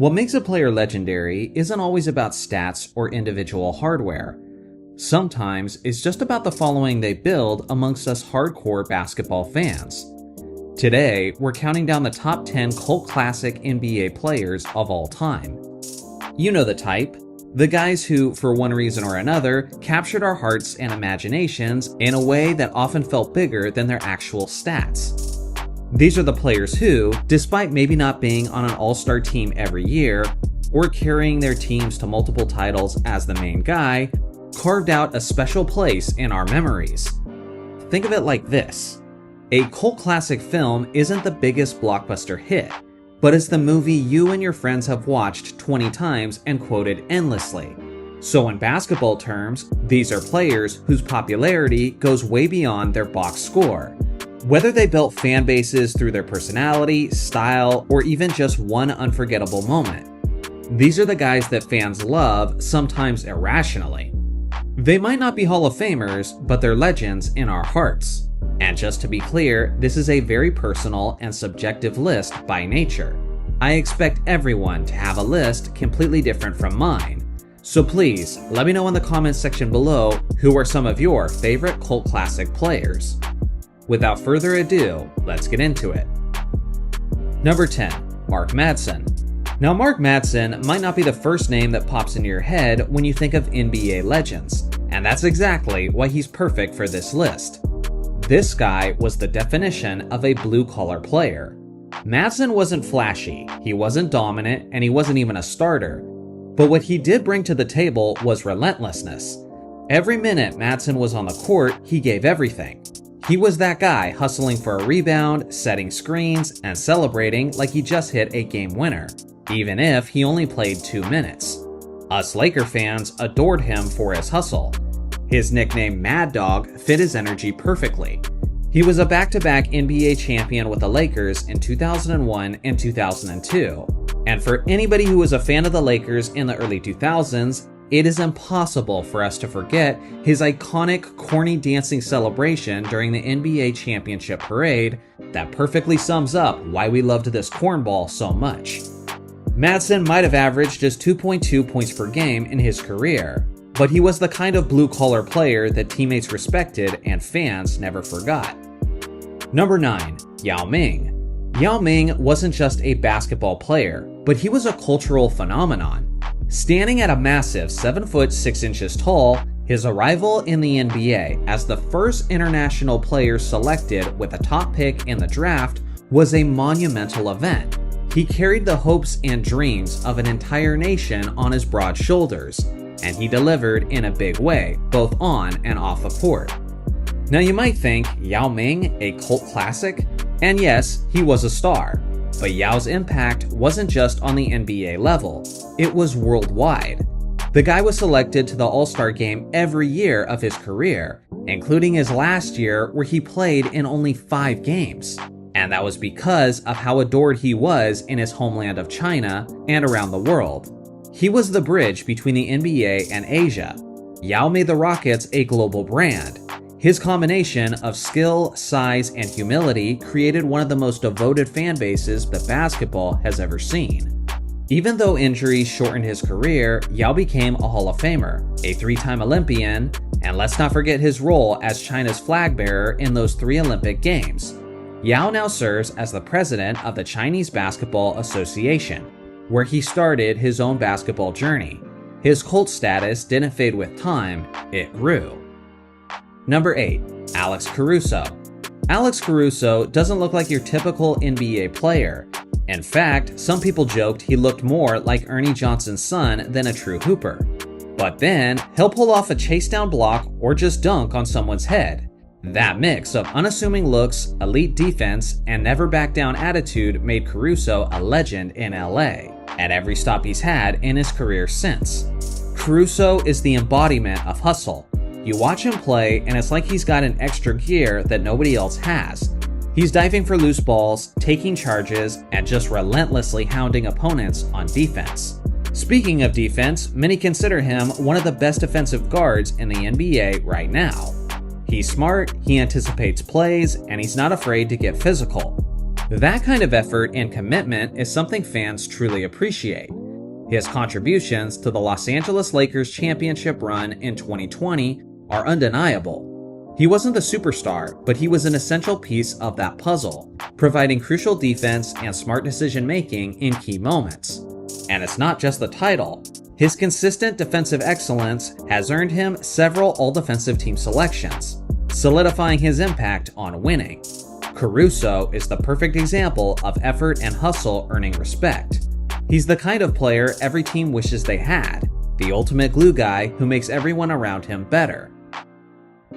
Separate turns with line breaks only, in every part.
What makes a player legendary isn't always about stats or individual hardware. Sometimes it's just about the following they build amongst us hardcore basketball fans. Today, we're counting down the top 10 cult classic NBA players of all time. You know the type. The guys who, for one reason or another, captured our hearts and imaginations in a way that often felt bigger than their actual stats. These are the players who, despite maybe not being on an all-star team every year, or carrying their teams to multiple titles as the main guy, carved out a special place in our memories. Think of it like this. A cult classic film isn't the biggest blockbuster hit, but it's the movie you and your friends have watched 20 times and quoted endlessly. So in basketball terms, these are players whose popularity goes way beyond their box score. Whether they built fan bases through their personality, style, or even just one unforgettable moment. These are the guys that fans love, sometimes irrationally. They might not be Hall of Famers, but they're legends in our hearts. And just to be clear, this is a very personal and subjective list by nature. I expect everyone to have a list completely different from mine. So please, let me know in the comments section below who are some of your favorite cult classic players. Without further ado, let's get into it. Number 10. Mark Madsen. Now Mark Madsen might not be the first name that pops into your head when you think of NBA legends, and that's exactly why he's perfect for this list. This guy was the definition of a blue-collar player. Madsen wasn't flashy, he wasn't dominant, and he wasn't even a starter. But what he did bring to the table was relentlessness. Every minute Madsen was on the court, he gave everything. He was that guy hustling for a rebound, setting screens, and celebrating like he just hit a game winner, even if he only played 2 minutes. Us Laker fans adored him for his hustle. His nickname Mad Dog fit his energy perfectly. He was a back-to-back NBA champion with the Lakers in 2001 and 2002. And for anybody who was a fan of the Lakers in the early 2000s, it is impossible for us to forget his iconic corny dancing celebration during the NBA championship parade that perfectly sums up why we loved this cornball so much. Madsen might have averaged just 2.2 points per game in his career, but he was the kind of blue-collar player that teammates respected and fans never forgot. Number 9. Yao Ming. Yao Ming wasn't just a basketball player, but he was a cultural phenomenon. Standing at a massive 7 foot 6 inches tall, his arrival in the NBA as the first international player selected with a top pick in the draft was a monumental event. He carried the hopes and dreams of an entire nation on his broad shoulders, and he delivered in a big way, both on and off the court. Now you might think, Yao Ming, a cult classic? And yes, he was a star. But Yao's impact wasn't just on the NBA level, it was worldwide. The guy was selected to the All-Star game every year of his career, including his last year where he played in only 5 games. And that was because of how adored he was in his homeland of China and around the world. He was the bridge between the NBA and Asia. Yao made the Rockets a global brand. His combination of skill, size, and humility created one of the most devoted fan bases that basketball has ever seen. Even though injuries shortened his career, Yao became a Hall of Famer, a 3-time Olympian, and let's not forget his role as China's flag bearer in those 3 Olympic Games. Yao now serves as the president of the Chinese Basketball Association, where he started his own basketball journey. His cult status didn't fade with time, it grew. Number 8. Alex Caruso. Alex Caruso doesn't look like your typical NBA player. In fact, some people joked he looked more like Ernie Johnson's son than a true hooper. But then, he'll pull off a chase down block or just dunk on someone's head. That mix of unassuming looks, elite defense, and never back down attitude made Caruso a legend in LA, at every stop he's had in his career since. Caruso is the embodiment of hustle. You watch him play, and it's like he's got an extra gear that nobody else has. He's diving for loose balls, taking charges, and just relentlessly hounding opponents on defense. Speaking of defense, many consider him one of the best defensive guards in the NBA right now. He's smart, he anticipates plays, and he's not afraid to get physical. That kind of effort and commitment is something fans truly appreciate. His contributions to the Los Angeles Lakers championship run in 2020 are undeniable. He wasn't the superstar, but he was an essential piece of that puzzle, providing crucial defense and smart decision-making in key moments. And it's not just the title. His consistent defensive excellence has earned him several all-defensive team selections, solidifying his impact on winning. Caruso is the perfect example of effort and hustle earning respect. He's the kind of player every team wishes they had, the ultimate glue guy who makes everyone around him better.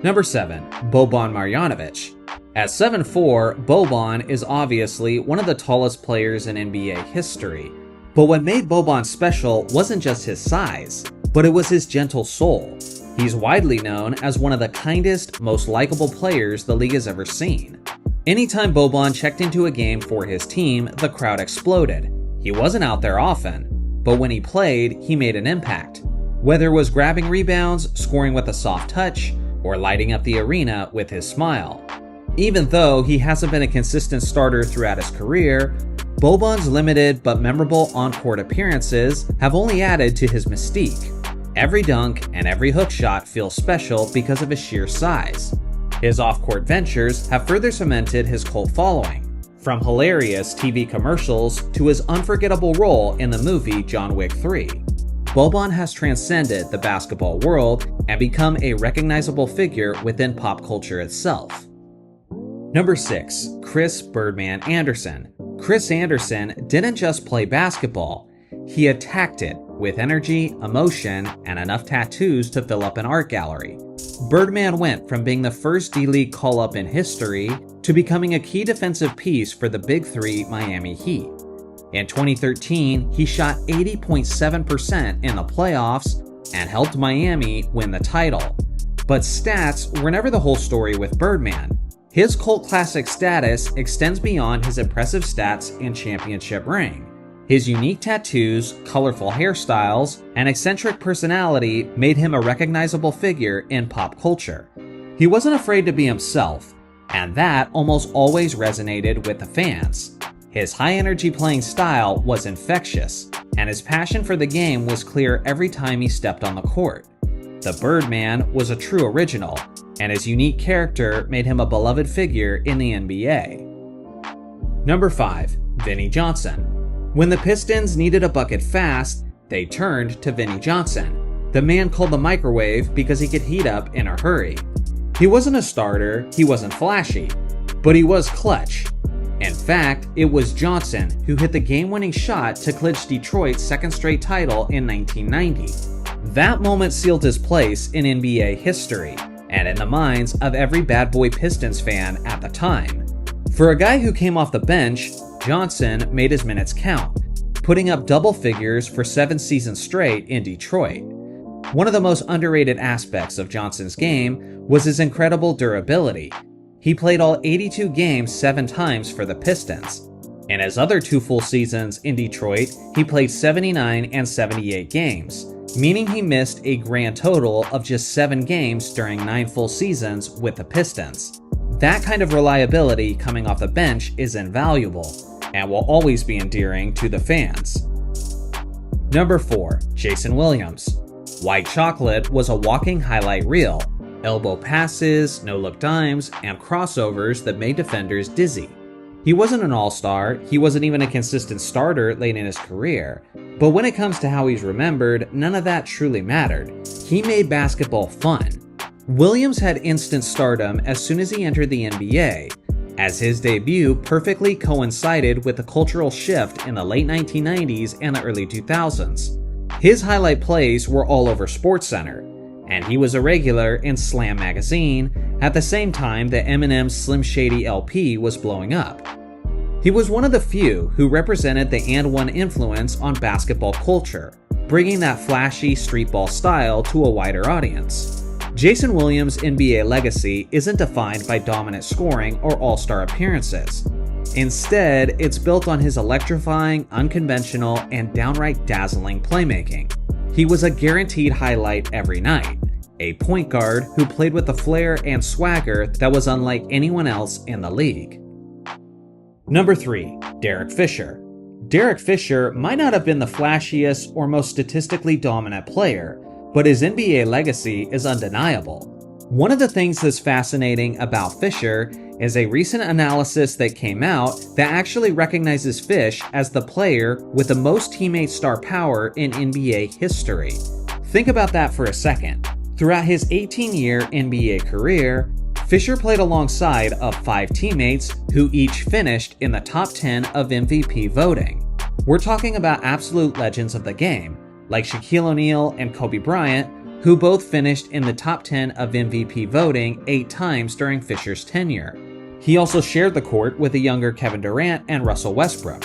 Number 7. Boban Marjanovic. At 7'4", Boban is obviously one of the tallest players in NBA history. But what made Boban special wasn't just his size, but it was his gentle soul. He's widely known as one of the kindest, most likable players the league has ever seen. Anytime Boban checked into a game for his team, the crowd exploded. He wasn't out there often, but when he played, he made an impact. Whether it was grabbing rebounds, scoring with a soft touch, or lighting up the arena with his smile. Even though he hasn't been a consistent starter throughout his career, Boban's limited but memorable on-court appearances have only added to his mystique. Every dunk and every hook shot feels special because of his sheer size. His off-court ventures have further cemented his cult following, from hilarious TV commercials to his unforgettable role in the movie John Wick 3. Boban has transcended the basketball world and become a recognizable figure within pop culture itself. Number 6. Chris Birdman Andersen. Chris Andersen didn't just play basketball, he attacked it with energy, emotion, and enough tattoos to fill up an art gallery. Birdman went from being the first D-League call-up in history to becoming a key defensive piece for the Big Three Miami Heat. In 2013, he shot 80.7% in the playoffs and helped Miami win the title. But stats were never the whole story with Birdman. His cult classic status extends beyond his impressive stats and championship ring. His unique tattoos, colorful hairstyles, and eccentric personality made him a recognizable figure in pop culture. He wasn't afraid to be himself, and that almost always resonated with the fans. His high-energy playing style was infectious, and his passion for the game was clear every time he stepped on the court. The Birdman was a true original, and his unique character made him a beloved figure in the NBA. Number 5. Vinnie Johnson. When the Pistons needed a bucket fast, they turned to Vinnie Johnson, the man called the microwave because he could heat up in a hurry. He wasn't a starter, he wasn't flashy, but he was clutch. In fact, it was Johnson who hit the game-winning shot to clinch Detroit's second straight title in 1990. That moment sealed his place in NBA history, and in the minds of every bad boy Pistons fan at the time. For a guy who came off the bench, Johnson made his minutes count, putting up double figures for 7 seasons straight in Detroit. One of the most underrated aspects of Johnson's game was his incredible durability. He played all 82 games 7 times for the Pistons. In his other 2 full seasons in Detroit, he played 79 and 78 games, meaning he missed a grand total of just 7 games during 9 full seasons with the Pistons. That kind of reliability coming off the bench is invaluable, and will always be endearing to the fans. Number 4. Jason Williams. White Chocolate was a walking highlight reel. Elbow passes, no-look dimes, and crossovers that made defenders dizzy. He wasn't an all-star, he wasn't even a consistent starter late in his career, but when it comes to how he's remembered, none of that truly mattered. He made basketball fun. Williams had instant stardom as soon as he entered the NBA, as his debut perfectly coincided with the cultural shift in the late 1990s and the early 2000s. His highlight plays were all over SportsCenter, and he was a regular in Slam magazine at the same time that Eminem's Slim Shady LP was blowing up. He was one of the few who represented the and one influence on basketball culture, bringing that flashy street ball style to a wider audience. Jason Williams' NBA legacy isn't defined by dominant scoring or all-star appearances. Instead, it's built on his electrifying, unconventional, and downright dazzling playmaking. He was a guaranteed highlight every night, a point guard who played with a flair and swagger that was unlike anyone else in the league. Number 3. Derek Fisher. Derek Fisher might not have been the flashiest or most statistically dominant player, but his NBA legacy is undeniable. One of the things that's fascinating about Fisher is a recent analysis that came out that actually recognizes Fish as the player with the most teammate star power in NBA history. Think about that for a second. Throughout his 18-year NBA career, Fisher played alongside of 5 teammates who each finished in the top 10 of MVP voting. We're talking about absolute legends of the game, like Shaquille O'Neal and Kobe Bryant, who both finished in the top 10 of MVP voting 8 times during Fisher's tenure. He also shared the court with the younger Kevin Durant and Russell Westbrook.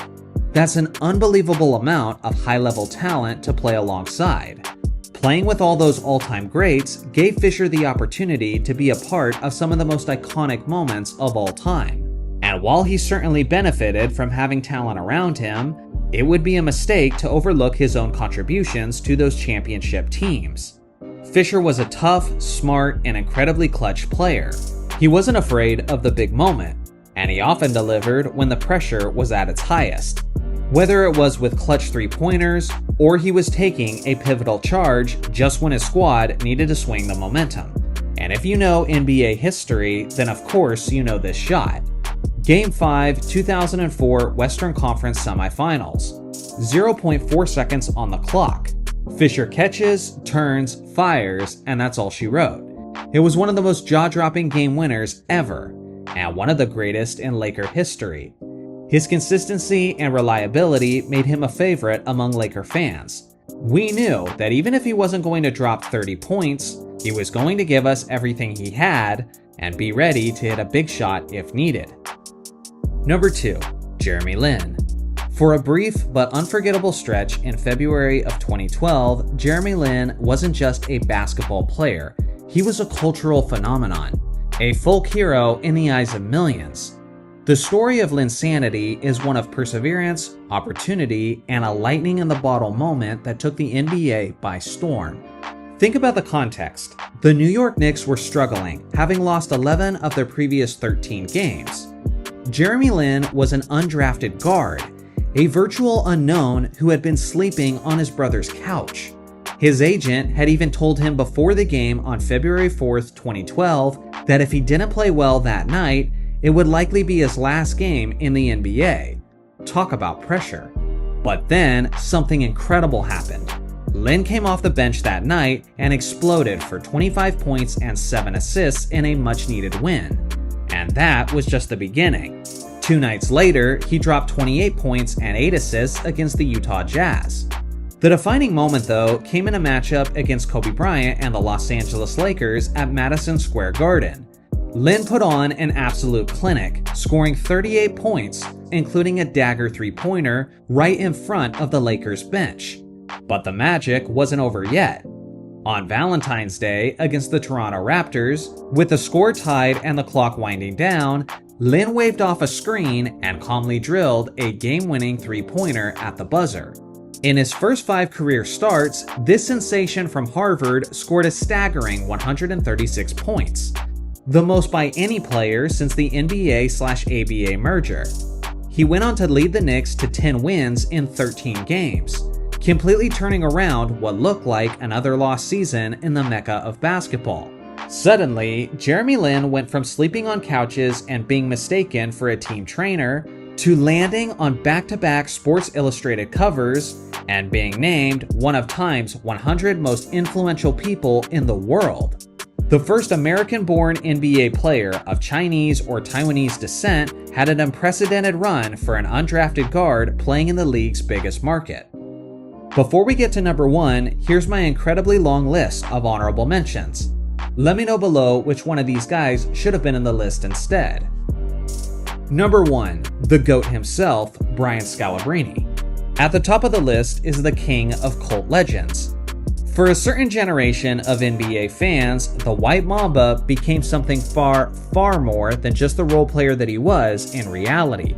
That's an unbelievable amount of high-level talent to play alongside. Playing with all those all-time greats gave Fisher the opportunity to be a part of some of the most iconic moments of all time. And while he certainly benefited from having talent around him, it would be a mistake to overlook his own contributions to those championship teams. Fisher was a tough, smart, and incredibly clutch player. He wasn't afraid of the big moment, and he often delivered when the pressure was at its highest. Whether it was with clutch three-pointers, or he was taking a pivotal charge just when his squad needed to swing the momentum. And if you know NBA history, then of course you know this shot. Game 5, 2004 Western Conference Semifinals. 0.4 seconds on the clock. Fisher catches, turns, fires, and that's all she wrote. It was one of the most jaw-dropping game winners ever, and one of the greatest in Laker history. His consistency and reliability made him a favorite among Laker fans. We knew that even if he wasn't going to drop 30 points, he was going to give us everything he had and be ready to hit a big shot if needed. Number 2. Jeremy Lin. For a brief but unforgettable stretch in February of 2012, Jeremy Lin wasn't just a basketball player, he was a cultural phenomenon, a folk hero in the eyes of millions. The story of Linsanity is one of perseverance, opportunity, and a lightning-in-the-bottle moment that took the NBA by storm. Think about the context. The New York Knicks were struggling, having lost 11 of their previous 13 games. Jeremy Lin was an undrafted guard, a virtual unknown who had been sleeping on his brother's couch. His agent had even told him before the game on February 4th, 2012, that if he didn't play well that night, it would likely be his last game in the NBA. Talk about pressure. But then, something incredible happened. Lin came off the bench that night and exploded for 25 points and 7 assists in a much-needed win. And that was just the beginning. 2 nights later, he dropped 28 points and 8 assists against the Utah Jazz. The defining moment, though, came in a matchup against Kobe Bryant and the Los Angeles Lakers at Madison Square Garden. Lin put on an absolute clinic, scoring 38 points, including a dagger three-pointer right in front of the Lakers bench. But the magic wasn't over yet. On Valentine's Day against the Toronto Raptors, with the score tied and the clock winding down, Lin waved off a screen and calmly drilled a game-winning three-pointer at the buzzer. In his first 5 career starts, this sensation from Harvard scored a staggering 136 points. The most by any player since the NBA/ABA merger. He went on to lead the Knicks to 10 wins in 13 games, completely turning around what looked like another lost season in the mecca of basketball. Suddenly, Jeremy Lin went from sleeping on couches and being mistaken for a team trainer to landing on back-to-back Sports Illustrated covers and being named one of Time's 100 most influential people in the world. The first American-born NBA player of Chinese or Taiwanese descent had an unprecedented run for an undrafted guard playing in the league's biggest market. Before we get to number 1, here's my incredibly long list of honorable mentions. Let me know below which one of these guys should have been in the list instead. Number 1, the GOAT himself, Brian Scalabrine. At the top of the list is the king of cult legends. For a certain generation of NBA fans, the White Mamba became something far, far more than just the role player that he was in reality.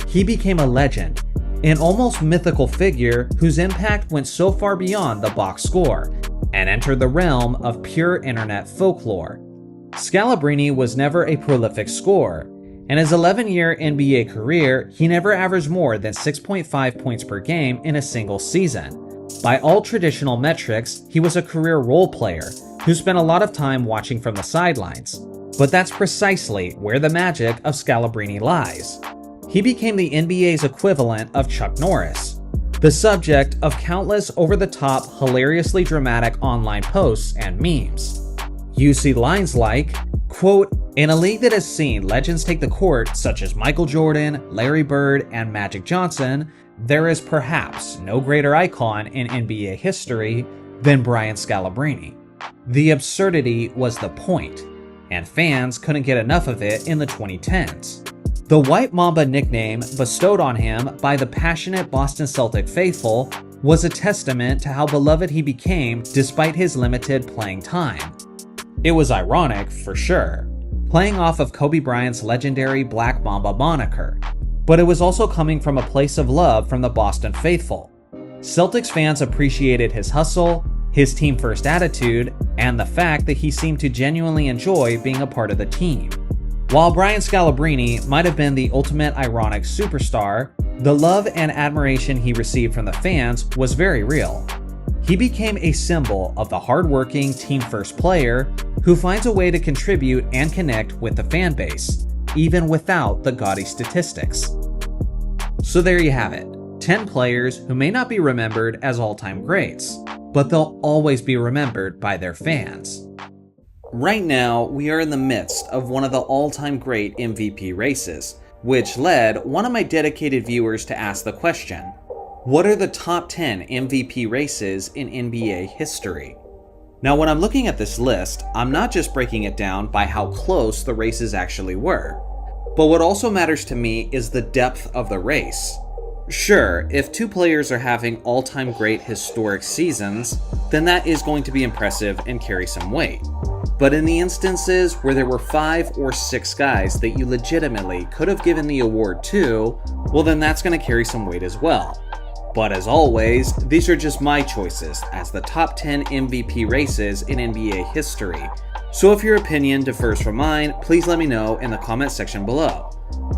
He became a legend, an almost mythical figure whose impact went so far beyond the box score and entered the realm of pure internet folklore. Scalabrine was never a prolific scorer. In his 11-year NBA career, he never averaged more than 6.5 points per game in a single season. By all traditional metrics, he was a career role player who spent a lot of time watching from the sidelines. But that's precisely where the magic of Scalabrine lies. He became the NBA's equivalent of Chuck Norris, the subject of countless over-the-top, hilariously dramatic online posts and memes. You see lines like, quote, "In a league that has seen legends take the court such as Michael Jordan, Larry Bird, and Magic Johnson, there is perhaps no greater icon in NBA history than Brian Scalabrine." The absurdity was the point, and fans couldn't get enough of it in the 2010s. The White Mamba nickname bestowed on him by the passionate Boston Celtic faithful was a testament to how beloved he became despite his limited playing time. It was ironic, for sure, playing off of Kobe Bryant's legendary Black Mamba moniker, but it was also coming from a place of love from the Boston faithful. Celtics fans appreciated his hustle, his team-first attitude, and the fact that he seemed to genuinely enjoy being a part of the team. While Brian Scalabrine might have been the ultimate ironic superstar, the love and admiration he received from the fans was very real. He became a symbol of the hardworking, team-first player who finds a way to contribute and connect with the fan base, even without the gaudy statistics. So there you have it, 10 players who may not be remembered as all-time greats, but they'll always be remembered by their fans. Right now, we are in the midst of one of the all-time great MVP races, which led one of my dedicated viewers to ask the question, what are the top 10 MVP races in NBA history? Now, when I'm looking at this list, I'm not just breaking it down by how close the races actually were, but what also matters to me is the depth of the race. Sure, if two players are having all-time great historic seasons, then that is going to be impressive and carry some weight. But in the instances where there were 5 or 6 guys that you legitimately could have given the award to, well then that's going to carry some weight as well. But as always, these are just my choices as the top 10 MVP races in NBA history. So if your opinion differs from mine, please let me know in the comment section below.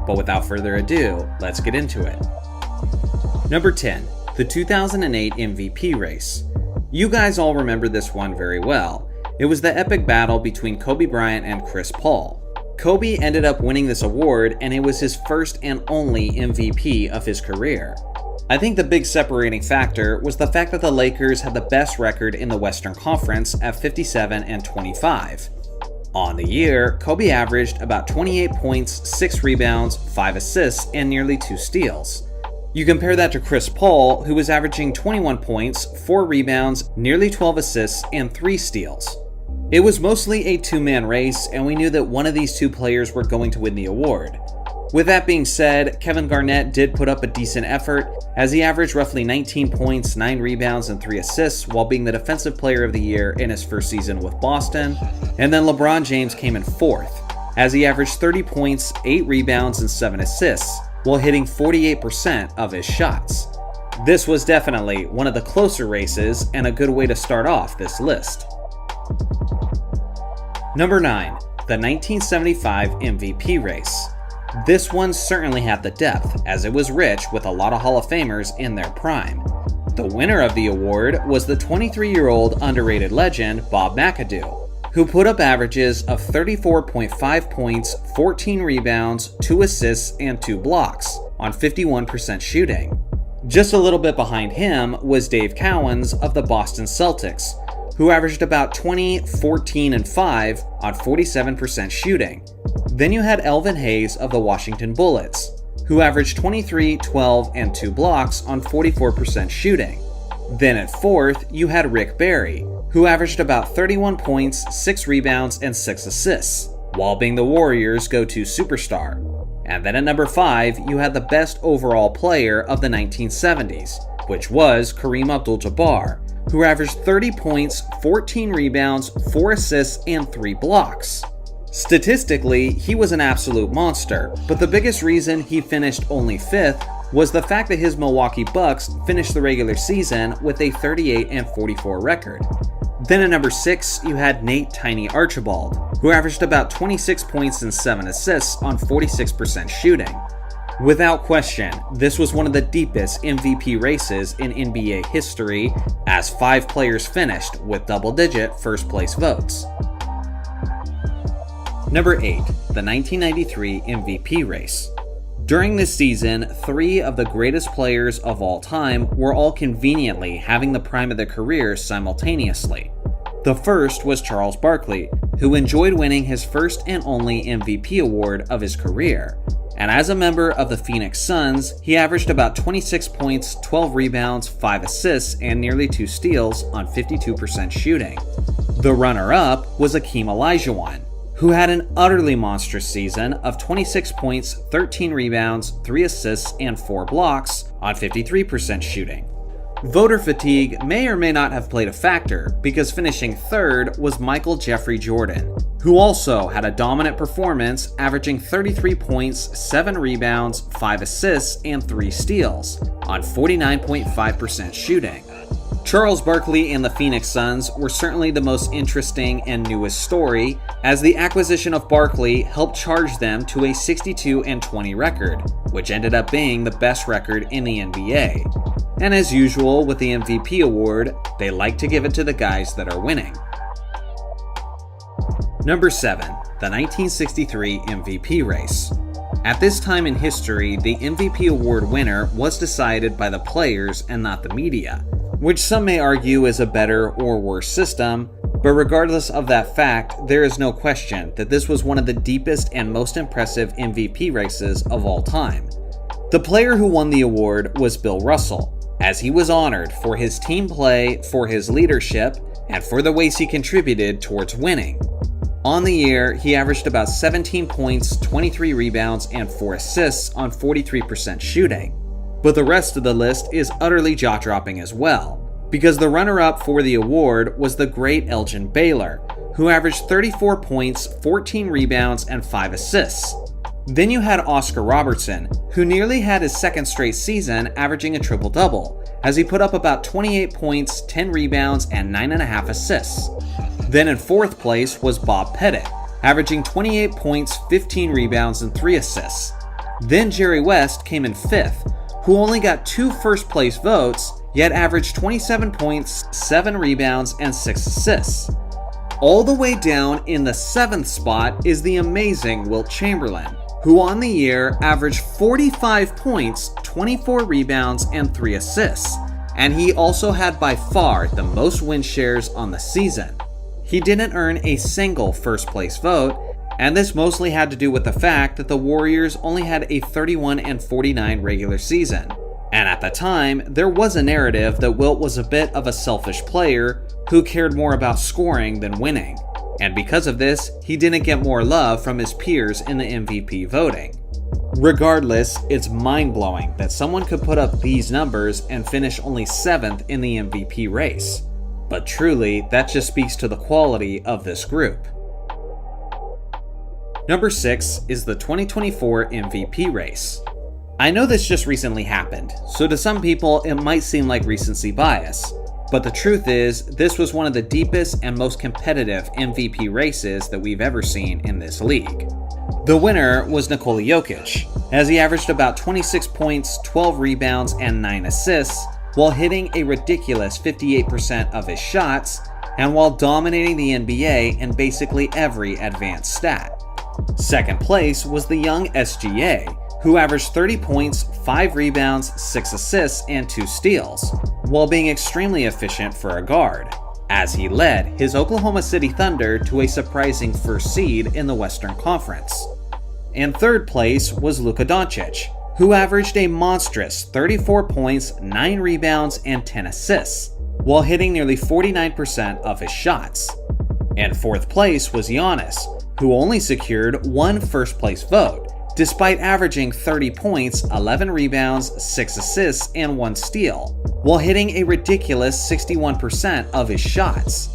But without further ado, let's get into it. Number 10, the 2008 MVP race. You guys all remember this one very well. It was the epic battle between Kobe Bryant and Chris Paul. Kobe ended up winning this award, and it was his first and only MVP of his career. I think the big separating factor was the fact that the Lakers had the best record in the Western Conference at 57-25. On the year, Kobe averaged about 28 points, 6 rebounds, 5 assists, and nearly 2 steals. You compare that to Chris Paul, who was averaging 21 points, 4 rebounds, nearly 12 assists, and 3 steals. It was mostly a two-man race, and we knew that one of these two players were going to win the award. With that being said, Kevin Garnett did put up a decent effort, as he averaged roughly 19 points, 9 rebounds, and 3 assists while being the Defensive Player of the Year in his first season with Boston. And then LeBron James came in 4th, as he averaged 30 points, 8 rebounds, and 7 assists, while hitting 48% of his shots. This was definitely one of the closer races and a good way to start off this list. Number 9, the 1975 MVP race. This one certainly had the depth, as it was rich with a lot of Hall of Famers in their prime. The winner of the award was the 23-year-old underrated legend Bob McAdoo, who put up averages of 34.5 points, 14 rebounds, 2 assists, and 2 blocks on 51% shooting. Just a little bit behind him was Dave Cowens of the Boston Celtics, who averaged about 20, 14, and 5 on 47% shooting. Then you had Elvin Hayes of the Washington Bullets, who averaged 23, 12, and 2 blocks on 44% shooting. Then at 4th, you had Rick Barry, who averaged about 31 points, 6 rebounds, and 6 assists, while being the Warriors' go-to superstar. And then at number 5, you had the best overall player of the 1970s, which was Kareem Abdul-Jabbar, who averaged 30 points, 14 rebounds, 4 assists, and 3 blocks. Statistically, he was an absolute monster, but the biggest reason he finished only 5th was the fact that his Milwaukee Bucks finished the regular season with a 38-44 record. Then at number 6, you had Nate Tiny Archibald, who averaged about 26 points and 7 assists on 46% shooting. Without question, this was one of the deepest MVP races in NBA history, as 5 players finished with double-digit first-place votes. Number 8, the 1993 MVP race. During this season, 3 of the greatest players of all time were all conveniently having the prime of their careers simultaneously. The first was Charles Barkley, who enjoyed winning his first and only MVP award of his career. And as a member of the Phoenix Suns, he averaged about 26 points, 12 rebounds, 5 assists, and nearly 2 steals on 52% shooting. The runner-up was Akeem Olajuwon, who had an utterly monstrous season of 26 points, 13 rebounds, 3 assists, and 4 blocks on 53% shooting. Voter fatigue may or may not have played a factor, because finishing third was Michael Jeffrey Jordan, who also had a dominant performance, averaging 33 points, 7 rebounds, 5 assists, and 3 steals on 49.5% shooting. Charles Barkley and the Phoenix Suns were certainly the most interesting and newest story, as the acquisition of Barkley helped charge them to a 62-20 record, which ended up being the best record in the NBA. And as usual with the MVP award, they like to give it to the guys that are winning. Number 7, the 1963 MVP race. At this time in history, the MVP award winner was decided by the players and not the media, which some may argue is a better or worse system, but regardless of that fact, there is no question that this was one of the deepest and most impressive MVP races of all time. The player who won the award was Bill Russell, as he was honored for his team play, for his leadership, and for the ways he contributed towards winning. On the year, he averaged about 17 points, 23 rebounds, and 4 assists on 43% shooting. But the rest of the list is utterly jaw-dropping as well, because the runner-up for the award was the great Elgin Baylor, who averaged 34 points, 14 rebounds, and 5 assists. Then you had Oscar Robertson, who nearly had his second straight season averaging a triple-double, as he put up about 28 points, 10 rebounds, and 9.5 assists. Then in fourth place was Bob Pettit, averaging 28 points, 15 rebounds, and 3 assists. Then Jerry West came in fifth, who only got 2 first-place votes, yet averaged 27 points, 7 rebounds, and 6 assists. All the way down in the 7th spot is the amazing Wilt Chamberlain, who on the year averaged 45 points, 24 rebounds, and 3 assists, and he also had by far the most win shares on the season. He didn't earn a single first-place vote, and this mostly had to do with the fact that the Warriors only had a 31-49 regular season. And at the time, there was a narrative that Wilt was a bit of a selfish player who cared more about scoring than winning. And because of this, he didn't get more love from his peers in the MVP voting. Regardless, it's mind-blowing that someone could put up these numbers and finish only 7th in the MVP race. But truly, that just speaks to the quality of this group. Number 6 is the 2024 MVP race. I know this just recently happened, so to some people it might seem like recency bias, but the truth is, this was one of the deepest and most competitive MVP races that we've ever seen in this league. The winner was Nikola Jokic, as he averaged about 26 points, 12 rebounds, and 9 assists, while hitting a ridiculous 58% of his shots, and while dominating the NBA in basically every advanced stat. Second place was the young SGA, who averaged 30 points, 5 rebounds, 6 assists, and 2 steals, while being extremely efficient for a guard, as he led his Oklahoma City Thunder to a surprising first seed in the Western Conference. And third place was Luka Doncic, who averaged a monstrous 34 points, 9 rebounds, and 10 assists, while hitting nearly 49% of his shots. And fourth place was Giannis, who only secured 1 first-place vote, despite averaging 30 points, 11 rebounds, 6 assists, and 1 steal, while hitting a ridiculous 61% of his shots.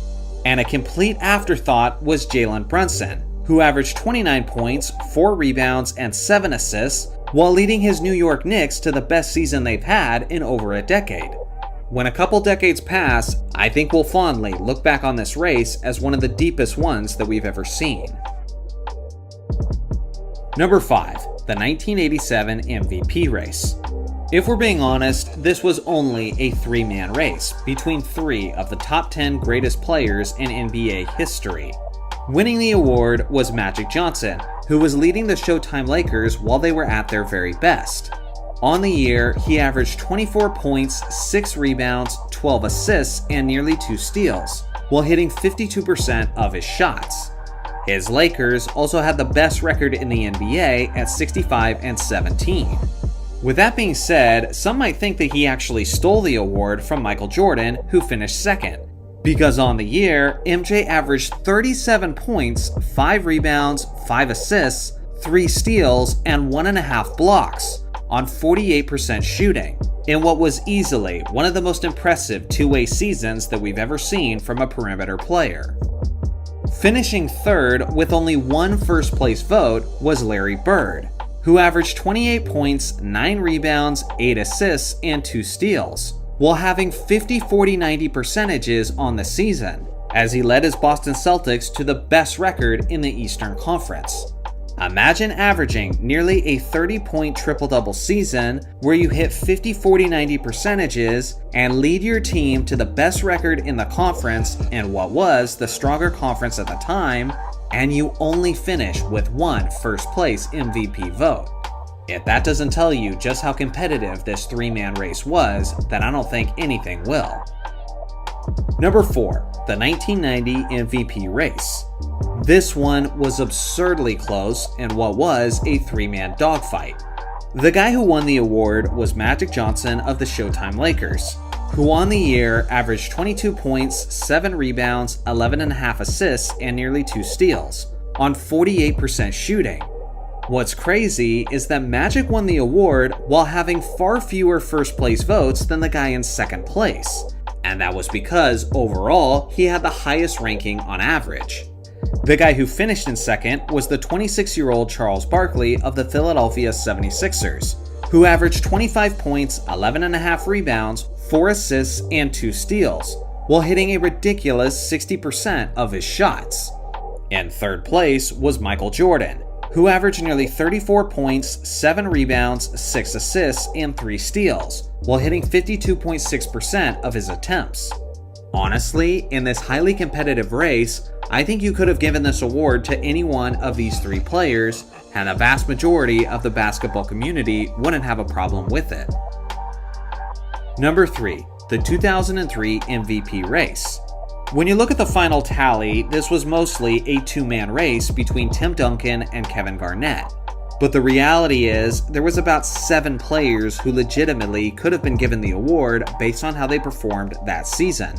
And a complete afterthought was Jalen Brunson, who averaged 29 points, 4 rebounds, and 7 assists, while leading his New York Knicks to the best season they've had in over a decade. When a couple decades pass, I think we'll fondly look back on this race as one of the deepest ones that we've ever seen. Number 5. The 1987 MVP race. If we're being honest, this was only a 3-man race between 3 of the top 10 greatest players in NBA history. Winning the award was Magic Johnson, who was leading the Showtime Lakers while they were at their very best. On the year, he averaged 24 points, 6 rebounds, 12 assists, and nearly 2 steals, while hitting 52% of his shots. His Lakers also had the best record in the NBA at 65-17. With that being said, some might think that he actually stole the award from Michael Jordan, who finished second. Because on the year, MJ averaged 37 points, 5 rebounds, 5 assists, 3 steals, and 1.5 blocks on 48% shooting, in what was easily one of the most impressive two-way seasons that we've ever seen from a perimeter player. Finishing third with only one first-place vote was Larry Bird, who averaged 28 points, 9 rebounds, 8 assists, and 2 steals, while having 50-40-90 percentages on the season, as he led his Boston Celtics to the best record in the Eastern Conference. Imagine averaging nearly a 30-point triple-double season where you hit 50-40-90 percentages and lead your team to the best record in the conference in what was the stronger conference at the time, and you only finish with one first-place MVP vote. If that doesn't tell you just how competitive this 3-man race was, then I don't think anything will. Number 4. The 1990 MVP race. This one was absurdly close in what was a 3-man dogfight. The guy who won the award was Magic Johnson of the Showtime Lakers, who on the year averaged 22 points, 7 rebounds, 11.5 assists, and nearly 2 steals, on 48% shooting. What's crazy is that Magic won the award while having far fewer first-place votes than the guy in second place, and that was because, overall, he had the highest ranking on average. The guy who finished in second was the 26-year-old Charles Barkley of the Philadelphia 76ers, who averaged 25 points, 11.5 rebounds, 4 assists, and 2 steals, while hitting a ridiculous 60% of his shots. In third place was Michael Jordan, who averaged nearly 34 points, 7 rebounds, 6 assists, and 3 steals, while hitting 52.6% of his attempts. Honestly, in this highly competitive race, I think you could have given this award to any one of these 3 players, and the vast majority of the basketball community wouldn't have a problem with it. Number 3. The 2003 MVP race. When you look at the final tally, this was mostly a 2-man race between Tim Duncan and Kevin Garnett. But the reality is, there was about 7 players who legitimately could have been given the award based on how they performed that season.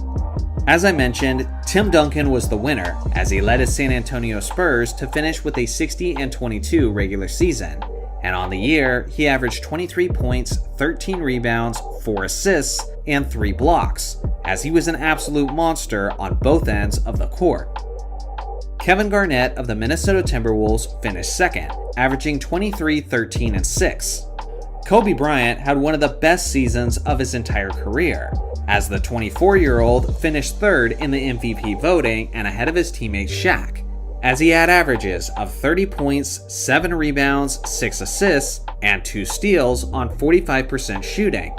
As I mentioned, Tim Duncan was the winner, as he led his San Antonio Spurs to finish with a 60-22 regular season. And on the year, he averaged 23 points, 13 rebounds, 4 assists, and 3 blocks, as he was an absolute monster on both ends of the court. Kevin Garnett of the Minnesota Timberwolves finished second, averaging 23, 13, and 6. Kobe Bryant had one of the best seasons of his entire career, as the 24-year-old finished third in the MVP voting and ahead of his teammate Shaq, as he had averages of 30 points, 7 rebounds, 6 assists, and 2 steals on 45% shooting.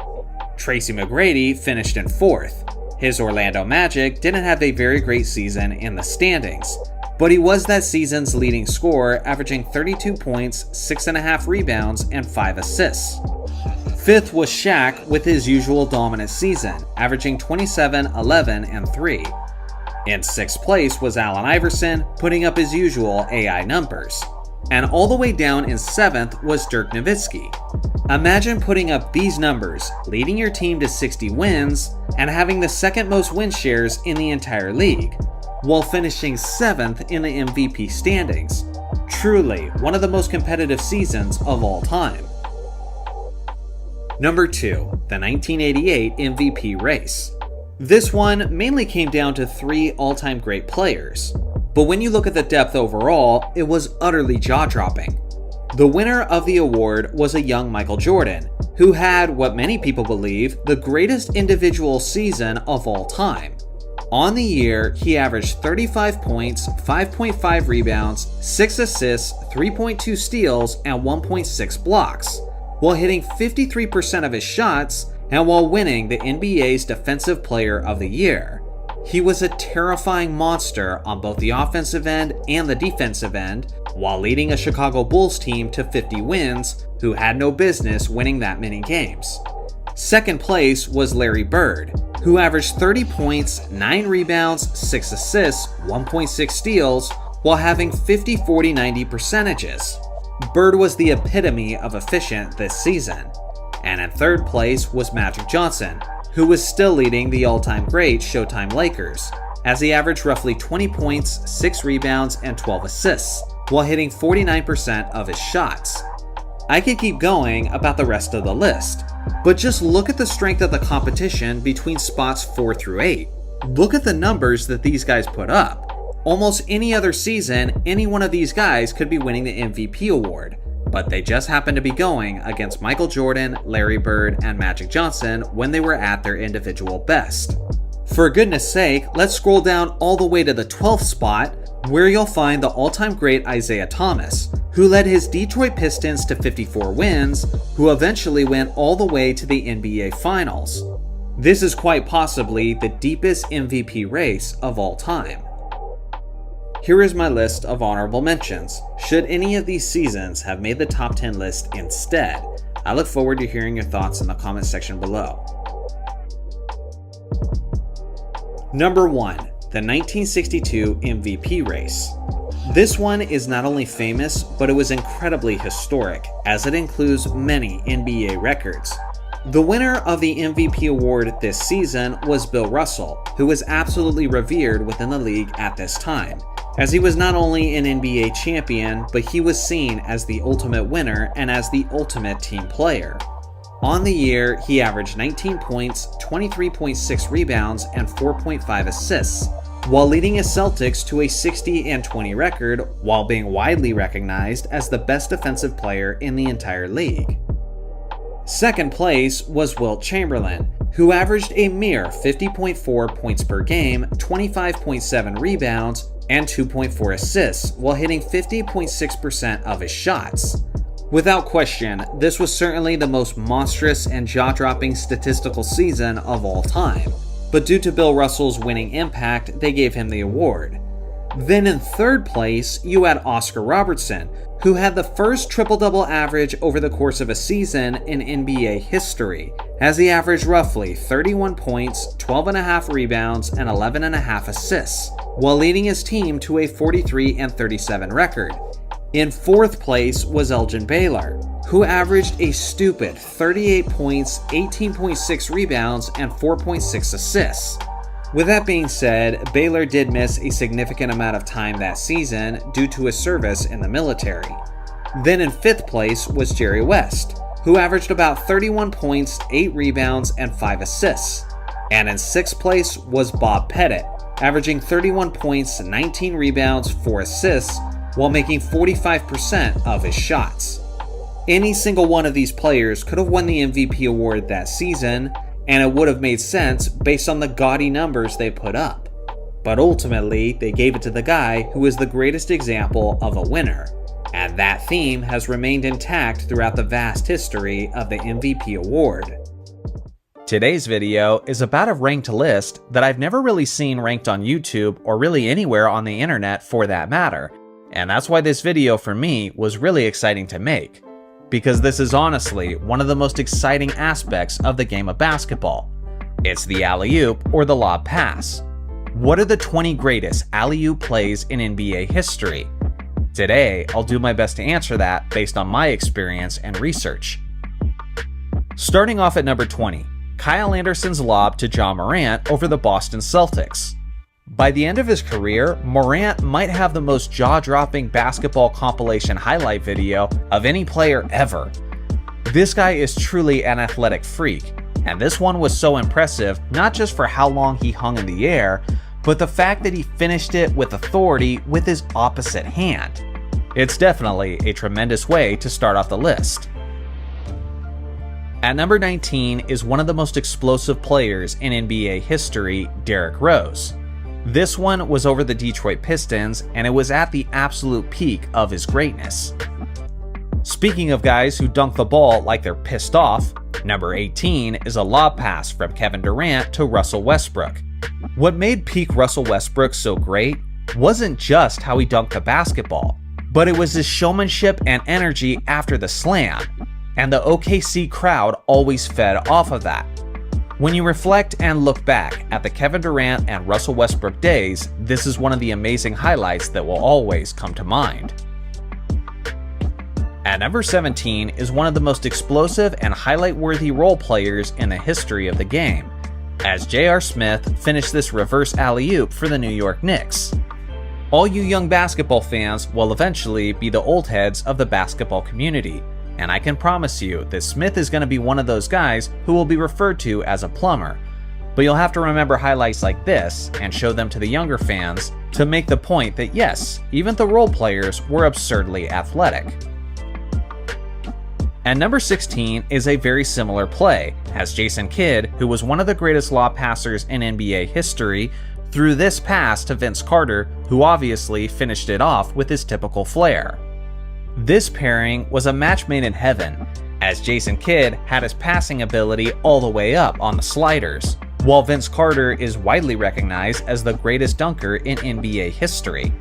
Tracy McGrady finished in fourth. His Orlando Magic didn't have a very great season in the standings, but he was that season's leading scorer, averaging 32 points, 6.5 rebounds, and 5 assists. Fifth was Shaq with his usual dominant season, averaging 27, 11, and 3. In sixth place was Allen Iverson, putting up his usual AI numbers. And all the way down in seventh was Dirk Nowitzki. Imagine putting up these numbers, leading your team to 60 wins, and having the second most win shares in the entire league, while finishing 7th in the MVP standings. Truly, one of the most competitive seasons of all time. Number 2, the 1988 MVP race. This one mainly came down to 3 all-time great players, but when you look at the depth overall, it was utterly jaw-dropping. The winner of the award was a young Michael Jordan, who had what many people believe the greatest individual season of all time. On the year, he averaged 35 points, 5.5 rebounds, 6 assists, 3.2 steals, and 1.6 blocks, while hitting 53% of his shots and while winning the NBA's Defensive Player of the Year. He was a terrifying monster on both the offensive end and the defensive end, while leading a Chicago Bulls team to 50 wins, who had no business winning that many games. Second place was Larry Bird, who averaged 30 points, 9 rebounds, 6 assists, 1.6 steals, while having 50-40-90 percentages. Bird was the epitome of efficient this season. And in third place was Magic Johnson, who was still leading the all-time great Showtime Lakers, as he averaged roughly 20 points, 6 rebounds, and 12 assists, while hitting 49% of his shots. I could keep going about the rest of the list, but just look at the strength of the competition between spots 4 through 8. Look at the numbers that these guys put up. Almost any other season, any one of these guys could be winning the MVP award, but they just happened to be going against Michael Jordan, Larry Bird, and Magic Johnson when they were at their individual best. For goodness sake, let's scroll down all the way to the 12th spot, where you'll find the all-time great Isaiah Thomas, who led his Detroit Pistons to 54 wins, who eventually went all the way to the NBA Finals. This is quite possibly the deepest MVP race of all time. Here is my list of honorable mentions, should any of these seasons have made the top 10 list instead. I look forward to hearing your thoughts in the comment section below. Number 1. The 1962 MVP race. This one is not only famous, but it was incredibly historic, as it includes many NBA records. The winner of the MVP award this season was Bill Russell, who was absolutely revered within the league at this time, as he was not only an NBA champion, but he was seen as the ultimate winner and as the ultimate team player. On the year, he averaged 19 points, 23.6 rebounds, and 4.5 assists, while leading his Celtics to a 60-20 record, while being widely recognized as the best defensive player in the entire league. Second place was Wilt Chamberlain, who averaged a mere 50.4 points per game, 25.7 rebounds, and 2.4 assists, while hitting 50.6% of his shots. Without question, this was certainly the most monstrous and jaw-dropping statistical season of all time, but due to Bill Russell's winning impact, they gave him the award. Then in third place, you had Oscar Robertson, who had the first triple-double average over the course of a season in NBA history, as he averaged roughly 31 points, 12.5 rebounds, and 11.5 assists, while leading his team to a 43-37 record. In fourth place was Elgin Baylor, who averaged a stupid 38 points, 18.6 rebounds, and 4.6 assists. With that being said, Baylor did miss a significant amount of time that season due to his service in the military. Then in fifth place was Jerry West, who averaged about 31 points, 8 rebounds, and 5 assists. And in sixth place was Bob Pettit, averaging 31 points, 19 rebounds, 4 assists, while making 45% of his shots. Any single one of these players could have won the MVP award that season, and it would have made sense based on the gaudy numbers they put up. But ultimately, they gave it to the guy who is the greatest example of a winner, and that theme has remained intact throughout the vast history of the MVP award. Today's video is about a ranked list that I've never really seen ranked on YouTube or really anywhere on the internet for that matter, and that's why this video for me was really exciting to make. Because this is honestly one of the most exciting aspects of the game of basketball. It's the alley-oop or the lob pass. What are the 20 greatest alley-oop plays in NBA history? Today, I'll do my best to answer that based on my experience and research. Starting off at number 20, Kyle Andersen's lob to Ja Morant over the Boston Celtics. By the end of his career, Morant might have the most jaw-dropping basketball compilation highlight video of any player ever. This guy is truly an athletic freak, and this one was so impressive not just for how long he hung in the air, but the fact that he finished it with authority with his opposite hand. It's definitely a tremendous way to start off the list. At number 19 is one of the most explosive players in NBA history, Derrick Rose. This one was over the Detroit Pistons, and it was at the absolute peak of his greatness. Speaking of guys who dunk the ball like they're pissed off, number 18 is a lob pass from Kevin Durant to Russell Westbrook. What made peak Russell Westbrook so great wasn't just how he dunked the basketball, but it was his showmanship and energy after the slam, and the OKC crowd always fed off of that. When you reflect and look back at the Kevin Durant and Russell Westbrook days, this is one of the amazing highlights that will always come to mind. At number 17 is one of the most explosive and highlight-worthy role players in the history of the game, as J.R. Smith finished this reverse alley-oop for the New York Knicks. All you young basketball fans will eventually be the old heads of the basketball community, and I can promise you that Smith is going to be one of those guys who will be referred to as a plumber. But you'll have to remember highlights like this and show them to the younger fans to make the point that yes, even the role players were absurdly athletic. At number 16 is a very similar play, as Jason Kidd, who was one of the greatest lob passers in NBA history, threw this pass to Vince Carter, who obviously finished it off with his typical flair. This pairing was a match made in heaven, as Jason Kidd had his passing ability all the way up on the sliders, while Vince Carter is widely recognized as the greatest dunker in NBA history.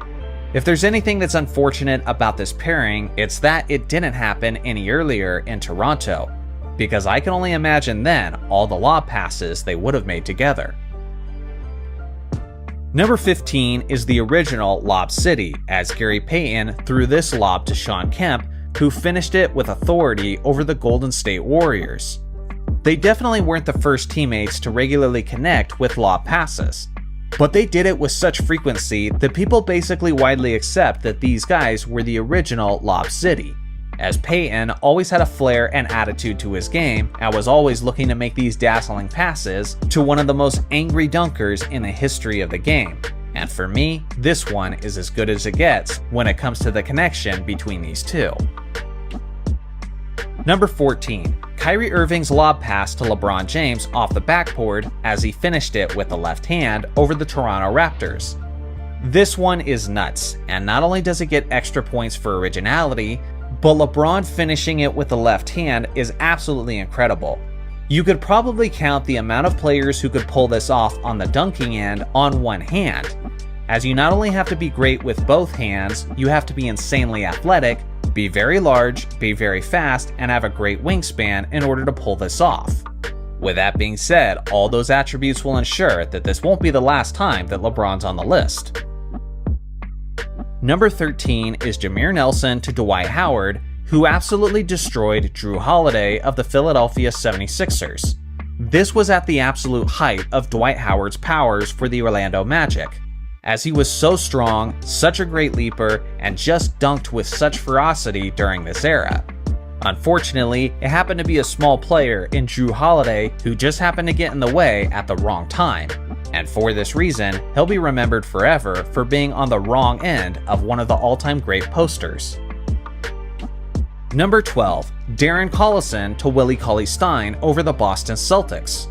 If there's anything that's unfortunate about this pairing, it's that it didn't happen any earlier in Toronto, because I can only imagine then all the lob passes they would have made together. Number 15 is the original Lob City, as Gary Payton threw this lob to Shawn Kemp, who finished it with authority over the Golden State Warriors. They definitely weren't the first teammates to regularly connect with lob passes, but they did it with such frequency that people basically widely accept that these guys were the original Lob City, as Payton always had a flair and attitude to his game and was always looking to make these dazzling passes to one of the most angry dunkers in the history of the game. And for me, this one is as good as it gets when it comes to the connection between these two. Number 14, Kyrie Irving's lob pass to LeBron James off the backboard as he finished it with the left hand over the Toronto Raptors. This one is nuts, and not only does it get extra points for originality, but LeBron finishing it with the left hand is absolutely incredible. You could probably count the amount of players who could pull this off on the dunking end on one hand, as you not only have to be great with both hands, you have to be insanely athletic, be very large, be very fast, and have a great wingspan in order to pull this off. With that being said, all those attributes will ensure that this won't be the last time that LeBron's on the list. Number 13 is Jameer Nelson to Dwight Howard, who absolutely destroyed Drew Holiday of the Philadelphia 76ers. This was at the absolute height of Dwight Howard's powers for the Orlando Magic, as he was so strong, such a great leaper, and just dunked with such ferocity during this era. Unfortunately, it happened to be a small player in Drew Holiday who just happened to get in the way at the wrong time, and for this reason, he'll be remembered forever for being on the wrong end of one of the all-time great posters. Number 12, Darren Collison to Willie Cauley-Stein over the Boston Celtics.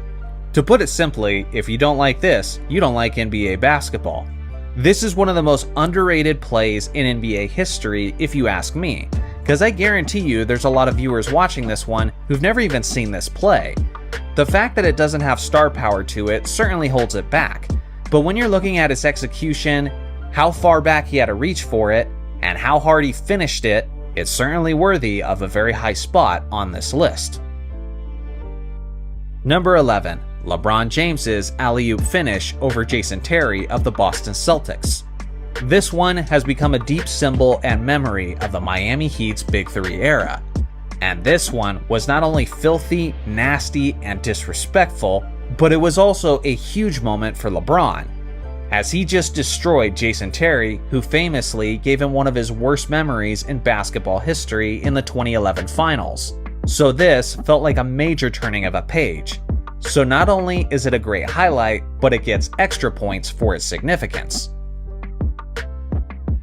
To put it simply, if you don't like this, you don't like NBA basketball. This is one of the most underrated plays in NBA history if you ask me, because I guarantee you there's a lot of viewers watching this one who've never even seen this play. The fact that it doesn't have star power to it certainly holds it back, but when you're looking at its execution, how far back he had to reach for it, and how hard he finished it, it's certainly worthy of a very high spot on this list. Number 11, LeBron James's alley-oop finish over Jason Terry of the Boston Celtics. This one has become a deep symbol and memory of the Miami Heat's Big Three era. And this one was not only filthy, nasty, and disrespectful, but it was also a huge moment for LeBron, as he just destroyed Jason Terry, who famously gave him one of his worst memories in basketball history in the 2011 finals. So this felt like a major turning of a page. So not only is it a great highlight, but it gets extra points for its significance.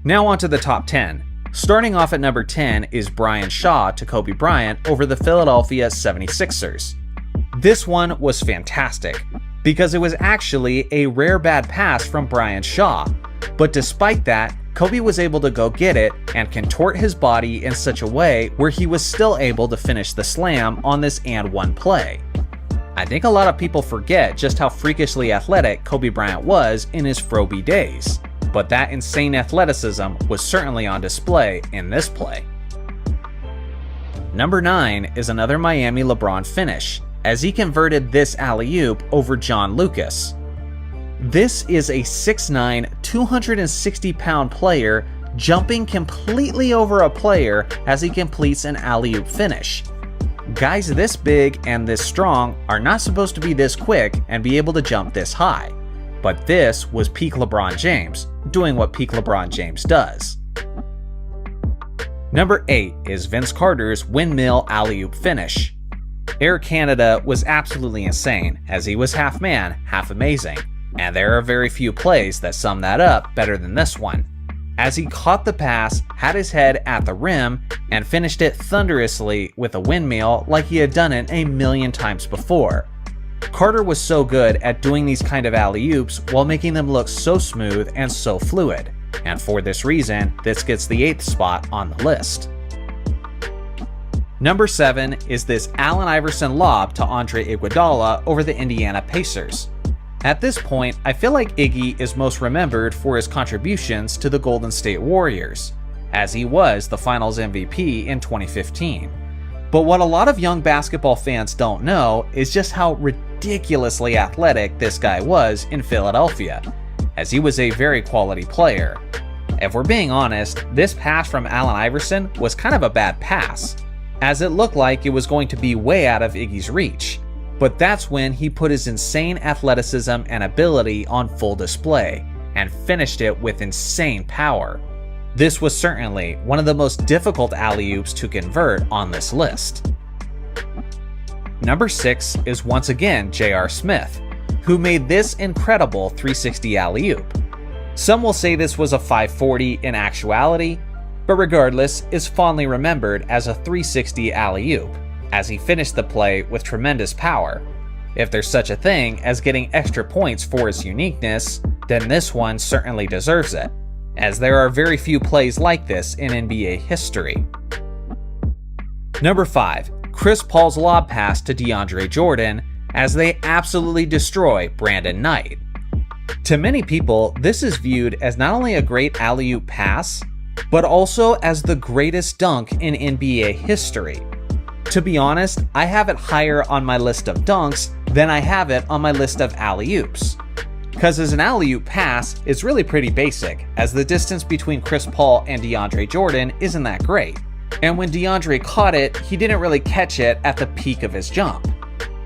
Now onto the top 10. Starting off at number 10 is Brian Shaw to Kobe Bryant over the Philadelphia 76ers. This one was fantastic, because it was actually a rare bad pass from Brian Shaw, but despite that, Kobe was able to go get it and contort his body in such a way where he was still able to finish the slam on this and one play. I think a lot of people forget just how freakishly athletic Kobe Bryant was in his Froby days, but that insane athleticism was certainly on display in this play. Number 9 is another Miami LeBron finish, as he converted this alley-oop over John Lucas. This is a 6'9", 260-pound player jumping completely over a player as he completes an alley-oop finish. Guys this big and this strong are not supposed to be this quick and be able to jump this high, but this was peak LeBron James, doing what peak LeBron James does. Number 8 is Vince Carter's windmill alley-oop finish. Air Canada was absolutely insane, as he was half man, half amazing, and there are very few plays that sum that up better than this one, as he caught the pass, had his head at the rim, and finished it thunderously with a windmill like he had done it a million times before. Carter was so good at doing these kind of alley-oops while making them look so smooth and so fluid, and for this reason, this gets the 8th spot on the list. Number 7 is this Allen Iverson lob to Andre Iguodala over the Indiana Pacers. At this point, I feel like Iggy is most remembered for his contributions to the Golden State Warriors, as he was the Finals MVP in 2015. But what a lot of young basketball fans don't know is just how ridiculously athletic this guy was in Philadelphia, as he was a very quality player. If we're being honest, this pass from Allen Iverson was kind of a bad pass, as it looked like it was going to be way out of Iggy's reach. But that's when he put his insane athleticism and ability on full display, and finished it with insane power. This was certainly one of the most difficult alley-oops to convert on this list. Number 6 is once again J.R. Smith, who made this incredible 360 alley-oop. Some will say this was a 540 in actuality, but regardless, is fondly remembered as a 360 alley-oop, as he finished the play with tremendous power. If there's such a thing as getting extra points for his uniqueness, then this one certainly deserves it, as there are very few plays like this in NBA history. Number 5, Chris Paul's lob pass to DeAndre Jordan, as they absolutely destroy Brandon Knight. To many people, this is viewed as not only a great alley-oop pass, but also as the greatest dunk in NBA history. To be honest, I have it higher on my list of dunks than I have it on my list of alley-oops. Because as an alley-oop pass, it's really pretty basic, as the distance between Chris Paul and DeAndre Jordan isn't that great. And when DeAndre caught it, he didn't really catch it at the peak of his jump.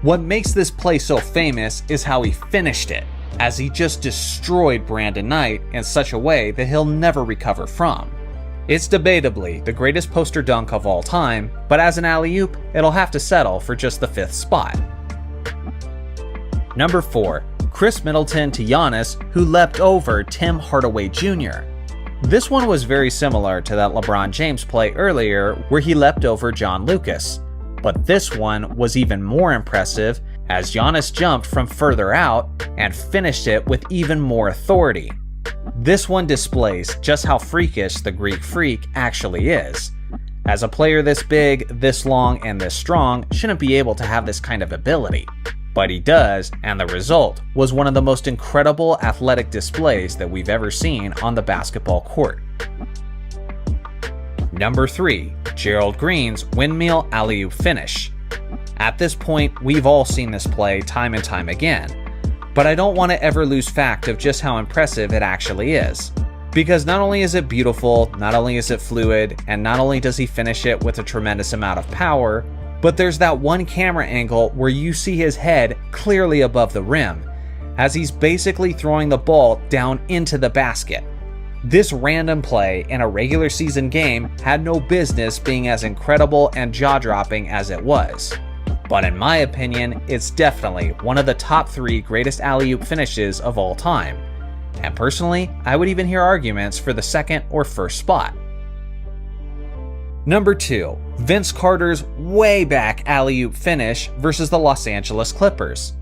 What makes this play so famous is how he finished it, as he just destroyed Brandon Knight in such a way that he'll never recover from. It's debatably the greatest poster dunk of all time, but as an alley-oop, it'll have to settle for just the 5th spot. Number 4, Chris Middleton to Giannis, who leapt over Tim Hardaway Jr. This one was very similar to that LeBron James play earlier where he leapt over John Lucas, but this one was even more impressive as Giannis jumped from further out and finished it with even more authority. This one displays just how freakish the Greek Freak actually is, as a player this big, this long, and this strong shouldn't be able to have this kind of ability. But he does, and the result was one of the most incredible athletic displays that we've ever seen on the basketball court. Number 3, Gerald Green's windmill alley-oop finish. At this point, we've all seen this play time and time again, but I don't want to ever lose fact of just how impressive it actually is. Because not only is it beautiful, not only is it fluid, and not only does he finish it with a tremendous amount of power, but there's that one camera angle where you see his head clearly above the rim, as he's basically throwing the ball down into the basket. This random play in a regular season game had no business being as incredible and jaw-dropping as it was. But in my opinion, it's definitely one of the top 3 greatest alley-oop finishes of all time. And personally, I would even hear arguments for the 2nd or 1st spot. Number 2. Vince Carter's way back alley-oop finish versus the Los Angeles Clippers.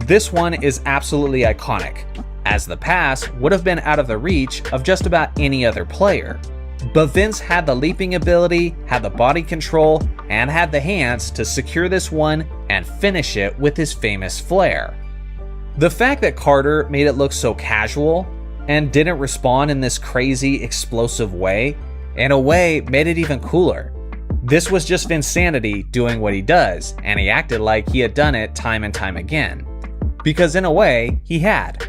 This one is absolutely iconic, as the pass would have been out of the reach of just about any other player. But Vince had the leaping ability, had the body control, and had the hands to secure this one and finish it with his famous flair. The fact that Carter made it look so casual and didn't respond in this crazy, explosive way, in a way made it even cooler. This was just Vinsanity doing what he does, and he acted like he had done it time and time again. Because in a way, he had.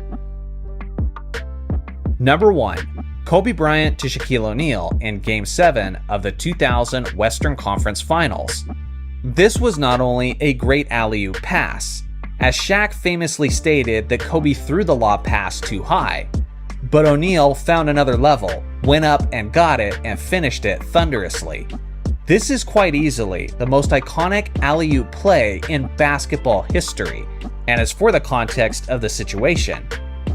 Number 1. Kobe Bryant to Shaquille O'Neal in Game 7 of the 2000 Western Conference Finals. This was not only a great alley-oop pass, as Shaq famously stated that Kobe threw the lob pass too high, but O'Neal found another level, went up and got it and finished it thunderously. This is quite easily the most iconic alley-oop play in basketball history, and is for the context of the situation,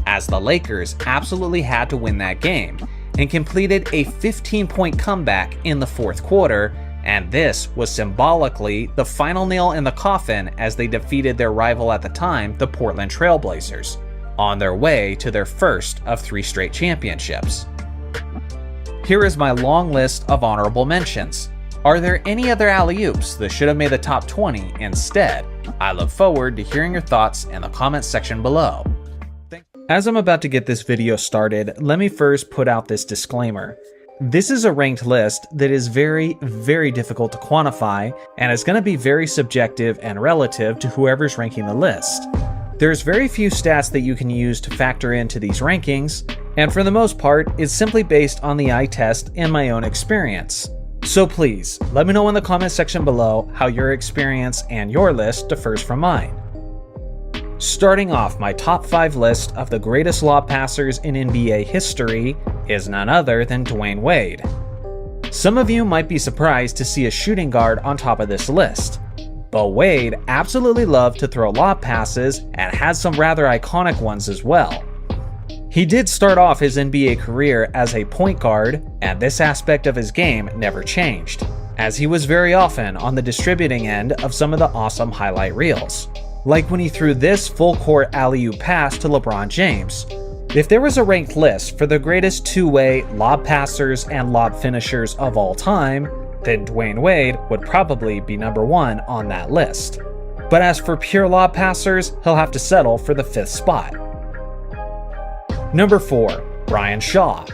as the Lakers absolutely had to win that game and completed a 15-point comeback in the fourth quarter, and this was symbolically the final nail in the coffin as they defeated their rival at the time, the Portland Trail Blazers, on their way to their first of 3 straight championships. Here is my long list of honorable mentions. Are there any other alley-oops that should have made the top 20 instead? I look forward to hearing your thoughts in the comments section below. As I'm about to get this video started, let me first put out this disclaimer. This is a ranked list that is very, very difficult to quantify, and is going to be very subjective and relative to whoever's ranking the list. There's very few stats that you can use to factor into these rankings, and for the most part, it's simply based on the eye test and my own experience. So please, let me know in the comment section below how your experience and your list differs from mine. Starting off my top 5 list of the greatest lob passers in NBA history is none other than Dwayne Wade. Some of you might be surprised to see a shooting guard on top of this list, but Wade absolutely loved to throw lob passes and had some rather iconic ones as well. He did start off his NBA career as a point guard, and this aspect of his game never changed, as he was very often on the distributing end of some of the awesome highlight reels. Like when he threw this full-court alley-oop pass to LeBron James. If there was a ranked list for the greatest two-way lob passers and lob finishers of all time, then Dwayne Wade would probably be number 1 on that list. But as for pure lob passers, he'll have to settle for the 5th spot. Number 4. Brian Shaw.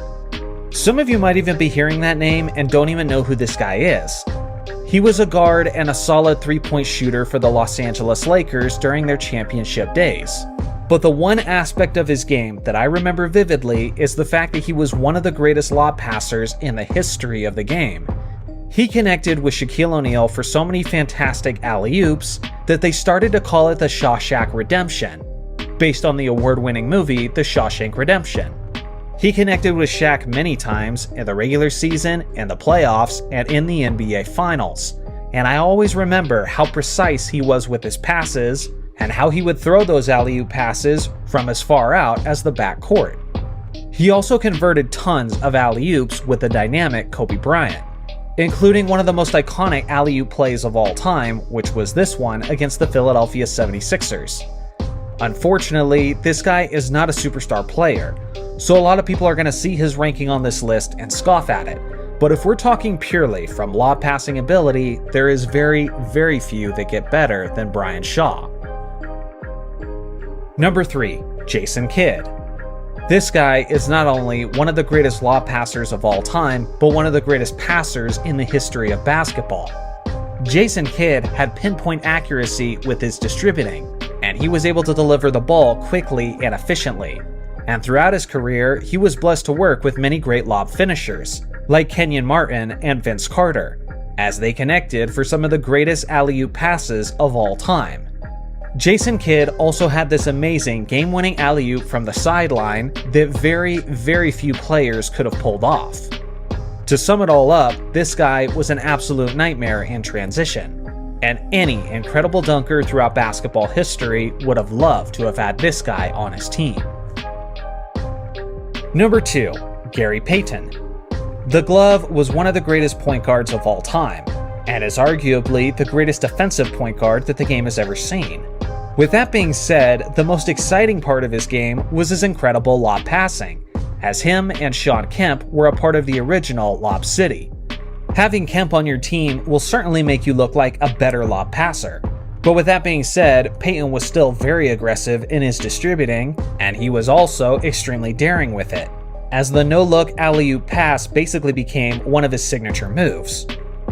Some of you might even be hearing that name and don't even know who this guy is. He was a guard and a solid 3-point shooter for the Los Angeles Lakers during their championship days. But the one aspect of his game that I remember vividly is the fact that he was one of the greatest lob passers in the history of the game. He connected with Shaquille O'Neal for so many fantastic alley-oops that they started to call it the Shawshank Redemption, based on the award-winning movie The Shawshank Redemption. He connected with Shaq many times in the regular season, in the playoffs, and in the NBA Finals, and I always remember how precise he was with his passes, and how he would throw those alley-oop passes from as far out as the backcourt. He also converted tons of alley-oops with the dynamic Kobe Bryant, including one of the most iconic alley-oop plays of all time, which was this one against the Philadelphia 76ers. Unfortunately, this guy is not a superstar player, so a lot of people are going to see his ranking on this list and scoff at it. But if we're talking purely from lob passing ability, there is very, very few that get better than Brian Shaw. Number 3. Jason Kidd. This guy is not only one of the greatest lob passers of all time, but one of the greatest passers in the history of basketball. Jason Kidd had pinpoint accuracy with his distributing, and he was able to deliver the ball quickly and efficiently. And throughout his career, he was blessed to work with many great lob finishers, like Kenyon Martin and Vince Carter, as they connected for some of the greatest alley-oop passes of all time. Jason Kidd also had this amazing game-winning alley-oop from the sideline that very, very few players could have pulled off. To sum it all up, this guy was an absolute nightmare in transition, and any incredible dunker throughout basketball history would have loved to have had this guy on his team. Number 2. Gary Payton. The glove was one of the greatest point guards of all time, and is arguably the greatest defensive point guard that the game has ever seen. With that being said, the most exciting part of his game was his incredible lob passing, as him and Shawn Kemp were a part of the original Lob City. Having Kemp on your team will certainly make you look like a better lob passer. But with that being said, Peyton was still very aggressive in his distributing, and he was also extremely daring with it, as the no-look alley-oop pass basically became one of his signature moves.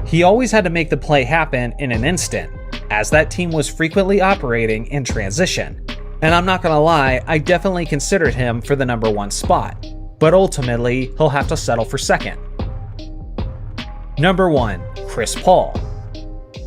He always had to make the play happen in an instant, as that team was frequently operating in transition. And I'm not gonna lie, I definitely considered him for the number 1 spot, but ultimately he'll have to settle for second. Number 1, Chris Paul.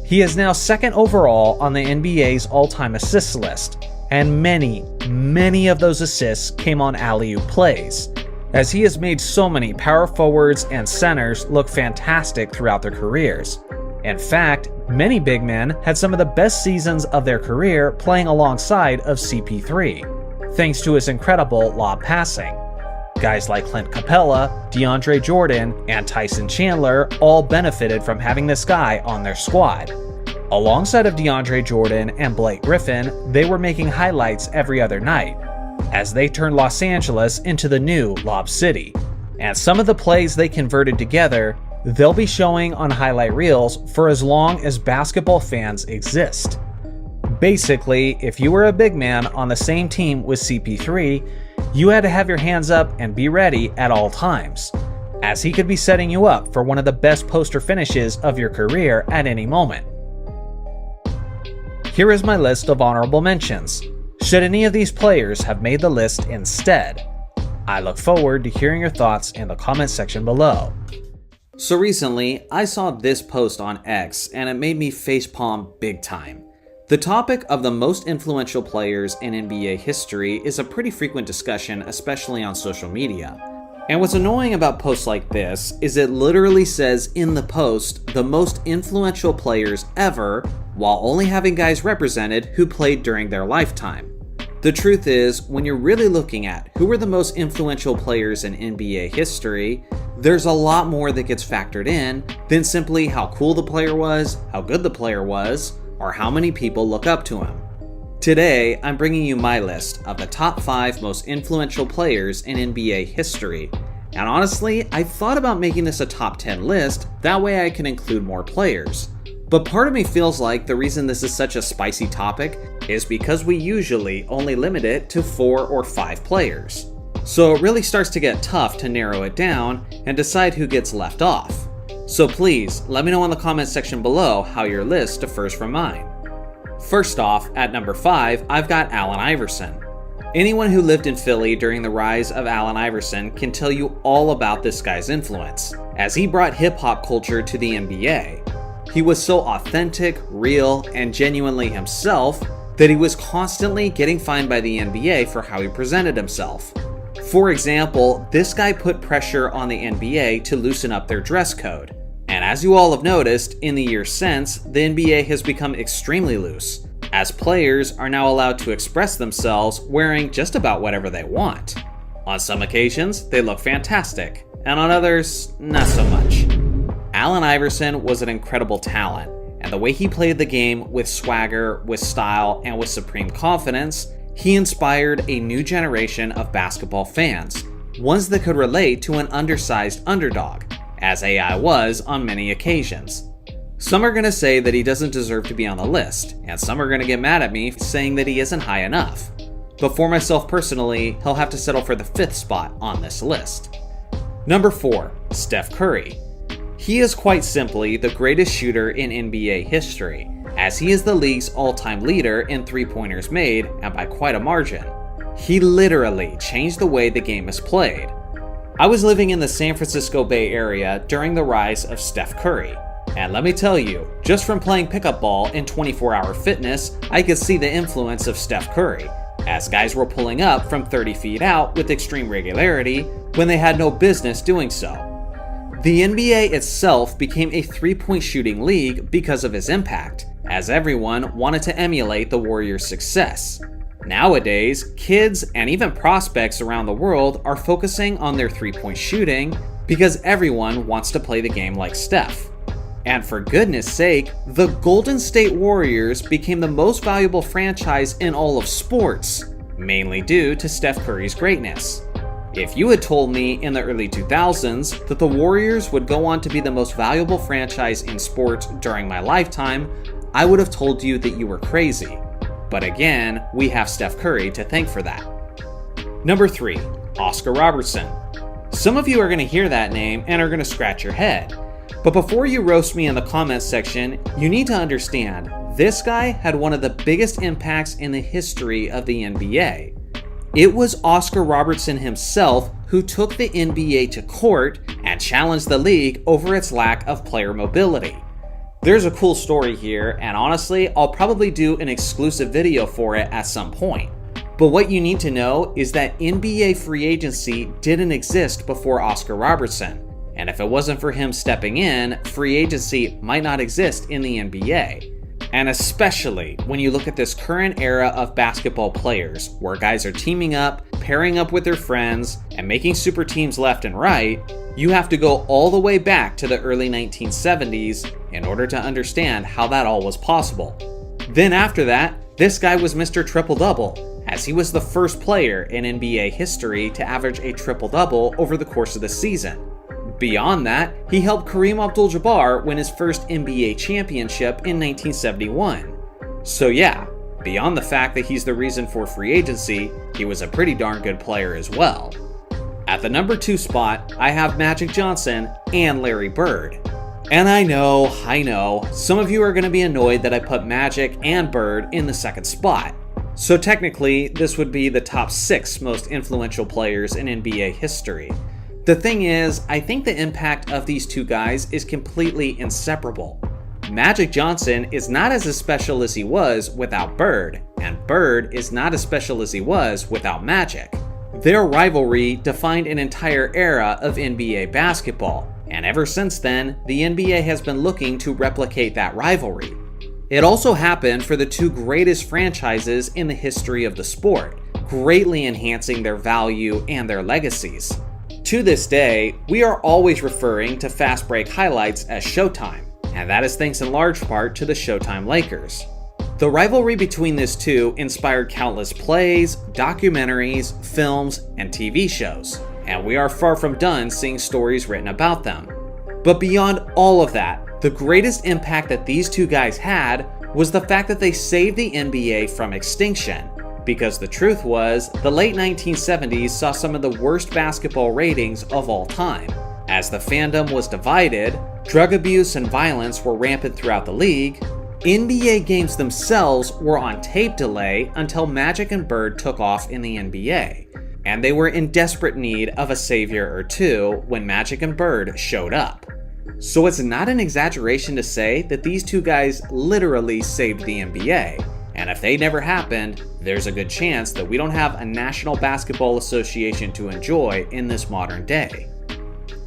He is now second overall on the NBA's all-time assists list, and many of those assists came on alley-oop plays, as he has made so many power forwards and centers look fantastic throughout their careers. In fact, many big men had some of the best seasons of their career playing alongside of CP3, thanks to his incredible lob passing. Guys like Clint Capella, DeAndre Jordan, and Tyson Chandler all benefited from having this guy on their squad. Alongside of DeAndre Jordan and Blake Griffin, they were making highlights every other night, as they turned Los Angeles into the new Lob City. And some of the plays they converted together, they'll be showing on highlight reels for as long as basketball fans exist. Basically, if you were a big man on the same team with CP3, you had to have your hands up and be ready at all times, as he could be setting you up for one of the best poster finishes of your career at any moment. Here is my list of honorable mentions, should any of these players have made the list instead. I look forward to hearing your thoughts in the comment section below. So recently, I saw this post on X and it made me facepalm big time. The topic of the most influential players in NBA history is a pretty frequent discussion, especially on social media. And what's annoying about posts like this is it literally says in the post the most influential players ever, while only having guys represented who played during their lifetime. The truth is, when you're really looking at who were the most influential players in NBA history, there's a lot more that gets factored in than simply how cool the player was, how good the player was, or how many people look up to him. Today, I'm bringing you my list of the top 5 most influential players in NBA history. And honestly, I thought about making this a top 10 list, that way I can include more players. But part of me feels like the reason this is such a spicy topic is because we usually only limit it to 4 or 5 players. So it really starts to get tough to narrow it down and decide who gets left off. So please, let me know in the comment section below how your list differs from mine. First off, at number 5, I've got Allen Iverson. Anyone who lived in Philly during the rise of Allen Iverson can tell you all about this guy's influence, as he brought hip-hop culture to the NBA. He was so authentic, real, and genuinely himself that he was constantly getting fined by the NBA for how he presented himself. For example, this guy put pressure on the NBA to loosen up their dress code. And as you all have noticed, in the years since, the NBA has become extremely loose, as players are now allowed to express themselves wearing just about whatever they want. On some occasions, they look fantastic, and on others, not so much. Allen Iverson was an incredible talent, and the way he played the game with swagger, with style, and with supreme confidence, he inspired a new generation of basketball fans, ones that could relate to an undersized underdog, as AI was on many occasions. Some are going to say that he doesn't deserve to be on the list, and some are going to get mad at me saying that he isn't high enough. But for myself personally, he'll have to settle for the 5th spot on this list. Number 4, Steph Curry. He is quite simply the greatest shooter in NBA history, as he is the league's all-time leader in three-pointers made, and by quite a margin. He literally changed the way the game is played. I was living in the San Francisco Bay Area during the rise of Steph Curry, and let me tell you, just from playing pickup ball in 24-hour fitness, I could see the influence of Steph Curry, as guys were pulling up from 30 feet out with extreme regularity when they had no business doing so. The NBA itself became a three-point shooting league because of his impact, as everyone wanted to emulate the Warriors' success. Nowadays, kids and even prospects around the world are focusing on their three-point shooting, because everyone wants to play the game like Steph. And for goodness sake, the Golden State Warriors became the most valuable franchise in all of sports, mainly due to Steph Curry's greatness. If you had told me in the early 2000s that the Warriors would go on to be the most valuable franchise in sports during my lifetime, I would have told you that you were crazy. But again, we have Steph Curry to thank for that. Number 3, Oscar Robertson. Some of you are going to hear that name and are going to scratch your head. But before you roast me in the comments section, you need to understand, this guy had one of the biggest impacts in the history of the NBA. It was Oscar Robertson himself who took the NBA to court and challenged the league over its lack of player mobility. There's a cool story here, and honestly, I'll probably do an exclusive video for it at some point. But what you need to know is that NBA free agency didn't exist before Oscar Robertson. And if it wasn't for him stepping in, free agency might not exist in the NBA. And especially when you look at this current era of basketball players, where guys are teaming up, pairing up with their friends, and making super teams left and right, you have to go all the way back to the early 1970s in order to understand how that all was possible. Then after that, this guy was Mr. Triple-Double, as he was the first player in NBA history to average a triple-double over the course of the season. Beyond that, he helped Kareem Abdul-Jabbar win his first NBA championship in 1971. So yeah, beyond the fact that he's the reason for free agency, he was a pretty darn good player as well. At the number 2 spot, I have Magic Johnson and Larry Bird. And I know, some of you are going to be annoyed that I put Magic and Bird in the second spot. So technically, this would be the top 6 most influential players in NBA history. The thing is, I think the impact of these two guys is completely inseparable. Magic Johnson is not as special as he was without Bird, and Bird is not as special as he was without Magic. Their rivalry defined an entire era of NBA basketball, and ever since then, the NBA has been looking to replicate that rivalry. It also happened for the 2 greatest franchises in the history of the sport, greatly enhancing their value and their legacies. To this day, we are always referring to fast break highlights as Showtime, and that is thanks in large part to the Showtime Lakers. The rivalry between these two inspired countless plays, documentaries, films, and TV shows, and we are far from done seeing stories written about them. But beyond all of that, the greatest impact that these two guys had was the fact that they saved the NBA from extinction. Because the truth was, the late 1970s saw some of the worst basketball ratings of all time. As the fandom was divided, drug abuse and violence were rampant throughout the league, NBA games themselves were on tape delay until Magic and Bird took off in the NBA, and they were in desperate need of a savior or two when Magic and Bird showed up. So it's not an exaggeration to say that these two guys literally saved the NBA. And if they never happened, there's a good chance that we don't have a National Basketball Association to enjoy in this modern day.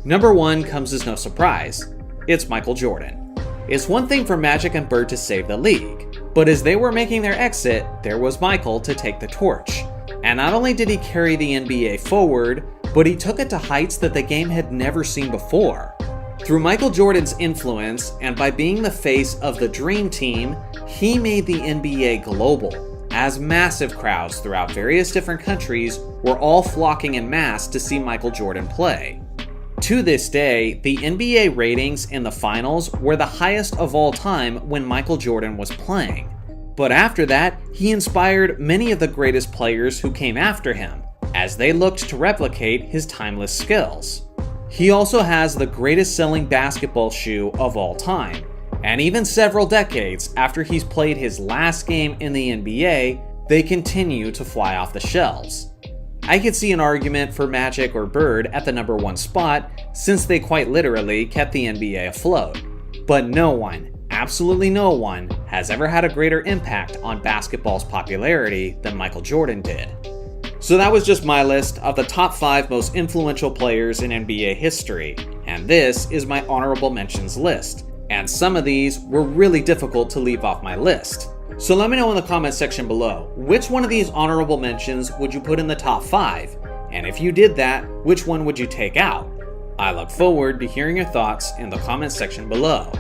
Number 1 comes as no surprise. It's Michael Jordan. It's one thing for Magic and Bird to save the league, but as they were making their exit, there was Michael to take the torch. And not only did he carry the NBA forward, but he took it to heights that the game had never seen before. Through Michael Jordan's influence, and by being the face of the Dream Team, he made the NBA global, as massive crowds throughout various different countries were all flocking en masse to see Michael Jordan play. To this day, the NBA ratings in the finals were the highest of all time when Michael Jordan was playing. But after that, he inspired many of the greatest players who came after him, as they looked to replicate his timeless skills. He also has the greatest selling basketball shoe of all time, and even several decades after he's played his last game in the NBA, they continue to fly off the shelves. I could see an argument for Magic or Bird at the number 1 spot, since they quite literally kept the NBA afloat. But no one, absolutely no one, has ever had a greater impact on basketball's popularity than Michael Jordan did. So that was just my list of the top 5 most influential players in NBA history, and this is my honorable mentions list. And some of these were really difficult to leave off my list. So let me know in the comment section below, which one of these honorable mentions would you put in the top 5? And if you did that, which one would you take out? I look forward to hearing your thoughts in the comments section below.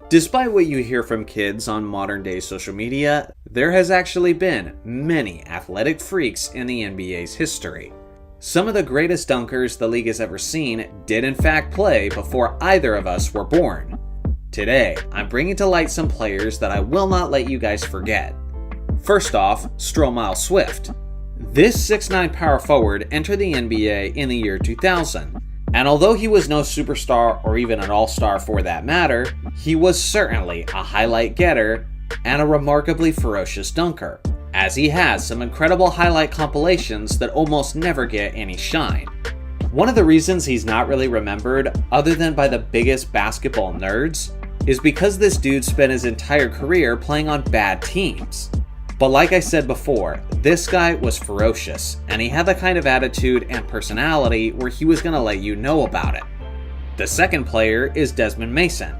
Despite what you hear from kids on modern day social media, there has actually been many athletic freaks in the NBA's history. Some of the greatest dunkers the league has ever seen did in fact play before either of us were born. Today, I'm bringing to light some players that I will not let you guys forget. First off, Stromile Swift. This 6'9" power forward entered the NBA in the year 2000. And although he was no superstar or even an all-star for that matter, he was certainly a highlight getter and a remarkably ferocious dunker, as he has some incredible highlight compilations that almost never get any shine. One of the reasons he's not really remembered, other than by the biggest basketball nerds, is because this dude spent his entire career playing on bad teams. But like I said before, this guy was ferocious, and he had the kind of attitude and personality where he was going to let you know about it. The second player is Desmond Mason.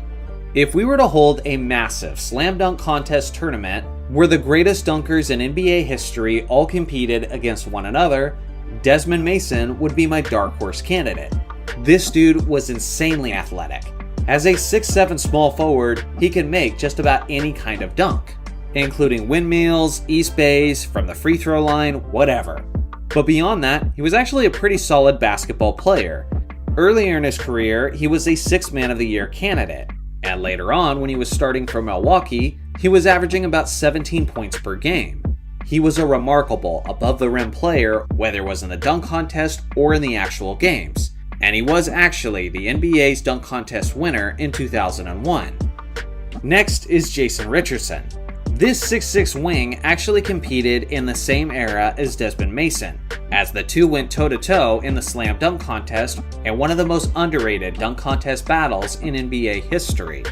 If we were to hold a massive slam dunk contest tournament where the greatest dunkers in NBA history all competed against one another, Desmond Mason would be my dark horse candidate. This dude was insanely athletic. As a 6'7" small forward, he can make just about any kind of dunk, including windmills, East Bays, from the free throw line, whatever. But beyond that, he was actually a pretty solid basketball player. Earlier in his career, he was a 6th Man of the Year candidate, and later on, when he was starting for Milwaukee, he was averaging about 17 points per game. He was a remarkable above-the-rim player, whether it was in the dunk contest or in the actual games, and he was actually the NBA's dunk contest winner in 2001. Next is Jason Richardson. This 6'6" wing actually competed in the same era as Desmond Mason, as the two went toe-to-toe in the slam dunk contest and one of the most underrated dunk contest battles in NBA history.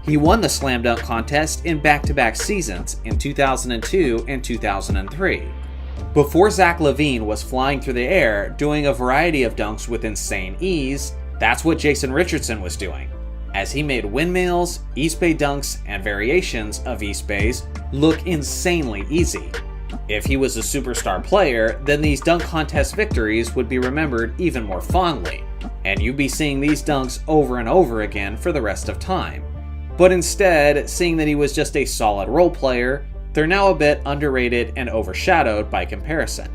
He won the slam dunk contest in back-to-back seasons in 2002 and 2003. Before Zach LaVine was flying through the air doing a variety of dunks with insane ease, that's what Jason Richardson was doing, as he made windmills, East Bay dunks, and variations of East Bays look insanely easy. If he was a superstar player, then these dunk contest victories would be remembered even more fondly, and you'd be seeing these dunks over and over again for the rest of time. But instead, seeing that he was just a solid role player, they're now a bit underrated and overshadowed by comparison.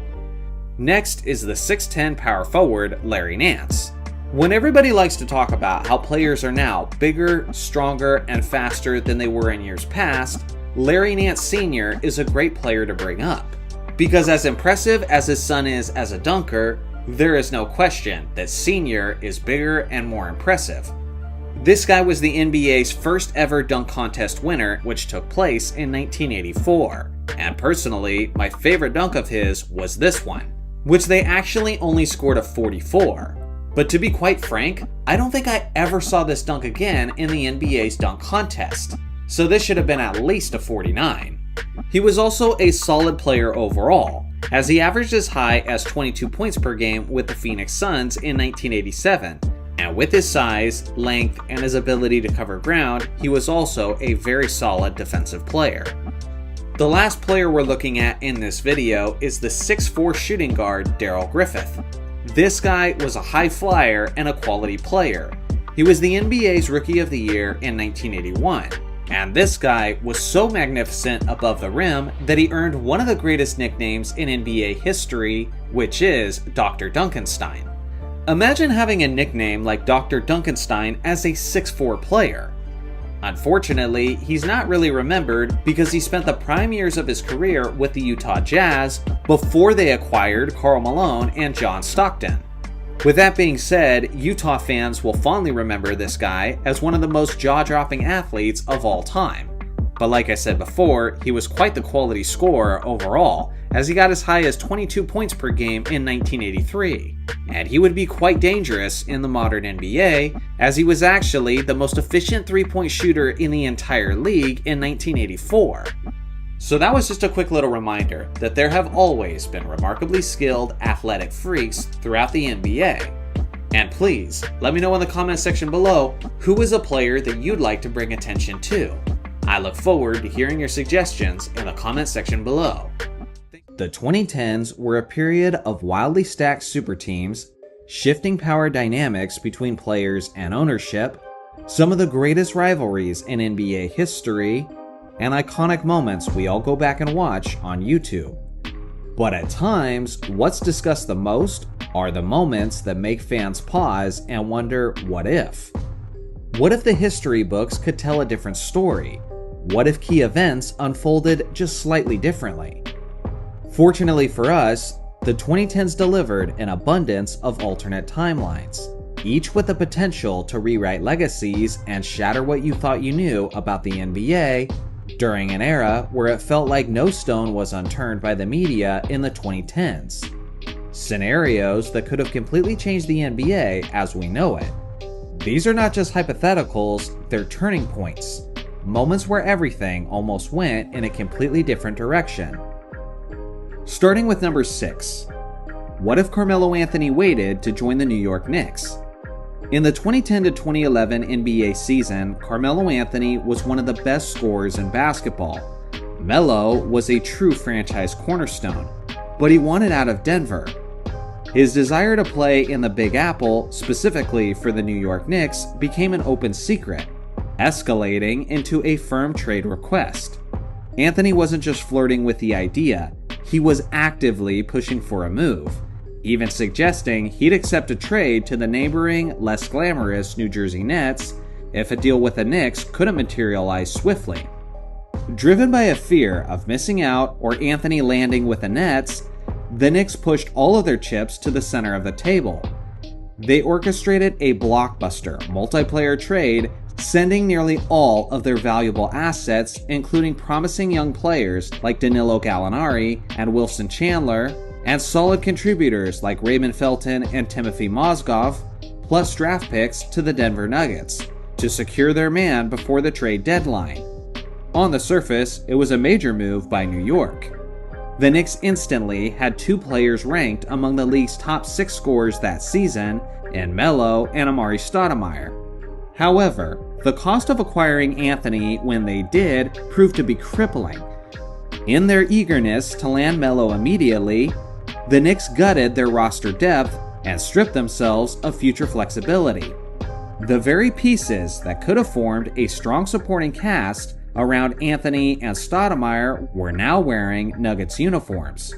Next is the 6'10" power forward Larry Nance. When everybody likes to talk about how players are now bigger, stronger, and faster than they were in years past, Larry Nance Sr. is a great player to bring up. Because as impressive as his son is as a dunker, there is no question that Sr. is bigger and more impressive. This guy was the NBA's first ever dunk contest winner, which took place in 1984. And personally, my favorite dunk of his was this one, which they actually only scored a 44. But to be quite frank, I don't think I ever saw this dunk again in the NBA's dunk contest, so this should have been at least a 49. He was also a solid player overall, as he averaged as high as 22 points per game with the Phoenix Suns in 1987, and with his size, length, and his ability to cover ground, he was also a very solid defensive player. The last player we're looking at in this video is the 6'4" shooting guard Darrell Griffith. This guy was a high flyer and a quality player. He was the NBA's Rookie of the Year in 1981, and this guy was so magnificent above the rim that he earned one of the greatest nicknames in NBA history, which is Dr. Duncanstein. Imagine having a nickname like Dr. Duncanstein as a 6'4" player. Unfortunately, he's not really remembered because he spent the prime years of his career with the Utah Jazz before they acquired Karl Malone and John Stockton. With that being said, Utah fans will fondly remember this guy as one of the most jaw-dropping athletes of all time. But like I said before, he was quite the quality scorer overall, as he got as high as 22 points per game in 1983. And he would be quite dangerous in the modern NBA, as he was actually the most efficient three-point shooter in the entire league in 1984. So that was just a quick little reminder that there have always been remarkably skilled athletic freaks throughout the NBA. And please, let me know in the comment section below who is a player that you'd like to bring attention to. I look forward to hearing your suggestions in the comment section below. The 2010s were a period of wildly stacked super teams, shifting power dynamics between players and ownership, some of the greatest rivalries in NBA history, and iconic moments we all go back and watch on YouTube. But at times, what's discussed the most are the moments that make fans pause and wonder, what if? What if the history books could tell a different story? What if key events unfolded just slightly differently? Fortunately for us, the 2010s delivered an abundance of alternate timelines, each with the potential to rewrite legacies and shatter what you thought you knew about the NBA during an era where it felt like no stone was unturned by the media in the 2010s. Scenarios that could have completely changed the NBA as we know it. These are not just hypotheticals, they're turning points. Moments where everything almost went in a completely different direction. Starting with number 6. What if Carmelo Anthony waited to join the New York Knicks? In the 2010 to 2011 NBA season, Carmelo Anthony was one of the best scorers in basketball. Melo was a true franchise cornerstone, but he wanted out of Denver. His desire to play in the Big Apple, specifically for the New York Knicks, became an open secret, escalating into a firm trade request. Anthony wasn't just flirting with the idea, he was actively pushing for a move, even suggesting he'd accept a trade to the neighboring, less glamorous New Jersey Nets if a deal with the Knicks couldn't materialize swiftly. Driven by a fear of missing out or Anthony landing with the Nets, the Knicks pushed all of their chips to the center of the table. They orchestrated a blockbuster multiplayer trade, sending nearly all of their valuable assets, including promising young players like Danilo Gallinari and Wilson Chandler, and solid contributors like Raymond Felton and Timothy Mozgov, plus draft picks to the Denver Nuggets, to secure their man before the trade deadline. On the surface, it was a major move by New York. The Knicks instantly had 2 players ranked among the league's top 6 scorers that season in Melo and Amari Stoudemire. However, the cost of acquiring Anthony when they did proved to be crippling. In their eagerness to land Melo immediately, the Knicks gutted their roster depth and stripped themselves of future flexibility. The very pieces that could have formed a strong supporting cast around Anthony and Stoudemire were now wearing Nuggets uniforms.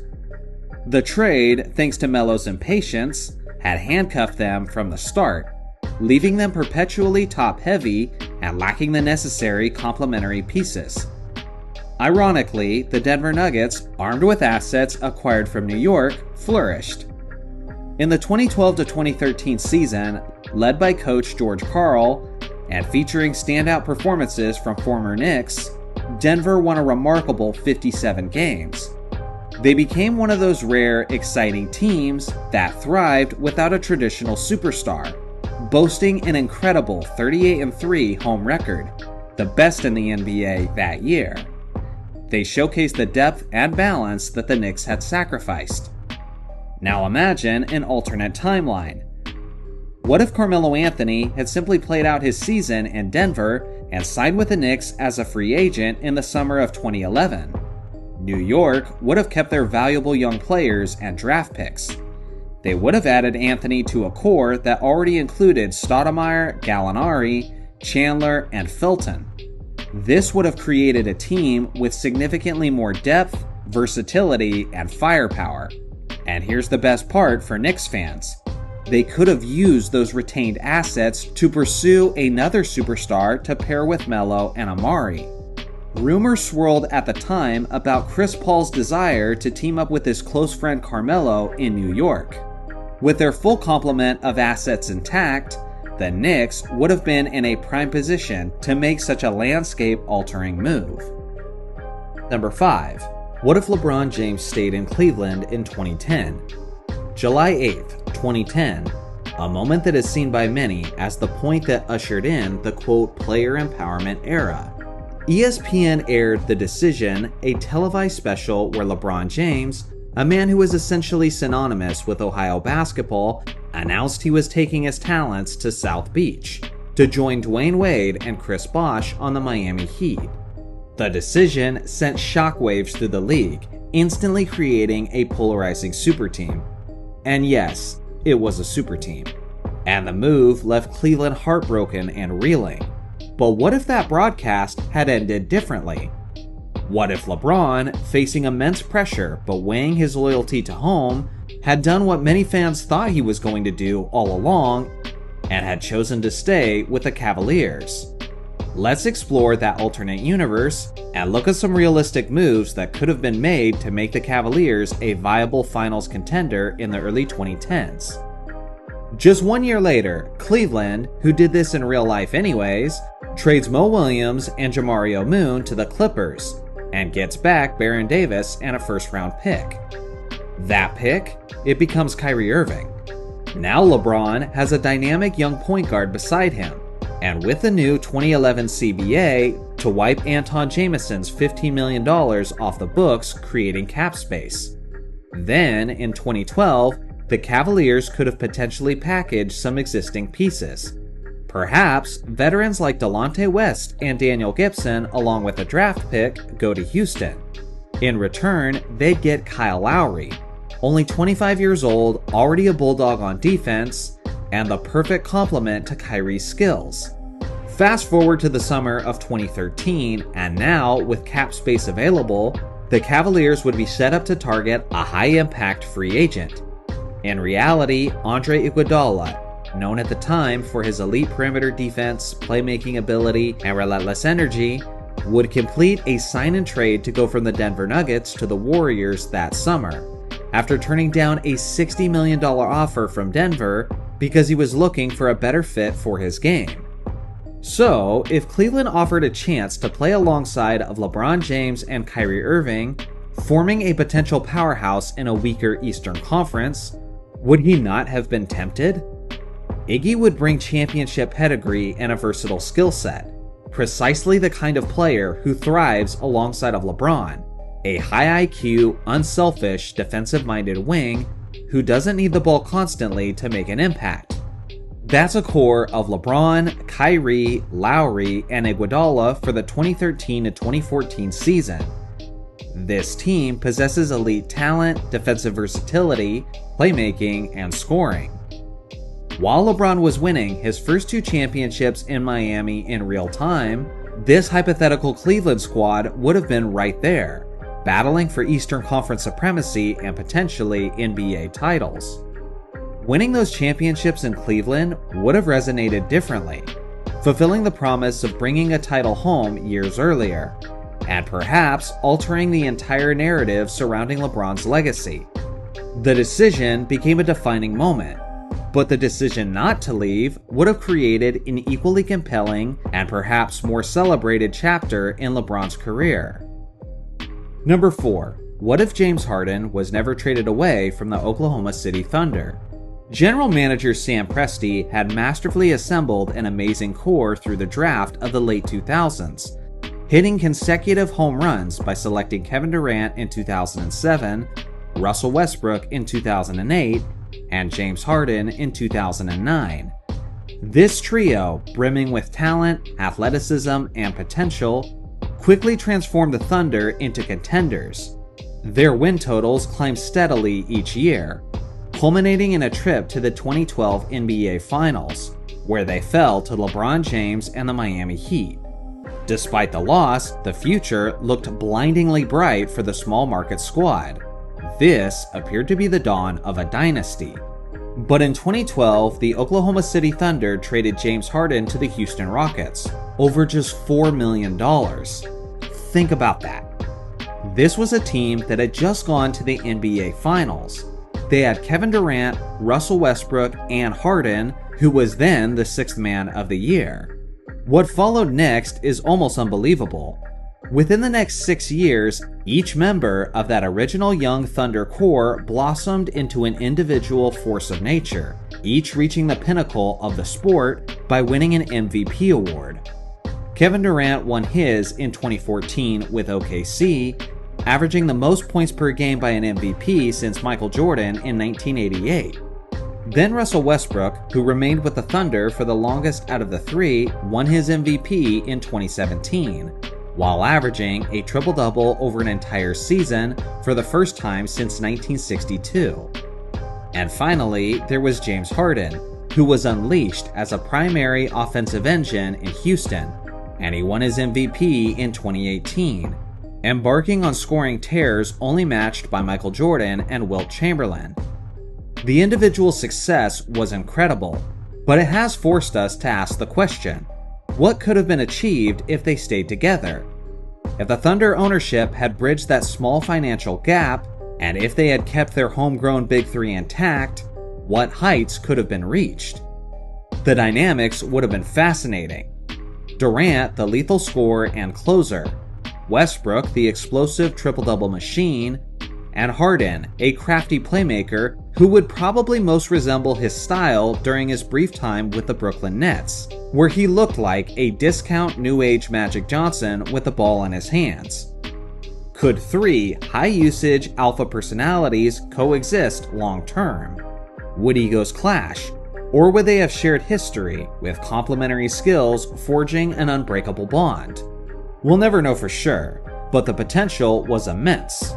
The trade, thanks to Melo's impatience, had handcuffed them from the start, leaving them perpetually top-heavy and lacking the necessary complementary pieces. Ironically, the Denver Nuggets, armed with assets acquired from New York, flourished. In the 2012 to 2013 season, led by coach George Karl, and featuring standout performances from former Knicks, Denver won a remarkable 57 games. They became one of those rare, exciting teams that thrived without a traditional superstar, boasting an incredible 38-3 home record, the best in the NBA that year. They showcased the depth and balance that the Knicks had sacrificed. Now imagine an alternate timeline. What if Carmelo Anthony had simply played out his season in Denver and signed with the Knicks as a free agent in the summer of 2011? New York would have kept their valuable young players and draft picks. They would have added Anthony to a core that already included Stoudemire, Gallinari, Chandler, and Felton. This would have created a team with significantly more depth, versatility, and firepower. And here's the best part for Knicks fans. They could have used those retained assets to pursue another superstar to pair with Melo and Amari. Rumors swirled at the time about Chris Paul's desire to team up with his close friend Carmelo in New York. With their full complement of assets intact, the Knicks would have been in a prime position to make such a landscape-altering move. Number 5. What if LeBron James stayed in Cleveland in 2010? July 8th, 2010, a moment that is seen by many as the point that ushered in the quote player empowerment era. ESPN aired The Decision, a televised special where LeBron James, a man who is essentially synonymous with Ohio basketball, announced he was taking his talents to South Beach to join Dwayne Wade and Chris Bosh on the Miami Heat. The decision sent shockwaves through the league, instantly creating a polarizing super team. And yes, it was a super team. And the move left Cleveland heartbroken and reeling. But what if that broadcast had ended differently? What if LeBron, facing immense pressure but weighing his loyalty to home, had done what many fans thought he was going to do all along and had chosen to stay with the Cavaliers? Let's explore that alternate universe and look at some realistic moves that could have been made to make the Cavaliers a viable finals contender in the early 2010s. Just 1 year later, Cleveland, who did this in real life anyways, trades Mo Williams and Jamario Moon to the Clippers and gets back Baron Davis and a first-round pick. That pick, it becomes Kyrie Irving. Now LeBron has a dynamic young point guard beside him, and with the new 2011 CBA to wipe Anton Jamison's $15 million off the books, creating cap space. Then, in 2012, the Cavaliers could have potentially packaged some existing pieces. Perhaps veterans like Delonte West and Daniel Gibson, along with a draft pick, go to Houston. In return, they'd get Kyle Lowry, only 25 years old, already a bulldog on defense, and the perfect complement to Kyrie's skills. Fast forward to the summer of 2013, and now, with cap space available, the Cavaliers would be set up to target a high-impact free agent. In reality, Andre Iguodala, known at the time for his elite perimeter defense, playmaking ability, and relentless energy, would complete a sign-and-trade to go from the Denver Nuggets to the Warriors that summer, after turning down a $60 million offer from Denver because he was looking for a better fit for his game. So, if Cleveland offered a chance to play alongside of LeBron James and Kyrie Irving, forming a potential powerhouse in a weaker Eastern Conference, would he not have been tempted? Iggy would bring championship pedigree and a versatile skill set, precisely the kind of player who thrives alongside of LeBron, a high IQ, unselfish, defensive-minded wing who doesn't need the ball constantly to make an impact. That's a core of LeBron, Kyrie, Lowry, and Iguodala for the 2013 to 2014 season. This team possesses elite talent, defensive versatility, playmaking, and scoring. While LeBron was winning his first two championships in Miami in real time, this hypothetical Cleveland squad would have been right there, battling for Eastern Conference supremacy and potentially NBA titles. Winning those championships in Cleveland would have resonated differently, fulfilling the promise of bringing a title home years earlier, and perhaps altering the entire narrative surrounding LeBron's legacy. The decision became a defining moment, but the decision not to leave would have created an equally compelling and perhaps more celebrated chapter in LeBron's career. Number 4. What if James Harden was never traded away from the Oklahoma City Thunder? General Manager Sam Presti had masterfully assembled an amazing core through the draft of the late 2000s, hitting consecutive home runs by selecting Kevin Durant in 2007, Russell Westbrook in 2008, and James Harden in 2009. This trio, brimming with talent, athleticism, and potential, quickly transformed the Thunder into contenders. Their win totals climbed steadily each year, culminating in a trip to the 2012 NBA Finals, where they fell to LeBron James and the Miami Heat. Despite the loss, the future looked blindingly bright for the small market squad. This appeared to be the dawn of a dynasty. But in 2012, the Oklahoma City Thunder traded James Harden to the Houston Rockets, over just $4 million. Think about that. This was a team that had just gone to the NBA Finals. They had Kevin Durant, Russell Westbrook, and Harden, who was then the sixth man of the year. What followed next is almost unbelievable. Within the next 6 years, each member of that original young Thunder core blossomed into an individual force of nature, each reaching the pinnacle of the sport by winning an MVP award. Kevin Durant won his in 2014 with OKC, averaging the most points per game by an MVP since Michael Jordan in 1988. Then Russell Westbrook, who remained with the Thunder for the longest out of the three, won his MVP in 2017. While averaging a triple-double over an entire season for the first time since 1962. And finally, there was James Harden, who was unleashed as a primary offensive engine in Houston, and he won his MVP in 2018, embarking on scoring tears only matched by Michael Jordan and Wilt Chamberlain. The individual success was incredible, but it has forced us to ask the question, what could have been achieved if they stayed together? If the Thunder ownership had bridged that small financial gap, and if they had kept their homegrown Big Three intact, what heights could have been reached? The dynamics would have been fascinating. Durant, the lethal scorer and closer, Westbrook, the explosive triple-double machine, and Harden, a crafty playmaker who would probably most resemble his style during his brief time with the Brooklyn Nets, where he looked like a discount New Age Magic Johnson with the ball in his hands. Could three high-usage alpha personalities coexist long-term? Would egos clash? Or would they have shared history, with complementary skills forging an unbreakable bond? We'll never know for sure, but the potential was immense.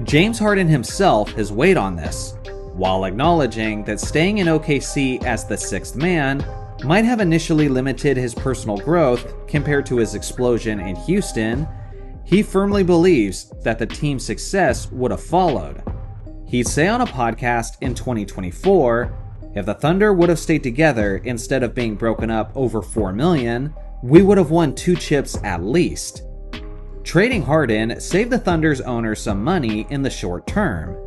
James Harden himself has weighed on this, while acknowledging that staying in OKC as the sixth man might have initially limited his personal growth compared to his explosion in Houston. He firmly believes that the team's success would have followed. He'd say on a podcast in 2024, if the Thunder would have stayed together instead of being broken up over $4 million, we would have won 2 chips at least. Trading Harden saved the Thunder's owners some money in the short term,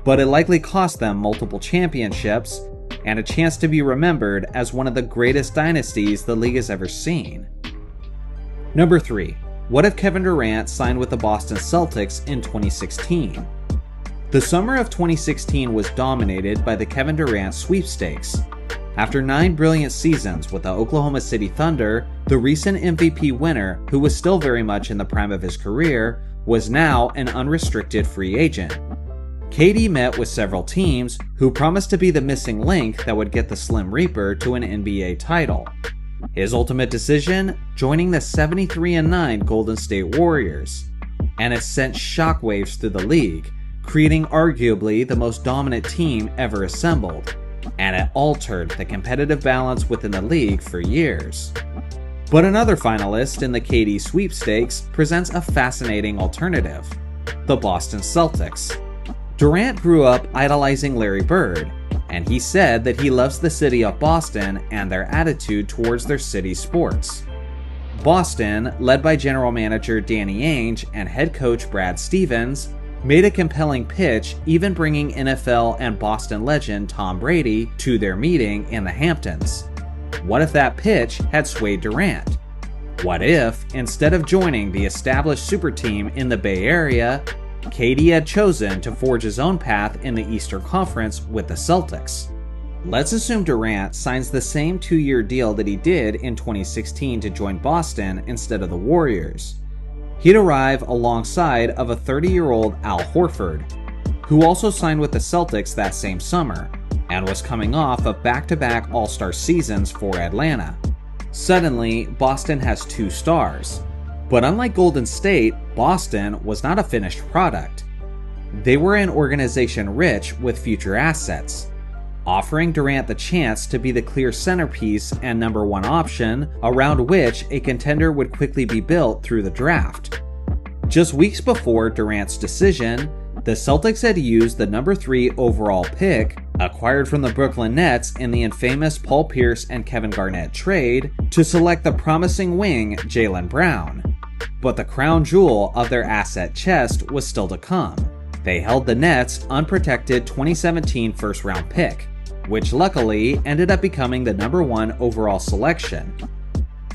but it likely cost them multiple championships and a chance to be remembered as one of the greatest dynasties the league has ever seen. Number 3. What if Kevin Durant signed with the Boston Celtics in 2016? The summer of 2016 was dominated by the Kevin Durant sweepstakes. After 9 brilliant seasons with the Oklahoma City Thunder, the recent MVP winner, who was still very much in the prime of his career, was now an unrestricted free agent. KD met with several teams who promised to be the missing link that would get the Slim Reaper to an NBA title. His ultimate decision? Joining the 73-9 Golden State Warriors. And it sent shockwaves through the league, creating arguably the most dominant team ever assembled, and it altered the competitive balance within the league for years. But another finalist in the KD sweepstakes presents a fascinating alternative: the Boston Celtics. Durant grew up idolizing Larry Bird, and he said that he loves the city of Boston and their attitude towards their city's sports. Boston, led by general manager Danny Ainge and head coach Brad Stevens, made a compelling pitch, even bringing NFL and Boston legend Tom Brady to their meeting in the Hamptons. What if that pitch had swayed Durant? What if, instead of joining the established super team in the Bay Area, KD had chosen to forge his own path in the Eastern Conference with the Celtics? Let's assume Durant signs the same 2-year deal that he did in 2016 to join Boston instead of the Warriors. He'd arrive alongside of a 30-year-old Al Horford, who also signed with the Celtics that same summer, and was coming off of back-to-back All-Star seasons for Atlanta. Suddenly, Boston has 2 stars. But unlike Golden State, Boston was not a finished product. They were an organization rich with future assets, offering Durant the chance to be the clear centerpiece and number 1 option around which a contender would quickly be built through the draft. Just weeks before Durant's decision, the Celtics had used the number 3 overall pick, acquired from the Brooklyn Nets in the infamous Paul Pierce and Kevin Garnett trade, to select the promising wing Jaylen Brown. But the crown jewel of their asset chest was still to come. They held the Nets' unprotected 2017 first-round pick, which luckily ended up becoming the number 1 overall selection.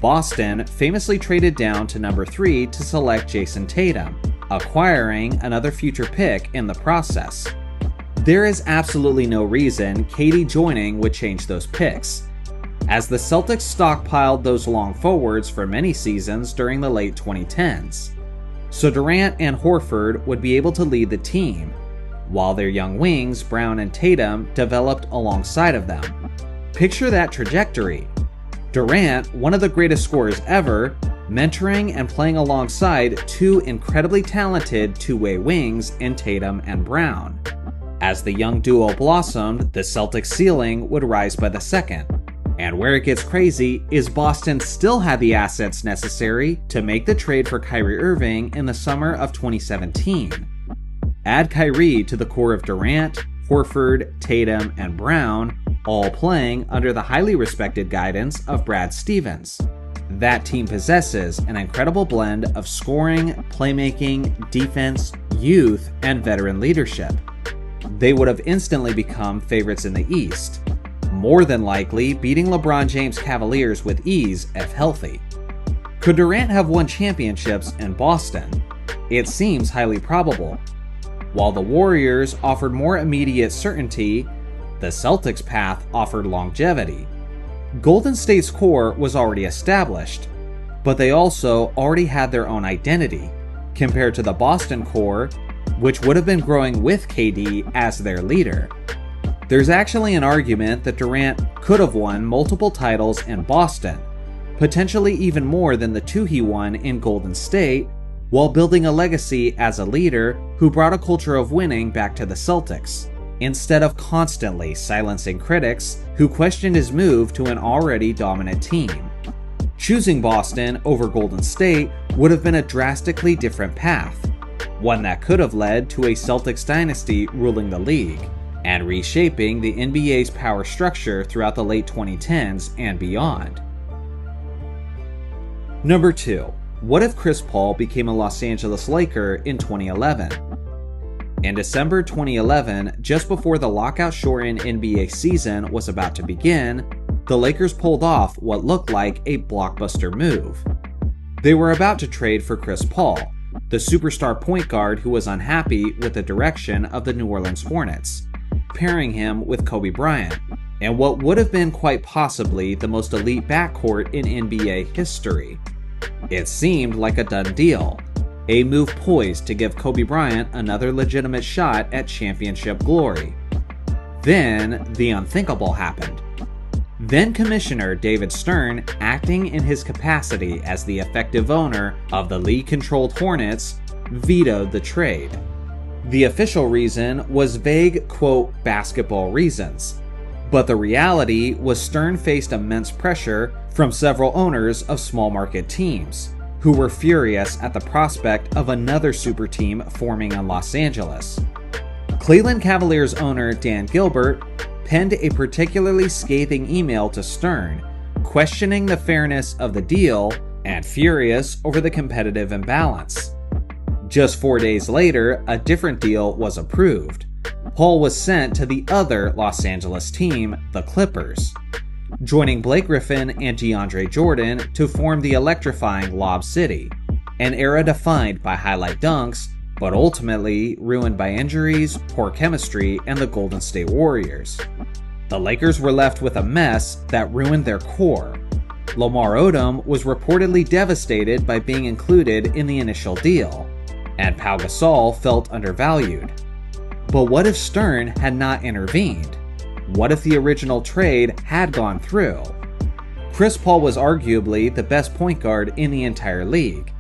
Boston famously traded down to number 3 to select Jason Tatum, acquiring another future pick in the process. There is absolutely no reason KD joining would change those picks, as the Celtics stockpiled those long forwards for many seasons during the late 2010s. So Durant and Horford would be able to lead the team, while their young wings, Brown and Tatum, developed alongside of them. Picture that trajectory. Durant, one of the greatest scorers ever, mentoring and playing alongside 2 incredibly talented two-way wings in Tatum and Brown. As the young duo blossomed, the Celtics' ceiling would rise by the second. And where it gets crazy is Boston still had the assets necessary to make the trade for Kyrie Irving in the summer of 2017. Add Kyrie to the core of Durant, Horford, Tatum, and Brown, all playing under the highly respected guidance of Brad Stevens. That team possesses an incredible blend of scoring, playmaking, defense, youth, and veteran leadership. They would have instantly become favorites in the East, more than likely beating LeBron James' Cavaliers with ease if healthy. Could Durant have won championships in Boston? It seems highly probable. While the Warriors offered more immediate certainty, the Celtics' path offered longevity. Golden State's core was already established, but they also already had their own identity, compared to the Boston core, which would have been growing with KD as their leader. There's actually an argument that Durant could have won multiple titles in Boston, potentially even more than the 2 he won in Golden State, while building a legacy as a leader who brought a culture of winning back to the Celtics, instead of constantly silencing critics who questioned his move to an already dominant team. Choosing Boston over Golden State would have been a drastically different path, one that could have led to a Celtics dynasty ruling the league, and reshaping the NBA's power structure throughout the late 2010s and beyond. Number 2. What if Chris Paul became a Los Angeles Laker in 2011? In December 2011, just before the lockout-shortened NBA season was about to begin, the Lakers pulled off what looked like a blockbuster move. They were about to trade for Chris Paul, the superstar point guard who was unhappy with the direction of the New Orleans Hornets, pairing him with Kobe Bryant, and what would have been quite possibly the most elite backcourt in NBA history. It seemed like a done deal, a move poised to give Kobe Bryant another legitimate shot at championship glory. Then, the unthinkable happened. Then Commissioner David Stern, acting in his capacity as the effective owner of the league-controlled Hornets, vetoed the trade. The official reason was vague, quote, basketball reasons. But the reality was Stern faced immense pressure from several owners of small market teams, who were furious at the prospect of another super team forming in Los Angeles. Cleveland Cavaliers owner Dan Gilbert penned a particularly scathing email to Stern, questioning the fairness of the deal and furious over the competitive imbalance. Just 4 days later, a different deal was approved. Paul was sent to the other Los Angeles team, the Clippers, joining Blake Griffin and DeAndre Jordan to form the electrifying Lob City, an era defined by highlight dunks, but ultimately ruined by injuries, poor chemistry, and the Golden State Warriors. The Lakers were left with a mess that ruined their core. Lamar Odom was reportedly devastated by being included in the initial deal, and Pau Gasol felt undervalued. But what if Stern had not intervened? What if the original trade had gone through? Chris Paul was arguably the best point guard in the entire league,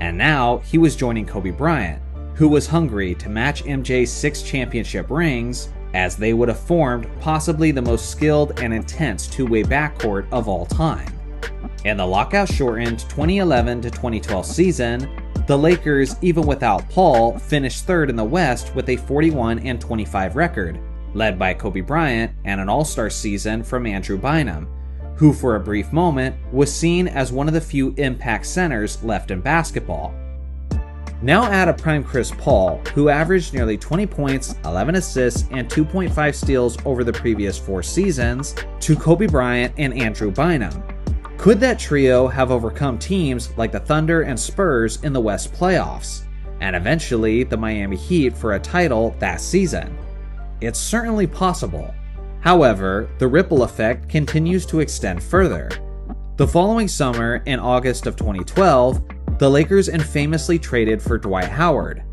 and now he was joining Kobe Bryant, who was hungry to match MJ's 6 championship rings, as they would have formed possibly the most skilled and intense two-way backcourt of all time. In the lockout-shortened 2011 to 2012 season, the Lakers, even without Paul, finished third in the West with a 41-25 record, led by Kobe Bryant and an all-star season from Andrew Bynum, who for a brief moment was seen as one of the few impact centers left in basketball. Now add a prime Chris Paul, who averaged nearly 20 points, 11 assists, and 2.5 steals over the previous 4 seasons, to Kobe Bryant and Andrew Bynum. Could that trio have overcome teams like the Thunder and Spurs in the West playoffs, and eventually the Miami Heat for a title that season? It's certainly possible. However, the ripple effect continues to extend further. The following summer, in August of 2012, the Lakers infamously traded for Dwight Howard.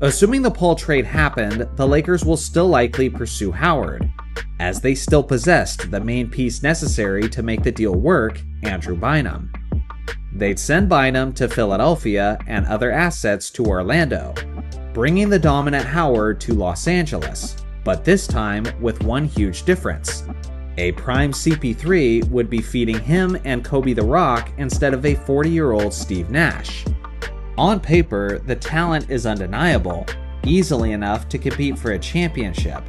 Assuming the Paul trade happened, the Lakers will still likely pursue Howard, as they still possessed the main piece necessary to make the deal work, Andrew Bynum. They'd send Bynum to Philadelphia and other assets to Orlando, bringing the dominant Howard to Los Angeles, but this time with one huge difference. A prime CP3 would be feeding him and Kobe the Rock instead of a 40-year-old Steve Nash. On paper, the talent is undeniable, easily enough to compete for a championship.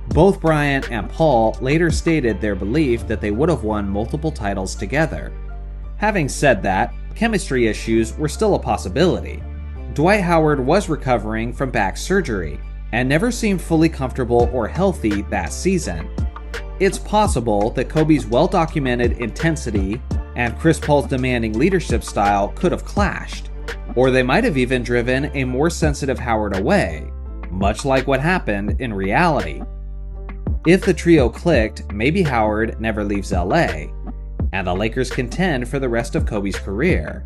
Both Bryant and Paul later stated their belief that they would have won multiple titles together. Having said that, chemistry issues were still a possibility. Dwight Howard was recovering from back surgery and never seemed fully comfortable or healthy that season. It's possible that Kobe's well-documented intensity and Chris Paul's demanding leadership style could have clashed, or they might have even driven a more sensitive Howard away, much like what happened in reality. If the trio clicked, maybe Howard never leaves LA, and the Lakers contend for the rest of Kobe's career.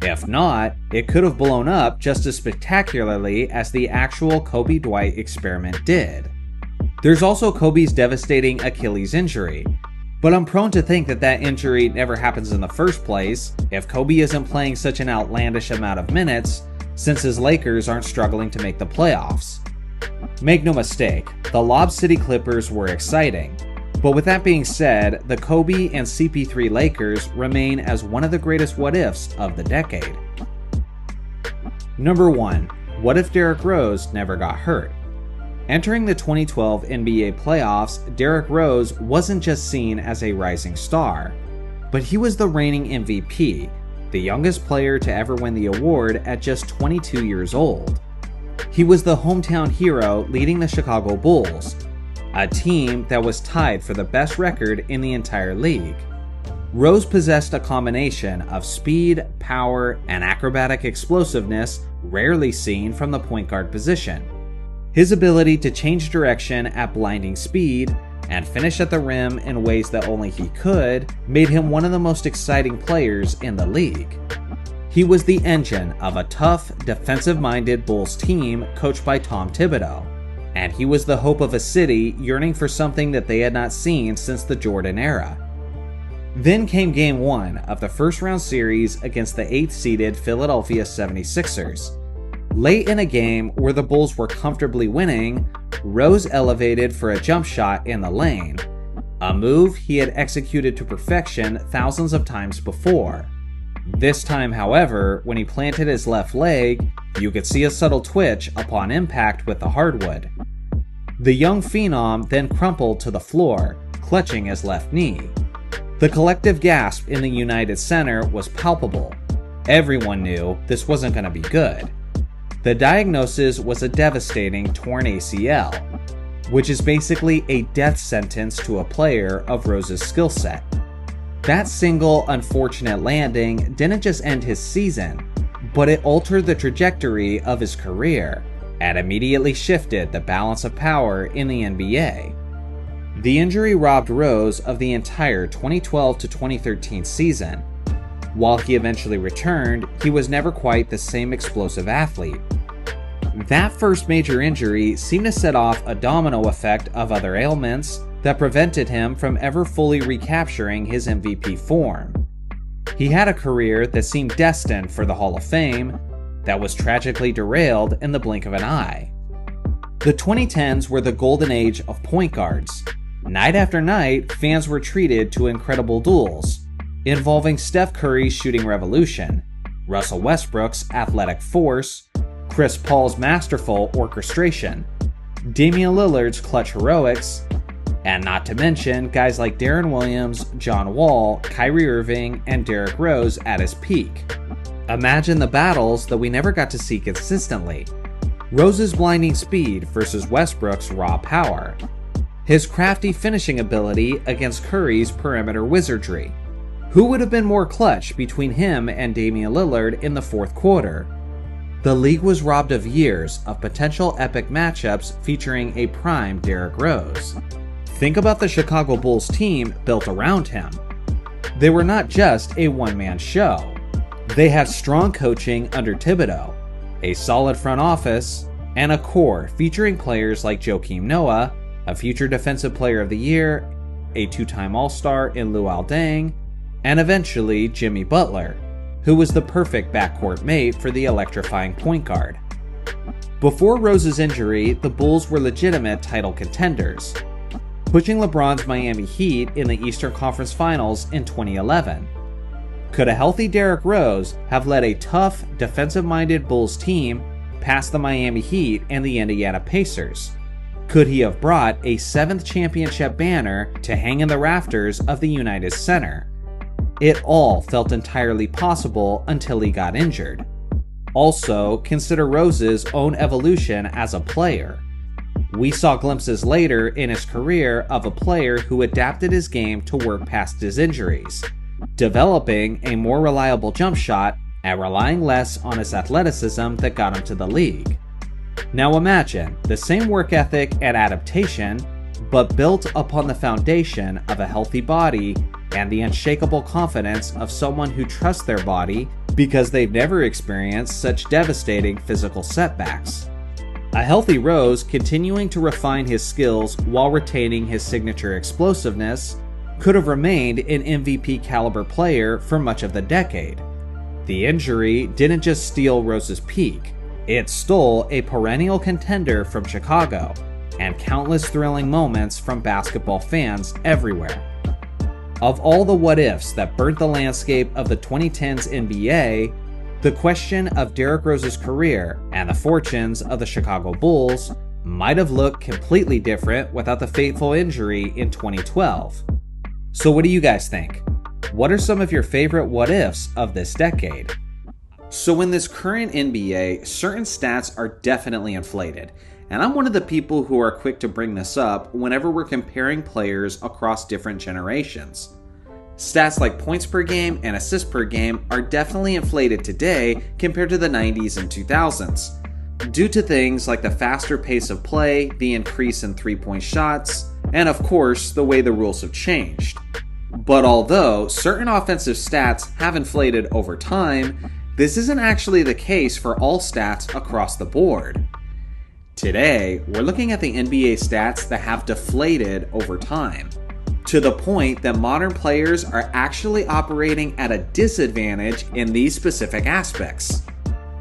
If not, it could have blown up just as spectacularly as the actual Kobe-Dwight experiment did. There's also Kobe's devastating Achilles injury, but I'm prone to think that that injury never happens in the first place if Kobe isn't playing such an outlandish amount of minutes since his Lakers aren't struggling to make the playoffs. Make no mistake, the Lob City Clippers were exciting, but with that being said, the Kobe and CP3 Lakers remain as one of the greatest what-ifs of the decade. Number 1. What if Derrick Rose never got hurt? Entering the 2012 NBA playoffs, Derrick Rose wasn't just seen as a rising star, but he was the reigning MVP, the youngest player to ever win the award at just 22 years old. He was the hometown hero leading the Chicago Bulls, a team that was tied for the best record in the entire league. Rose possessed a combination of speed, power, and acrobatic explosiveness rarely seen from the point guard position. His ability to change direction at blinding speed and finish at the rim in ways that only he could made him one of the most exciting players in the league. He was the engine of a tough, defensive-minded Bulls team coached by Tom Thibodeau, and he was the hope of a city yearning for something that they had not seen since the Jordan era. Then came Game 1 of the first-round series against the 8th-seeded Philadelphia 76ers. Late in a game where the Bulls were comfortably winning, Rose elevated for a jump shot in the lane, a move he had executed to perfection thousands of times before. This time, however, when he planted his left leg, you could see a subtle twitch upon impact with the hardwood. The young phenom then crumpled to the floor, clutching his left knee. The collective gasp in the United Center was palpable. Everyone knew this wasn't going to be good. The diagnosis was a devastating torn ACL, which is basically a death sentence to a player of Rose's skill set. That single unfortunate landing didn't just end his season, but it altered the trajectory of his career and immediately shifted the balance of power in the NBA. The injury robbed Rose of the entire 2012 to 2013 season. While he eventually returned, he was never quite the same explosive athlete. That first major injury seemed to set off a domino effect of other ailments that prevented him from ever fully recapturing his MVP form. He had a career that seemed destined for the Hall of Fame that was tragically derailed in the blink of an eye. The 2010s were the golden age of point guards. Night after night, fans were treated to incredible duels involving Steph Curry's shooting revolution, Russell Westbrook's athletic force, Chris Paul's masterful orchestration, Damian Lillard's clutch heroics, and not to mention guys like Deron Williams, John Wall, Kyrie Irving, and Derrick Rose at his peak. Imagine the battles that we never got to see consistently. Rose's blinding speed versus Westbrook's raw power. His crafty finishing ability against Curry's perimeter wizardry. Who would have been more clutch between him and Damian Lillard in the fourth quarter? The league was robbed of years of potential epic matchups featuring a prime Derrick Rose. Think about the Chicago Bulls team built around him. They were not just a one-man show. They had strong coaching under Thibodeau, a solid front office, and a core featuring players like Joakim Noah, a future Defensive Player of the Year, a two-time All-Star in Luol Deng, and eventually Jimmy Butler, who was the perfect backcourt mate for the electrifying point guard. Before Rose's injury, the Bulls were legitimate title contenders, pushing LeBron's Miami Heat in the Eastern Conference Finals in 2011. Could a healthy Derrick Rose have led a tough, defensive-minded Bulls team past the Miami Heat and the Indiana Pacers? Could he have brought a 7th championship banner to hang in the rafters of the United Center? It all felt entirely possible until he got injured. Also, consider Rose's own evolution as a player. We saw glimpses later in his career of a player who adapted his game to work past his injuries, developing a more reliable jump shot and relying less on his athleticism that got him to the league. Now imagine the same work ethic and adaptation, but built upon the foundation of a healthy body and the unshakable confidence of someone who trusts their body because they've never experienced such devastating physical setbacks. A healthy Rose continuing to refine his skills while retaining his signature explosiveness could have remained an MVP caliber player for much of the decade. The injury didn't just steal Rose's peak, it stole a perennial contender from Chicago and countless thrilling moments from basketball fans everywhere. Of all the what-ifs that burnt the landscape of the 2010s NBA, the question of Derrick Rose's career and the fortunes of the Chicago Bulls might have looked completely different without the fateful injury in 2012. So what do you guys think? What are some of your favorite what-ifs of this decade? So in this current NBA, certain stats are definitely inflated, and I'm one of the people who are quick to bring this up whenever we're comparing players across different generations. Stats like points per game and assists per game are definitely inflated today compared to the 90s and 2000s, due to things like the faster pace of play, the increase in three-point shots, and of course, the way the rules have changed. But although certain offensive stats have inflated over time, this isn't actually the case for all stats across the board. Today, we're looking at the NBA stats that have deflated over time, to the point that modern players are actually operating at a disadvantage in these specific aspects.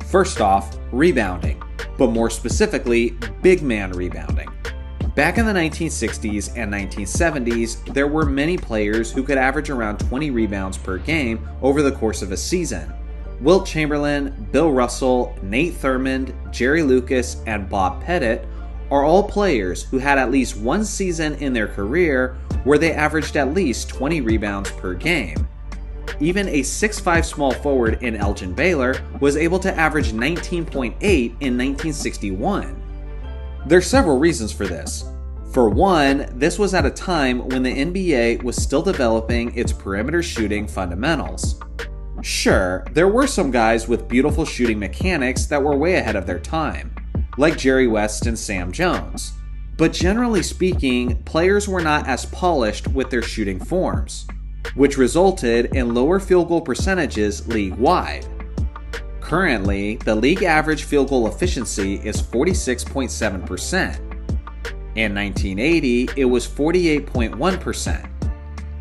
First off, rebounding, but more specifically, big man rebounding. Back in the 1960s and 1970s, there were many players who could average around 20 rebounds per game over the course of a season. Wilt Chamberlain, Bill Russell, Nate Thurmond, Jerry Lucas, and Bob Pettit are all players who had at least one season in their career where they averaged at least 20 rebounds per game. Even a 6'5" small forward in Elgin Baylor was able to average 19.8 in 1961. There's several reasons for this. For one, this was at a time when the NBA was still developing its perimeter shooting fundamentals. Sure, there were some guys with beautiful shooting mechanics that were way ahead of their time, like Jerry West and Sam Jones. But generally speaking, players were not as polished with their shooting forms, which resulted in lower field goal percentages league-wide. Currently, the league average field goal efficiency is 46.7%. In 1980, it was 48.1%.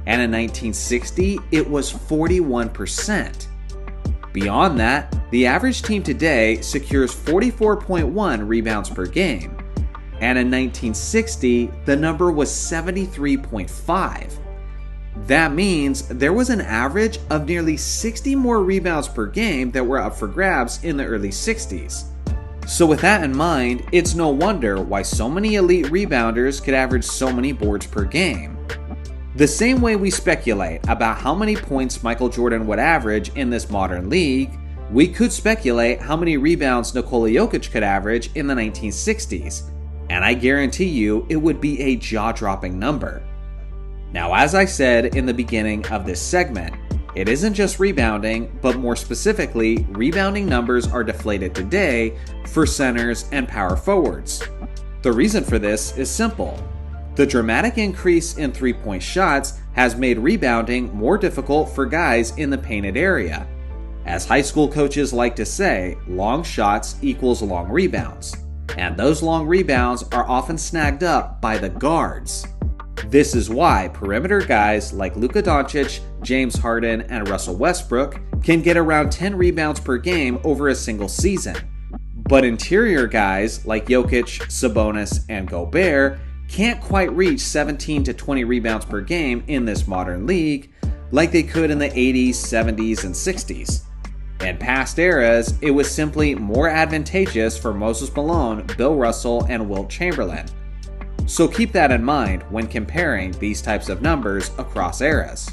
And in 1960, it was 41%. Beyond that, the average team today secures 44.1 rebounds per game, and in 1960, the number was 73.5. That means there was an average of nearly 60 more rebounds per game that were up for grabs in the early 60s. So with that in mind, it's no wonder why so many elite rebounders could average so many boards per game. The same way we speculate about how many points Michael Jordan would average in this modern league, we could speculate how many rebounds Nikola Jokic could average in the 1960s, and I guarantee you it would be a jaw-dropping number. Now, as I said in the beginning of this segment, it isn't just rebounding, but more specifically, rebounding numbers are deflated today for centers and power forwards. The reason for this is simple. The dramatic increase in three-point shots has made rebounding more difficult for guys in the painted area. As high school coaches like to say, long shots equals long rebounds, and those long rebounds are often snagged up by the guards. This is why perimeter guys like Luka Doncic, James Harden, and Russell Westbrook can get around 10 rebounds per game over a single season. But interior guys like Jokic, Sabonis, and Gobert can't quite reach 17 to 20 rebounds per game in this modern league like they could in the 80s, 70s, and 60s. In past eras, it was simply more advantageous for Moses Malone, Bill Russell, and Wilt Chamberlain. So keep that in mind when comparing these types of numbers across eras.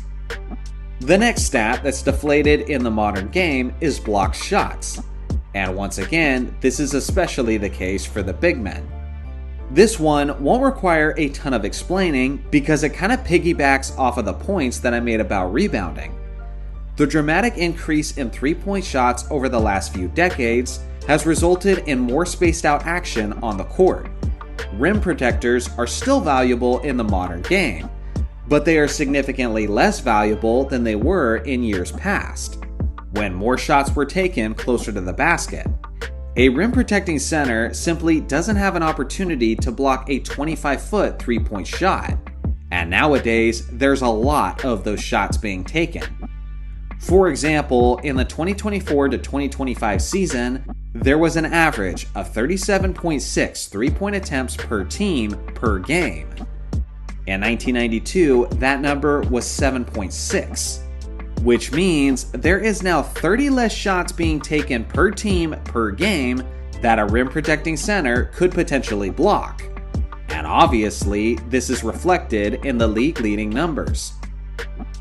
The next stat that's deflated in the modern game is blocked shots. And once again, this is especially the case for the big men. This one won't require a ton of explaining because it kind of piggybacks off of the points that I made about rebounding. The dramatic increase in three-point shots over the last few decades has resulted in more spaced out action on the court. Rim protectors are still valuable in the modern game, but they are significantly less valuable than they were in years past, when more shots were taken closer to the basket. A rim protecting center simply doesn't have an opportunity to block a 25-foot three-point shot, and nowadays there's a lot of those shots being taken. For example, in the 2024 to 2025 season, there was an average of 37.6 three-point attempts per team per game. In 1992, that number was 7.6. Which means there is now 30 less shots being taken per team per game that a rim protecting center could potentially block. And obviously, this is reflected in the league leading numbers.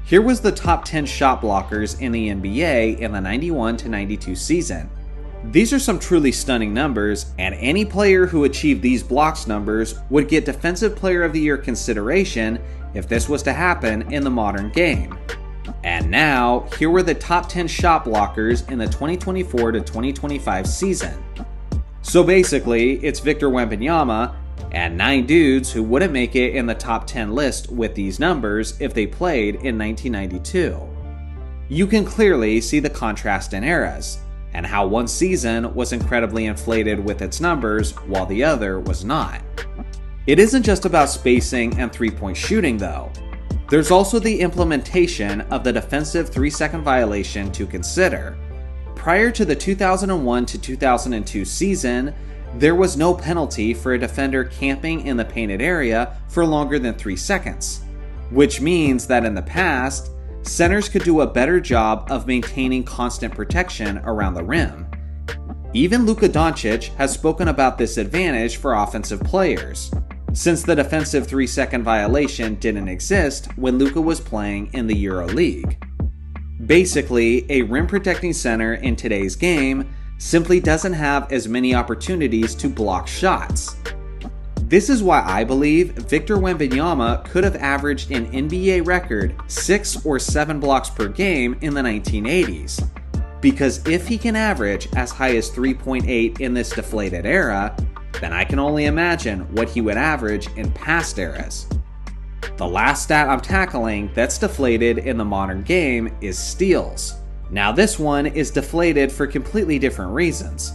Here was the top 10 shot blockers in the NBA in the 91 to 92 season. These are some truly stunning numbers, and any player who achieved these blocks numbers would get Defensive Player of the Year consideration if this was to happen in the modern game. And now, here were the top 10 shot blockers in the 2024 to 2025 season. So basically, it's Victor Wembanyama and 9 dudes who wouldn't make it in the top 10 list with these numbers if they played in 1992. You can clearly see the contrast in eras, and how one season was incredibly inflated with its numbers while the other was not. It isn't just about spacing and three-point shooting though. There's also the implementation of the defensive 3-second violation to consider. Prior to the 2001 to 2002 season, there was no penalty for a defender camping in the painted area for longer than 3 seconds, which means that in the past, centers could do a better job of maintaining constant protection around the rim. Even Luka Doncic has spoken about this advantage for offensive players, since the defensive 3-second violation didn't exist when Luka was playing in the EuroLeague. Basically, a rim protecting center in today's game simply doesn't have as many opportunities to block shots. This is why I believe Victor Wembanyama could have averaged an NBA record 6 or 7 blocks per game in the 1980s. Because if he can average as high as 3.8 in this deflated era, then I can only imagine what he would average in past eras. The last stat I'm tackling that's deflated in the modern game is steals. Now this one is deflated for completely different reasons.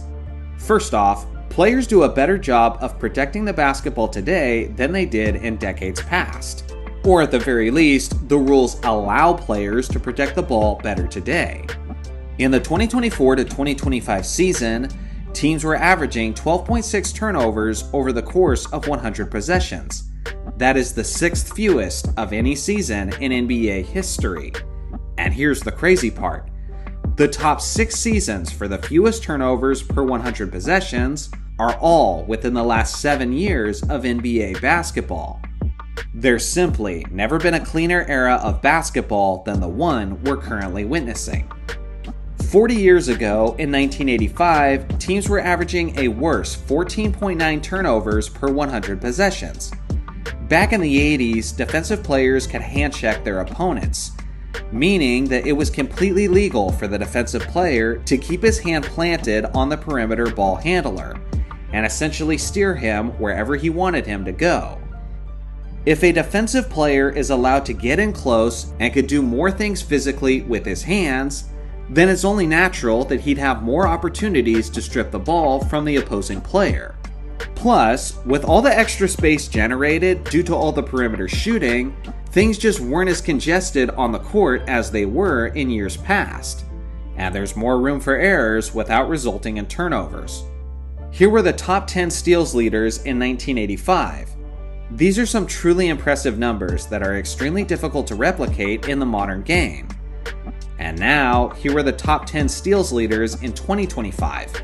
First off, players do a better job of protecting the basketball today than they did in decades past. Or at the very least, the rules allow players to protect the ball better today. In the 2024 to 2025 season, teams were averaging 12.6 turnovers over the course of 100 possessions. That is the 6th fewest of any season in NBA history. And here's the crazy part. The top 6 seasons for the fewest turnovers per 100 possessions are all within the last 7 years of NBA basketball. There's simply never been a cleaner era of basketball than the one we're currently witnessing. 40 years ago, in 1985, teams were averaging a worse 14.9 turnovers per 100 possessions. Back in the 80s, defensive players could hand-check their opponents, meaning that it was completely legal for the defensive player to keep his hand planted on the perimeter ball handler and essentially steer him wherever he wanted him to go. If a defensive player is allowed to get in close and could do more things physically with his hands, then it's only natural that he'd have more opportunities to strip the ball from the opposing player. Plus, with all the extra space generated due to all the perimeter shooting, things just weren't as congested on the court as they were in years past, and there's more room for errors without resulting in turnovers. Here were the top 10 steals leaders in 1985. These are some truly impressive numbers that are extremely difficult to replicate in the modern game. And now, here were the top 10 steals leaders in 2025.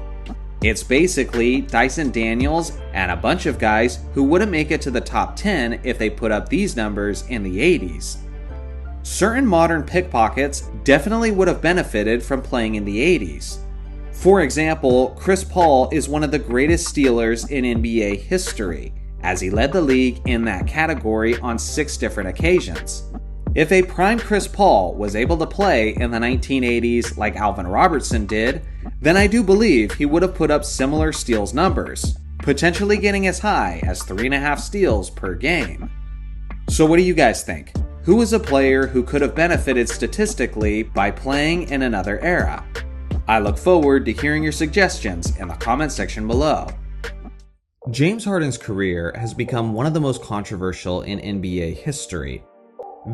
It's basically Dyson Daniels and a bunch of guys who wouldn't make it to the top 10 if they put up these numbers in the 80s. Certain modern pickpockets definitely would have benefited from playing in the 80s. For example, Chris Paul is one of the greatest stealers in NBA history, as he led the league in that category on 6 different occasions. If a prime Chris Paul was able to play in the 1980s like Alvin Robertson did, then I do believe he would have put up similar steals numbers, potentially getting as high as 3.5 steals per game. So what do you guys think? Who is a player who could have benefited statistically by playing in another era? I look forward to hearing your suggestions in the comment section below. James Harden's career has become one of the most controversial in NBA history.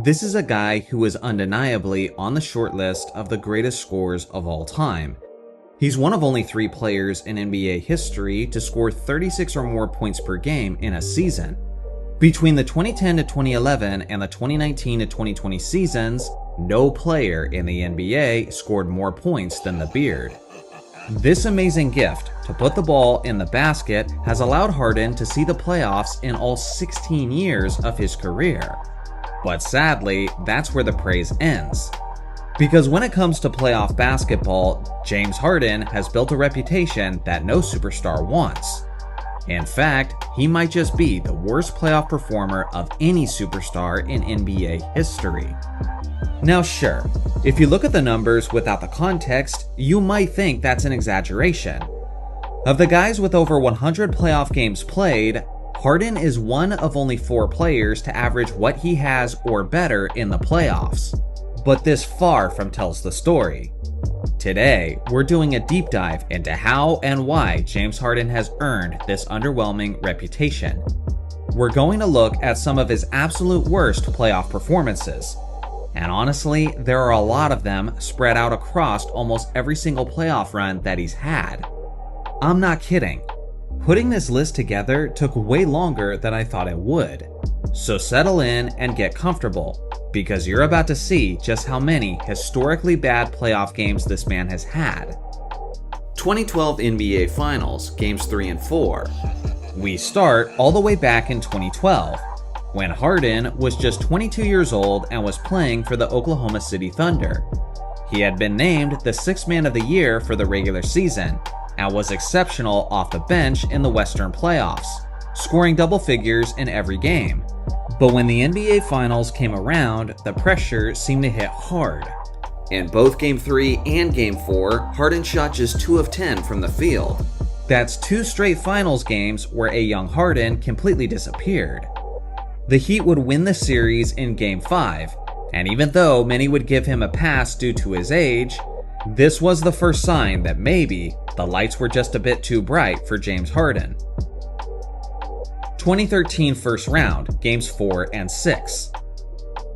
This is a guy who is undeniably on the short list of the greatest scorers of all time. He's one of only 3 players in NBA history to score 36 or more points per game in a season. Between the 2010 to 2011 and the 2019 to 2020 seasons, no player in the NBA scored more points than the Beard. This amazing gift to put the ball in the basket has allowed Harden to see the playoffs in all 16 years of his career. But sadly, that's where the praise ends. Because when it comes to playoff basketball, James Harden has built a reputation that no superstar wants. In fact, he might just be the worst playoff performer of any superstar in NBA history. Now sure, if you look at the numbers without the context, you might think that's an exaggeration. Of the guys with over 100 playoff games played, Harden is one of only 4 players to average what he has or better in the playoffs. But this far from tells the story. Today, we're doing a deep dive into how and why James Harden has earned this underwhelming reputation. We're going to look at some of his absolute worst playoff performances. And honestly, there are a lot of them spread out across almost every single playoff run that he's had. I'm not kidding. Putting this list together took way longer than I thought it would. So settle in and get comfortable, because you're about to see just how many historically bad playoff games this man has had. 2012 NBA Finals, Games 3 and 4. We start all the way back in 2012, when Harden was just 22 years old and was playing for the Oklahoma City Thunder. He had been named the 6th Man of the Year for the regular season, and was exceptional off the bench in the Western playoffs, scoring double figures in every game. But when the NBA Finals came around, the pressure seemed to hit hard. In both Game 3 and Game 4, Harden shot just 2 of 10 from the field. That's 2 straight Finals games where a young Harden completely disappeared. The Heat would win the series in Game 5, and even though many would give him a pass due to his age, this was the first sign that maybe the lights were just a bit too bright for James Harden. 2013 first round, Games 4 and 6.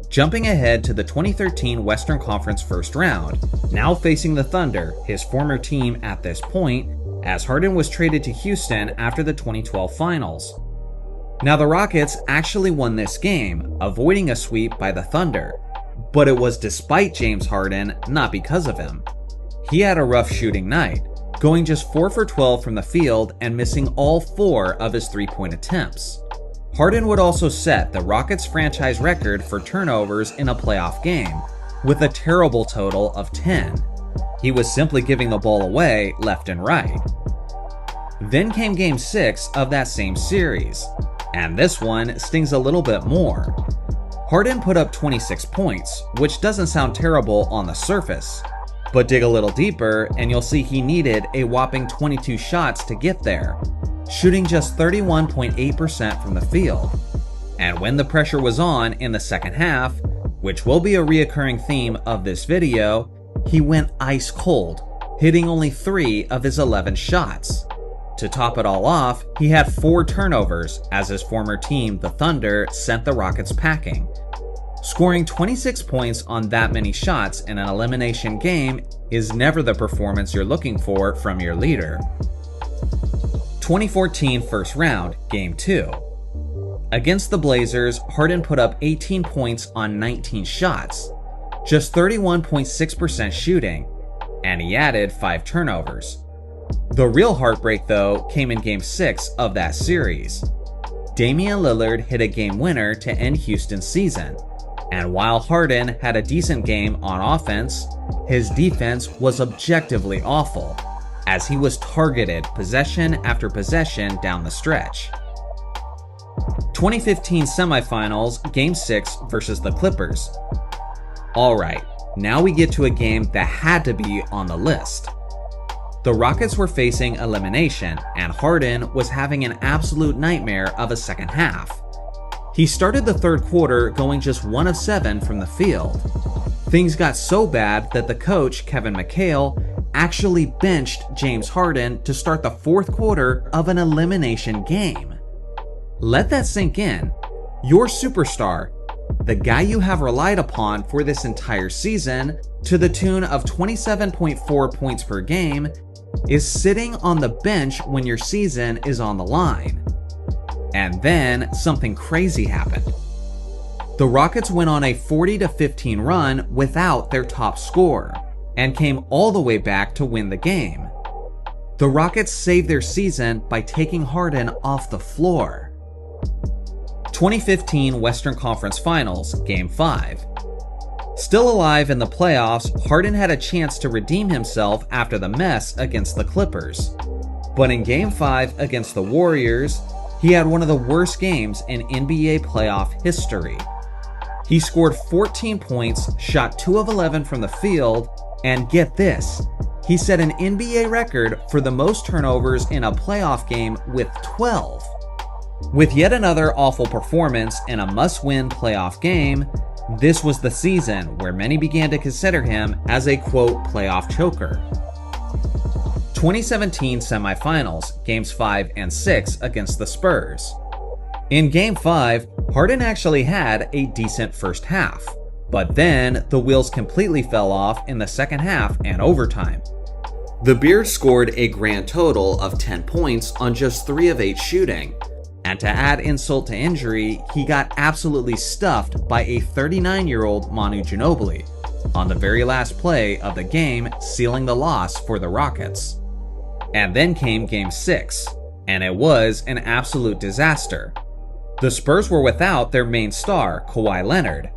Jumping ahead to the 2013 Western Conference first round, now facing the Thunder, his former team at this point, as Harden was traded to Houston after the 2012 Finals. Now the Rockets actually won this game, avoiding a sweep by the Thunder, but it was despite James Harden, not because of him. He had a rough shooting night, going just 4 for 12 from the field and missing all 4 of his 3-point attempts. Harden would also set the Rockets franchise record for turnovers in a playoff game, with a terrible total of 10. He was simply giving the ball away left and right. Then came Game 6 of that same series, and this one stings a little bit more. Harden put up 26 points, which doesn't sound terrible on the surface. But dig a little deeper and you'll see he needed a whopping 22 shots to get there, shooting just 31.8% from the field. And when the pressure was on in the second half, which will be a reoccurring theme of this video, he went ice cold, hitting only 3 of his 11 shots. To top it all off, he had 4 turnovers as his former team, the Thunder, sent the Rockets packing. Scoring 26 points on that many shots in an elimination game is never the performance you're looking for from your leader. 2014 first round, Game 2. Against the Blazers, Harden put up 18 points on 19 shots, just 31.6% shooting, and he added 5 turnovers. The real heartbreak, though, came in Game 6 of that series. Damian Lillard hit a game winner to end Houston's season, and while Harden had a decent game on offense, his defense was objectively awful, as he was targeted possession after possession down the stretch. 2015 semifinals, Game 6 versus the Clippers. Alright, now we get to a game that had to be on the list. The Rockets were facing elimination, and Harden was having an absolute nightmare of a second half. He started the third quarter going just 1 of 7 from the field. Things got so bad that the coach, Kevin McHale, actually benched James Harden to start the fourth quarter of an elimination game. Let that sink in. Your superstar, the guy you have relied upon for this entire season to the tune of 27.4 points per game, is sitting on the bench when your season is on the line. And then something crazy happened. The Rockets went on a 40-15 run without their top scorer, and came all the way back to win the game. The Rockets saved their season by taking Harden off the floor. 2015 Western Conference Finals, Game 5. Still alive in the playoffs, Harden had a chance to redeem himself after the mess against the Clippers. But in Game 5 against the Warriors, he had one of the worst games in NBA playoff history. He scored 14 points, shot 2 of 11 from the field, and get this, he set an NBA record for the most turnovers in a playoff game with 12. With yet another awful performance in a must-win playoff game, this was the season where many began to consider him as a quote playoff choker. 2017 semifinals, Games 5 and 6 against the Spurs. In Game 5, Harden actually had a decent first half, but then the wheels completely fell off in the second half and overtime. The Beard scored a grand total of 10 points on just 3 of 8 shooting, and to add insult to injury, he got absolutely stuffed by a 39-year-old Manu Ginobili on the very last play of the game, sealing the loss for the Rockets. And then came Game 6, and it was an absolute disaster. The Spurs were without their main star, Kawhi Leonard,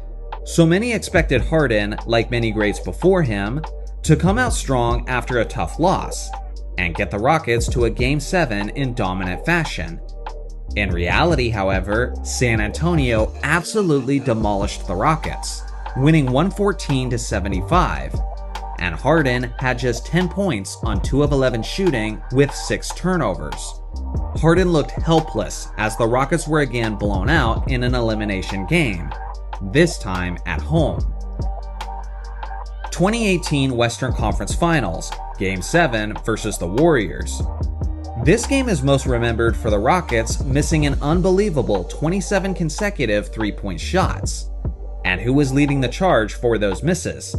so many expected Harden, like many greats before him, to come out strong after a tough loss, and get the Rockets to a Game 7 in dominant fashion. In reality, however, San Antonio absolutely demolished the Rockets, winning 114-75, and Harden had just 10 points on 2 of 11 shooting with 6 turnovers. Harden looked helpless as the Rockets were again blown out in an elimination game, this time at home. 2018 Western Conference Finals, Game 7 versus the Warriors. This game is most remembered for the Rockets missing an unbelievable 27 consecutive three-point shots. And who was leading the charge for those misses?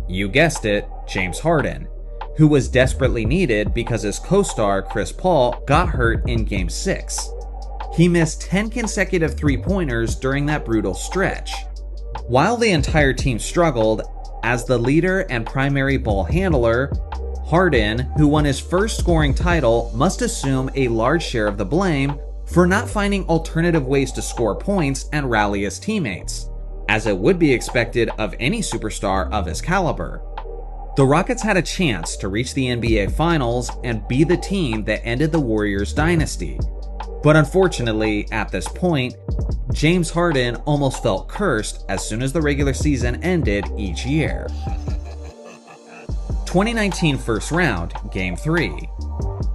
You guessed it, James Harden, who was desperately needed because his co-star Chris Paul got hurt in Game 6. He missed 10 consecutive three-pointers during that brutal stretch. While the entire team struggled, as the leader and primary ball handler, Harden, who won his first scoring title, must assume a large share of the blame for not finding alternative ways to score points and rally his teammates, as it would be expected of any superstar of his caliber. The Rockets had a chance to reach the NBA Finals and be the team that ended the Warriors' dynasty. But unfortunately, at this point, James Harden almost felt cursed as soon as the regular season ended each year. 2019 first round, Game 3.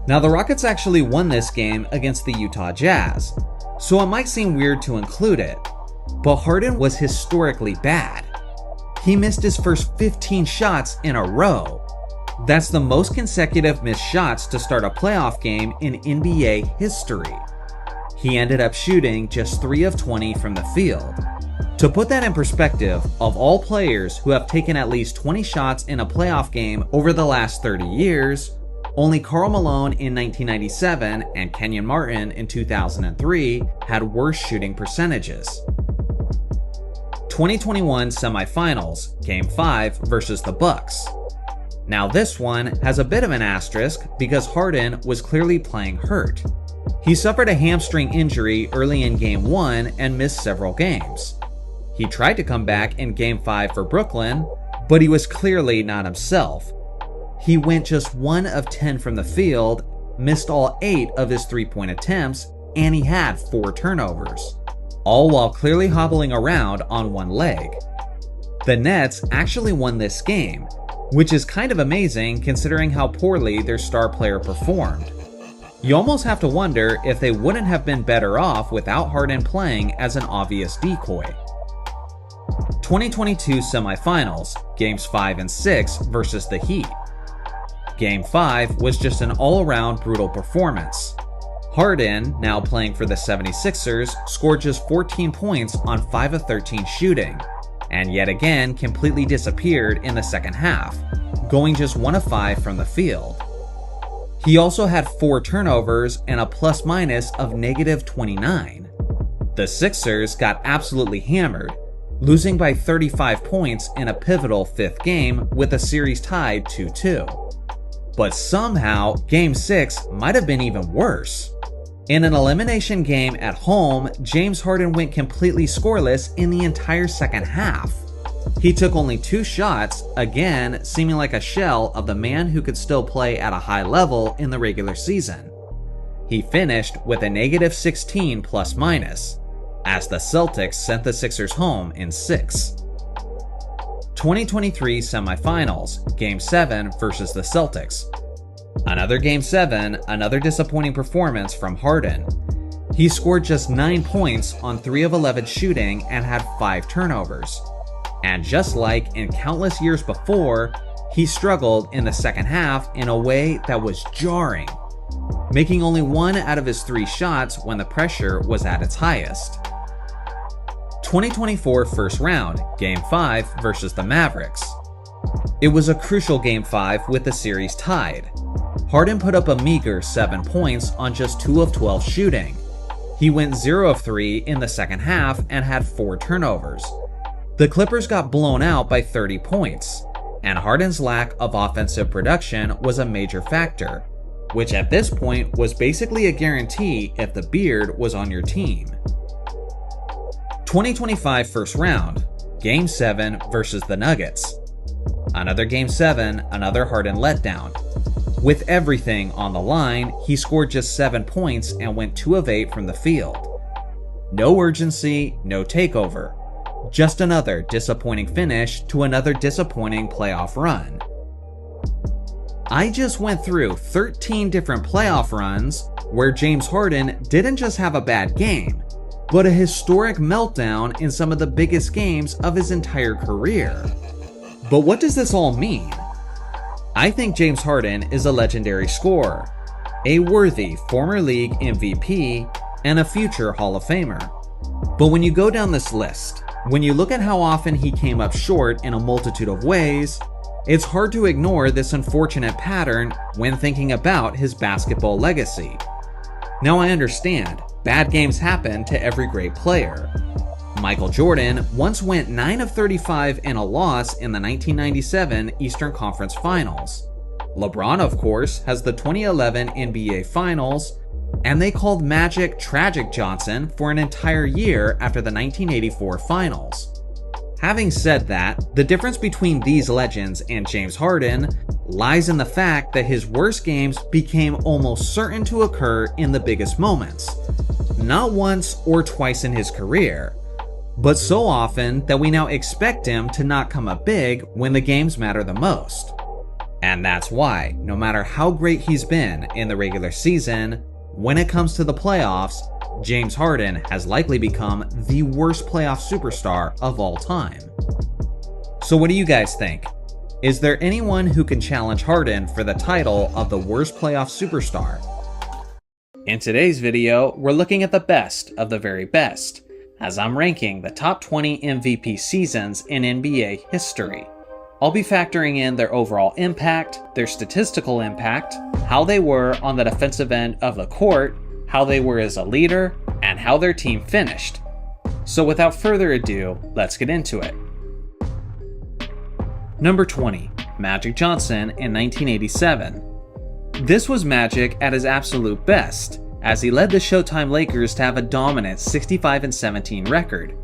Now the Rockets actually won this game against the Utah Jazz, so it might seem weird to include it, but Harden was historically bad. He missed his first 15 shots in a row. That's the most consecutive missed shots to start a playoff game in NBA history. He ended up shooting just 3 of 20 from the field. To put that in perspective, of all players who have taken at least 20 shots in a playoff game over the last 30 years, Only Karl Malone in 1997 and Kenyon Martin in 2003 had worse shooting percentages. 2021 semifinals, Game 5 versus the Bucks. Now this one has a bit of an asterisk because Harden was clearly playing hurt. He suffered a hamstring injury early in Game 1 and missed several games. He tried to come back in Game 5 for Brooklyn, but he was clearly not himself. He went just 1 of 10 from the field, missed all 8 of his three-point attempts, and he had 4 turnovers, all while clearly hobbling around on one leg. The Nets actually won this game, which is kind of amazing considering how poorly their star player performed. You almost have to wonder if they wouldn't have been better off without Harden playing as an obvious decoy. 2022 semifinals, Games 5 and 6 versus the Heat. Game 5 was just an all-around brutal performance. Harden, now playing for the 76ers, scored just 14 points on 5 of 13 shooting, and yet again completely disappeared in the second half, going just 1 of 5 from the field. He also had 4 turnovers and a plus-minus of -29. The Sixers got absolutely hammered, losing by 35 points in a pivotal 5th game with the series tied 2-2. But somehow, Game 6 might have been even worse. In an elimination game at home, James Harden went completely scoreless in the entire second half. He took only 2 shots, again seeming like a shell of the man who could still play at a high level in the regular season. He finished with a -16 plus-minus, as the Celtics sent the Sixers home in 6. 2023 semifinals, Game 7 versus the Celtics. Another Game 7, another disappointing performance from Harden. He scored just 9 points on 3 of 11 shooting and had 5 turnovers. And just like in countless years before, he struggled in the second half in a way that was jarring, making only 1 out of his 3 shots when the pressure was at its highest. 2024 first round, Game 5 versus the Mavericks. It was a crucial Game 5 with the series tied. Harden put up a meager 7 points on just 2 of 12 shooting. He went 0 of 3 in the second half and had 4 turnovers. The Clippers got blown out by 30 points, and Harden's lack of offensive production was a major factor, which at this point was basically a guarantee if the beard was on your team. 2025 first round, Game 7 versus the Nuggets. Another Game 7, another Harden letdown. With everything on the line, he scored just 7 points and went 2 of 8 from the field. No urgency, no takeover. Just another disappointing finish to another disappointing playoff run. I just went through 13 different playoff runs where James Harden didn't just have a bad game, but a historic meltdown in some of the biggest games of his entire career. But what does this all mean? I think James Harden is a legendary scorer, a worthy former league MVP, and a future Hall of Famer. But when you go down this list, when you look at how often he came up short in a multitude of ways, it's hard to ignore this unfortunate pattern when thinking about his basketball legacy. Now I understand, bad games happen to every great player. Michael Jordan once went 9 of 35 in a loss in the 1997 Eastern Conference Finals. LeBron, of course, has the 2011 NBA Finals, and they called Magic Tragic Johnson for an entire year after the 1984 Finals. Having said that, the difference between these legends and James Harden lies in the fact that his worst games became almost certain to occur in the biggest moments. Not once or twice in his career, but so often that we now expect him to not come up big when the games matter the most. And that's why, no matter how great he's been in the regular season, when it comes to the playoffs, James Harden has likely become the worst playoff superstar of all time. So what do you guys think? Is there anyone who can challenge Harden for the title of the worst playoff superstar? In today's video, we're looking at the best of the very best, as I'm ranking the top 20 MVP seasons in NBA history. I'll be factoring in their overall impact, their statistical impact, how they were on the defensive end of the court, how they were as a leader, and how their team finished. So without further ado, let's get into it. Number 20, Magic Johnson in 1987. This was Magic at his absolute best, as he led the Showtime Lakers to have a dominant 65-17 record.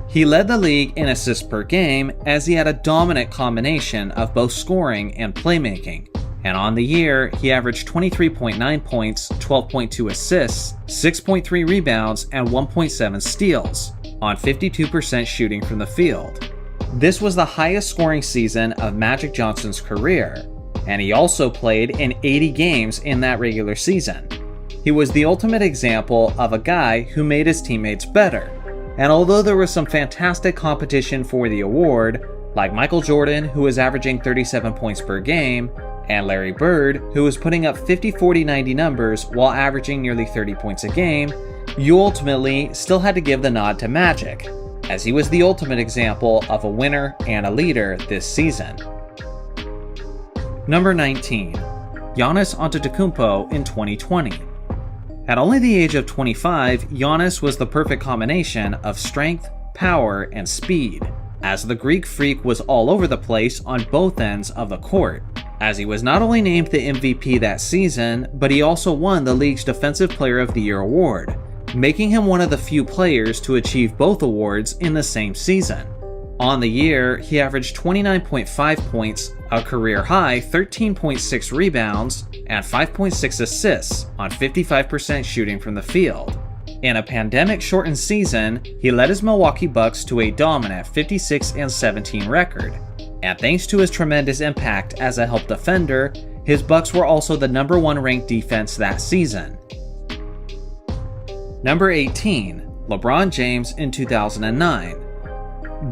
He led the league in assists per game as he had a dominant combination of both scoring and playmaking. And on the year, he averaged 23.9 points, 12.2 assists, 6.3 rebounds, and 1.7 steals, on 52% shooting from the field. This was the highest scoring season of Magic Johnson's career, and he also played in 80 games in that regular season. He was the ultimate example of a guy who made his teammates better, and although there was some fantastic competition for the award, like Michael Jordan, who was averaging 37 points per game, and Larry Bird, who was putting up 50, 40, 90 numbers while averaging nearly 30 points a game, you ultimately still had to give the nod to Magic, as he was the ultimate example of a winner and a leader this season. Number 19, Giannis Antetokounmpo in 2020. At only the age of 25, Giannis was the perfect combination of strength, power, and speed, as the Greek Freak was all over the place on both ends of the court, as he was not only named the MVP that season, but he also won the league's Defensive Player of the Year award, making him one of the few players to achieve both awards in the same season. On the year, he averaged 29.5 points, a career-high 13.6 rebounds, and 5.6 assists on 55% shooting from the field. In a pandemic-shortened season, he led his Milwaukee Bucks to a dominant 56-17 record. And thanks to his tremendous impact as a help defender, his Bucks were also the number 1 ranked defense that season. Number 18, LeBron James in 2009.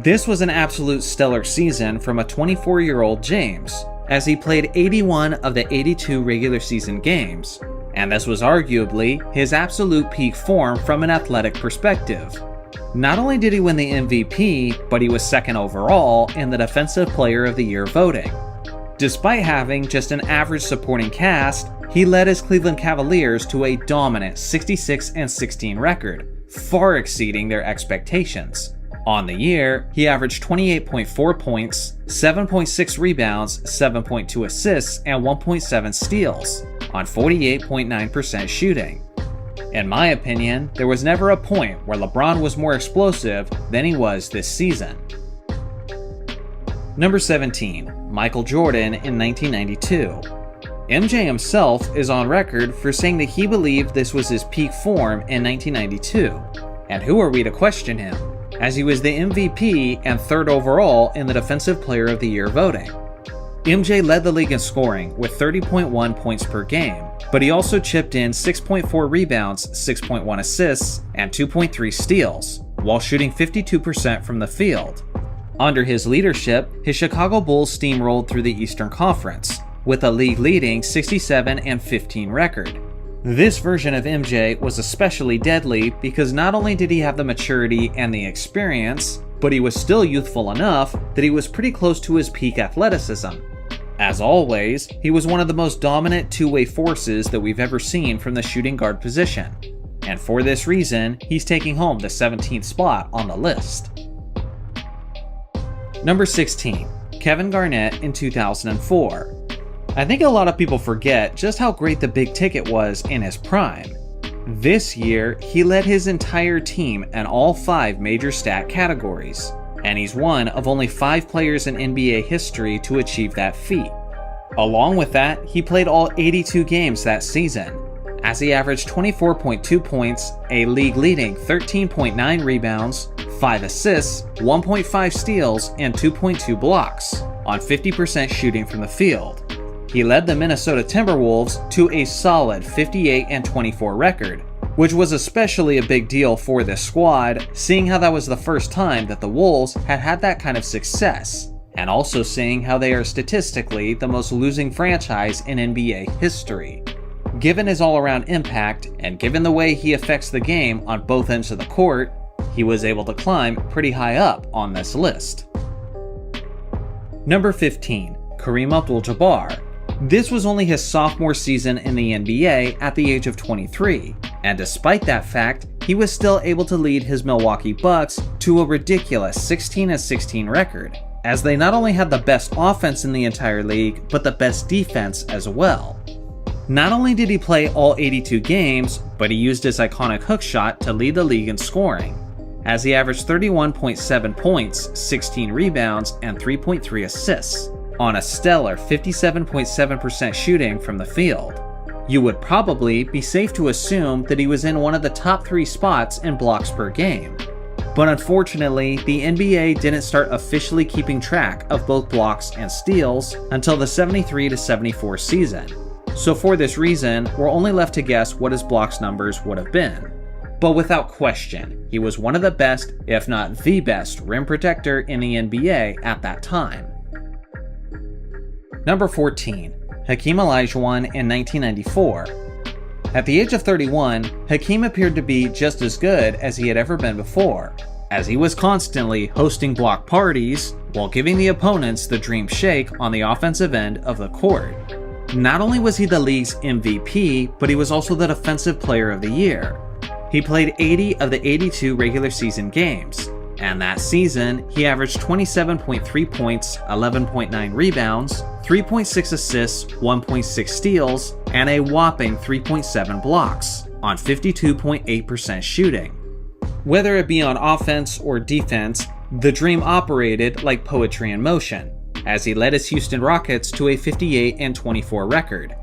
This was an absolute stellar season from a 24-year-old James, as he played 81 of the 82 regular season games, and this was arguably his absolute peak form from an athletic perspective. Not only did he win the MVP, but he was second overall in the Defensive Player of the Year voting. Despite having just an average supporting cast, he led his Cleveland Cavaliers to a dominant 66-16 record, far exceeding their expectations. On the year, he averaged 28.4 points, 7.6 rebounds, 7.2 assists, and 1.7 steals, on 48.9% shooting. In my opinion, there was never a point where LeBron was more explosive than he was this season. Number 17, Michael Jordan in 1992. MJ himself is on record for saying that he believed this was his peak form in 1992. And who are we to question him, as he was the MVP and third overall in the Defensive Player of the Year voting. MJ led the league in scoring with 30.1 points per game, but he also chipped in 6.4 rebounds, 6.1 assists, and 2.3 steals, while shooting 52% from the field. Under his leadership, his Chicago Bulls steamrolled through the Eastern Conference, with a league-leading 67-15 record. This version of MJ was especially deadly because not only did he have the maturity and the experience, but he was still youthful enough that he was pretty close to his peak athleticism. As always, he was one of the most dominant two-way forces that we've ever seen from the shooting guard position. And for this reason, he's taking home the 17th spot on the list. Number 16, Kevin Garnett in 2004. I think a lot of people forget just how great the big ticket was in his prime. This year, he led his entire team in all 5 major stat categories, and he's one of only 5 players in NBA history to achieve that feat. Along with that, he played all 82 games that season, as he averaged 24.2 points, a league-leading 13.9 rebounds, 5 assists, 1.5 steals, and 2.2 blocks, on 50% shooting from the field. He led the Minnesota Timberwolves to a solid 58-24 record, which was especially a big deal for this squad, seeing how that was the first time that the Wolves had had that kind of success, and also seeing how they are statistically the most losing franchise in NBA history. Given his all-around impact, and given the way he affects the game on both ends of the court, he was able to climb pretty high up on this list. Number 15, Kareem Abdul-Jabbar. This was only his sophomore season in the NBA at the age of 23, and despite that fact, he was still able to lead his Milwaukee Bucks to a ridiculous 16-16 record, as they not only had the best offense in the entire league, but the best defense as well. Not only did he play all 82 games, but he used his iconic hook shot to lead the league in scoring, as he averaged 31.7 points, 16 rebounds, and 3.3 assists, on a stellar 57.7% shooting from the field. You would probably be safe to assume that he was in one of the top 3 spots in blocks per game. But unfortunately, the NBA didn't start officially keeping track of both blocks and steals until the 73-74 season. So for this reason, we're only left to guess what his blocks numbers would have been. But without question, he was one of the best, if not the best, rim protector in the NBA at that time. Number 14. Hakeem Olajuwon in 1994. At the age of 31, Hakeem appeared to be just as good as he had ever been before, as he was constantly hosting block parties while giving the opponents the dream shake on the offensive end of the court. Not only was he the league's MVP, but he was also the Defensive Player of the Year. He played 80 of the 82 regular season games, and that season, he averaged 27.3 points, 11.9 rebounds, 3.6 assists, 1.6 steals, and a whopping 3.7 blocks, on 52.8% shooting. Whether it be on offense or defense, the dream operated like poetry in motion, as he led his Houston Rockets to a 58-24 record.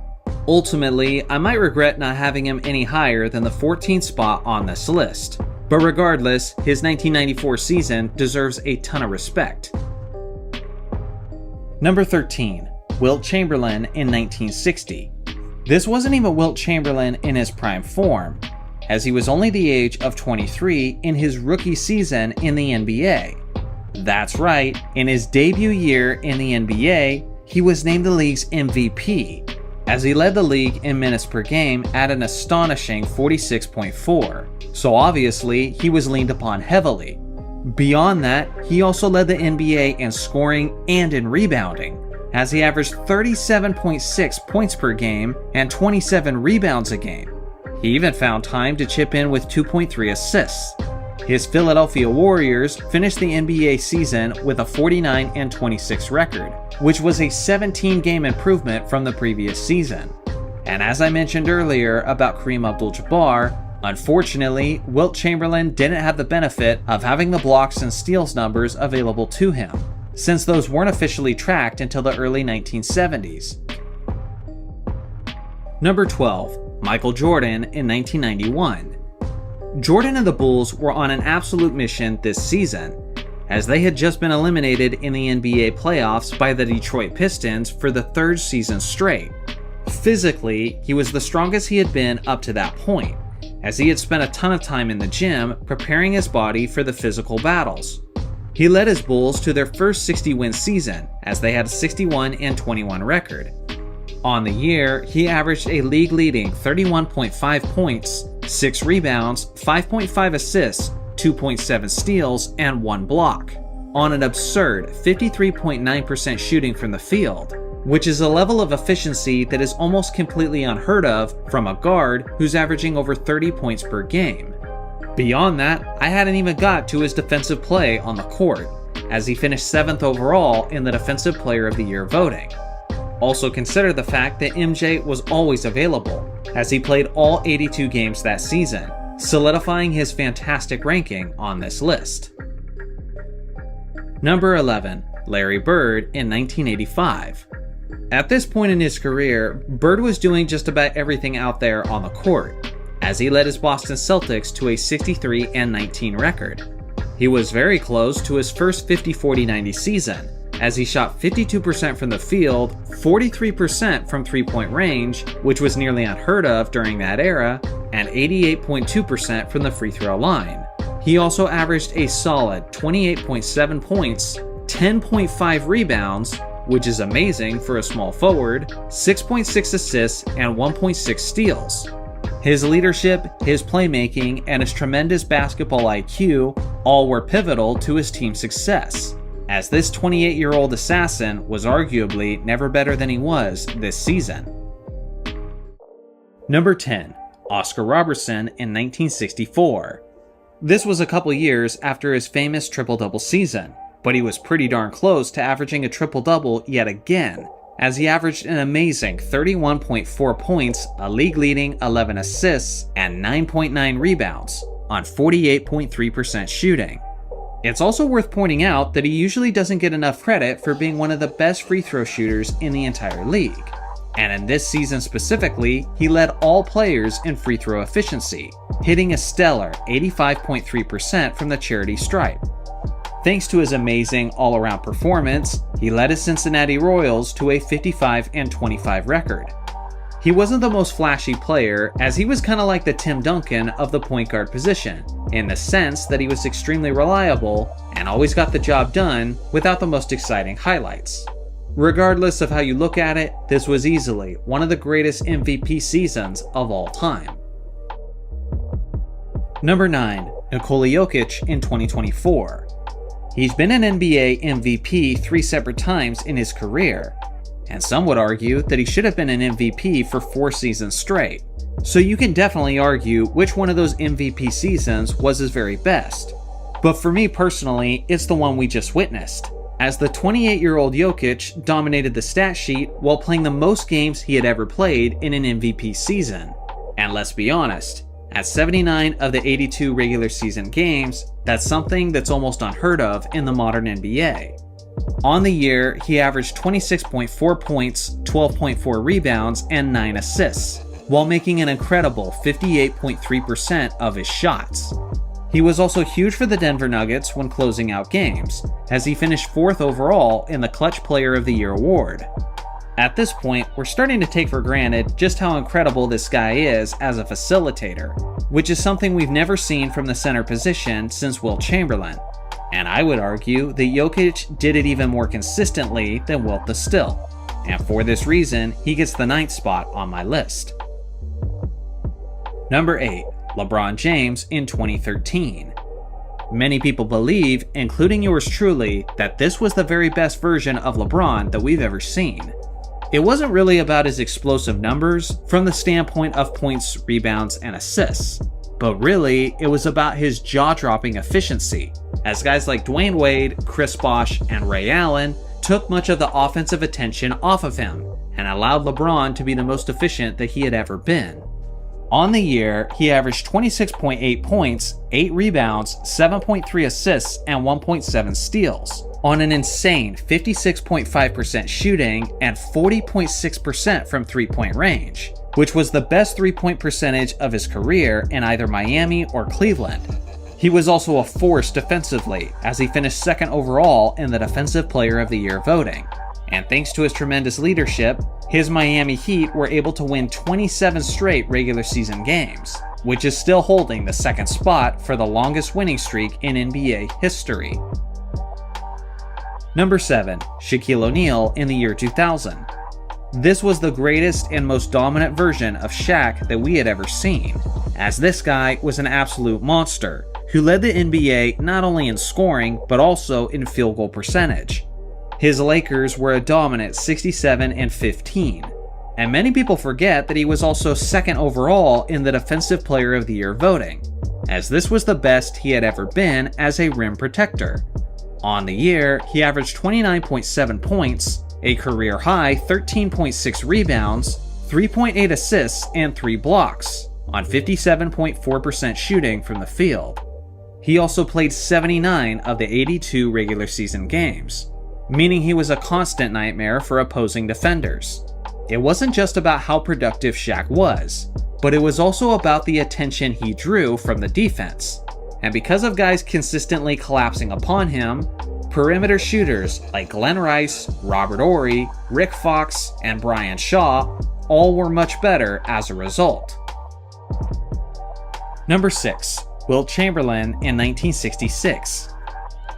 Ultimately, I might regret not having him any higher than the 14th spot on this list. But regardless, his 1994 season deserves a ton of respect. Number 13. Wilt Chamberlain in 1960. This wasn't even Wilt Chamberlain in his prime form, as he was only the age of 23 in his rookie season in the NBA. That's right, in his debut year in the NBA, he was named the league's MVP, as he led the league in minutes per game at an astonishing 46.4. So obviously, he was leaned upon heavily. Beyond that, he also led the NBA in scoring and in rebounding, as he averaged 37.6 points per game and 27 rebounds a game. He even found time to chip in with 2.3 assists. His Philadelphia Warriors finished the NBA season with a 49-26 record, which was a 17-game improvement from the previous season. And as I mentioned earlier about Kareem Abdul-Jabbar, unfortunately, Wilt Chamberlain didn't have the benefit of having the blocks and steals numbers available to him, since those weren't officially tracked until the early 1970s. Number 12. Michael Jordan in 1991. Jordan and the Bulls were on an absolute mission this season, as they had just been eliminated in the NBA playoffs by the Detroit Pistons for the 3rd season straight. Physically, he was the strongest he had been up to that point, as he had spent a ton of time in the gym preparing his body for the physical battles. He led his Bulls to their first 60-win season, as they had a 61-21 record. On the year, he averaged a league-leading 31.5 points, 6 rebounds, 5.5 assists, 2.7 steals, and 1 block, on an absurd 53.9% shooting from the field, which is a level of efficiency that is almost completely unheard of from a guard who's averaging over 30 points per game. Beyond that, I hadn't even got to his defensive play on the court, as he finished 7th overall in the Defensive Player of the Year voting. Also consider the fact that MJ was always available, as he played all 82 games that season, solidifying his fantastic ranking on this list. Number 11. Larry Bird in 1985. At this point in his career, Bird was doing just about everything out there on the court, as he led his Boston Celtics to a 63-19 record. He was very close to his first 50-40-90 season, as he shot 52% from the field, 43% from three-point range, which was nearly unheard of during that era, and 88.2% from the free throw line. He also averaged a solid 28.7 points, 10.5 rebounds, which is amazing for a small forward, 6.6 assists, and 1.6 steals. His leadership, his playmaking, and his tremendous basketball IQ all were pivotal to his team's success. as this 28-year-old assassin was arguably never better than he was this season. Number 10. Oscar Robertson in 1964. This was a couple years after his famous triple-double season, but he was pretty darn close to averaging a triple-double yet again, as he averaged an amazing 31.4 points, a league-leading 11 assists, and 9.9 rebounds on 48.3% shooting. It's also worth pointing out that he usually doesn't get enough credit for being one of the best free throw shooters in the entire league. And in this season specifically, he led all players in free throw efficiency, hitting a stellar 85.3% from the charity stripe. Thanks to his amazing all-around performance, he led his Cincinnati Royals to a 55-25 record. He wasn't the most flashy player, as he was kind of like the Tim Duncan of the point guard position, in the sense that he was extremely reliable and always got the job done without the most exciting highlights. Regardless of how you look at it, this was easily one of the greatest MVP seasons of all time. Number 9. Nikola Jokic in 2024. He's been an NBA MVP 3 separate times in his career, and some would argue that he should have been an MVP for 4 seasons straight. So you can definitely argue which one of those MVP seasons was his very best. But for me personally, it's the one we just witnessed, as the 28-year-old Jokic dominated the stat sheet while playing the most games he had ever played in an MVP season. And let's be honest, at 79 of the 82 regular season games, that's something that's almost unheard of in the modern NBA. On the year, he averaged 26.4 points, 12.4 rebounds, and 9 assists, while making an incredible 58.3% of his shots. He was also huge for the Denver Nuggets when closing out games, as he finished 4th overall in the Clutch Player of the Year award. At this point, we're starting to take for granted just how incredible this guy is as a facilitator, which is something we've never seen from the center position since Wilt Chamberlain. And I would argue that Jokic did it even more consistently than Wilt the Still. And for this reason, he gets the 9th spot on my list. Number 8. LeBron James in 2013. Many people believe, including yours truly, that this was the very best version of LeBron that we've ever seen. It wasn't really about his explosive numbers from the standpoint of points, rebounds, and assists, but really it was about his jaw-dropping efficiency, as guys like Dwayne Wade, Chris Bosh, and Ray Allen took much of the offensive attention off of him and allowed LeBron to be the most efficient that he had ever been. On the year, he averaged 26.8 points, 8 rebounds, 7.3 assists, and 1.7 steals, on an insane 56.5% shooting and 40.6% from three-point range, which was the best three-point percentage of his career in either Miami or Cleveland. He was also a force defensively, as he finished 2nd overall in the Defensive Player of the Year voting. And thanks to his tremendous leadership, his Miami Heat were able to win 27 straight regular season games, which is still holding the 2nd spot for the longest winning streak in NBA history. Number 7. Shaquille O'Neal in the year 2000. This was the greatest and most dominant version of Shaq that we had ever seen, as this guy was an absolute monster who led the NBA not only in scoring but also in field goal percentage. His Lakers were a dominant 67-15, and many people forget that he was also 2nd overall in the Defensive Player of the Year voting, as this was the best he had ever been as a rim protector. On the year, he averaged 29.7 points, a career-high 13.6 rebounds, 3.8 assists, and 3 blocks, on 57.4% shooting from the field. He also played 79 of the 82 regular season games, meaning he was a constant nightmare for opposing defenders. It wasn't just about how productive Shaq was, but it was also about the attention he drew from the defense. And because of guys consistently collapsing upon him, perimeter shooters like Glenn Rice, Robert Horry, Rick Fox, and Brian Shaw all were much better as a result. Number 6. Wilt Chamberlain in 1966.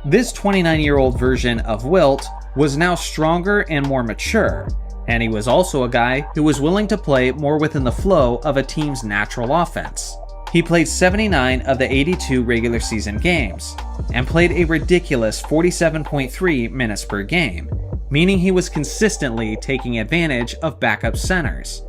This 29-year-old version of Wilt was now stronger and more mature, and he was also a guy who was willing to play more within the flow of a team's natural offense. He played 79 of the 82 regular season games, and played a ridiculous 47.3 minutes per game, meaning he was consistently taking advantage of backup centers.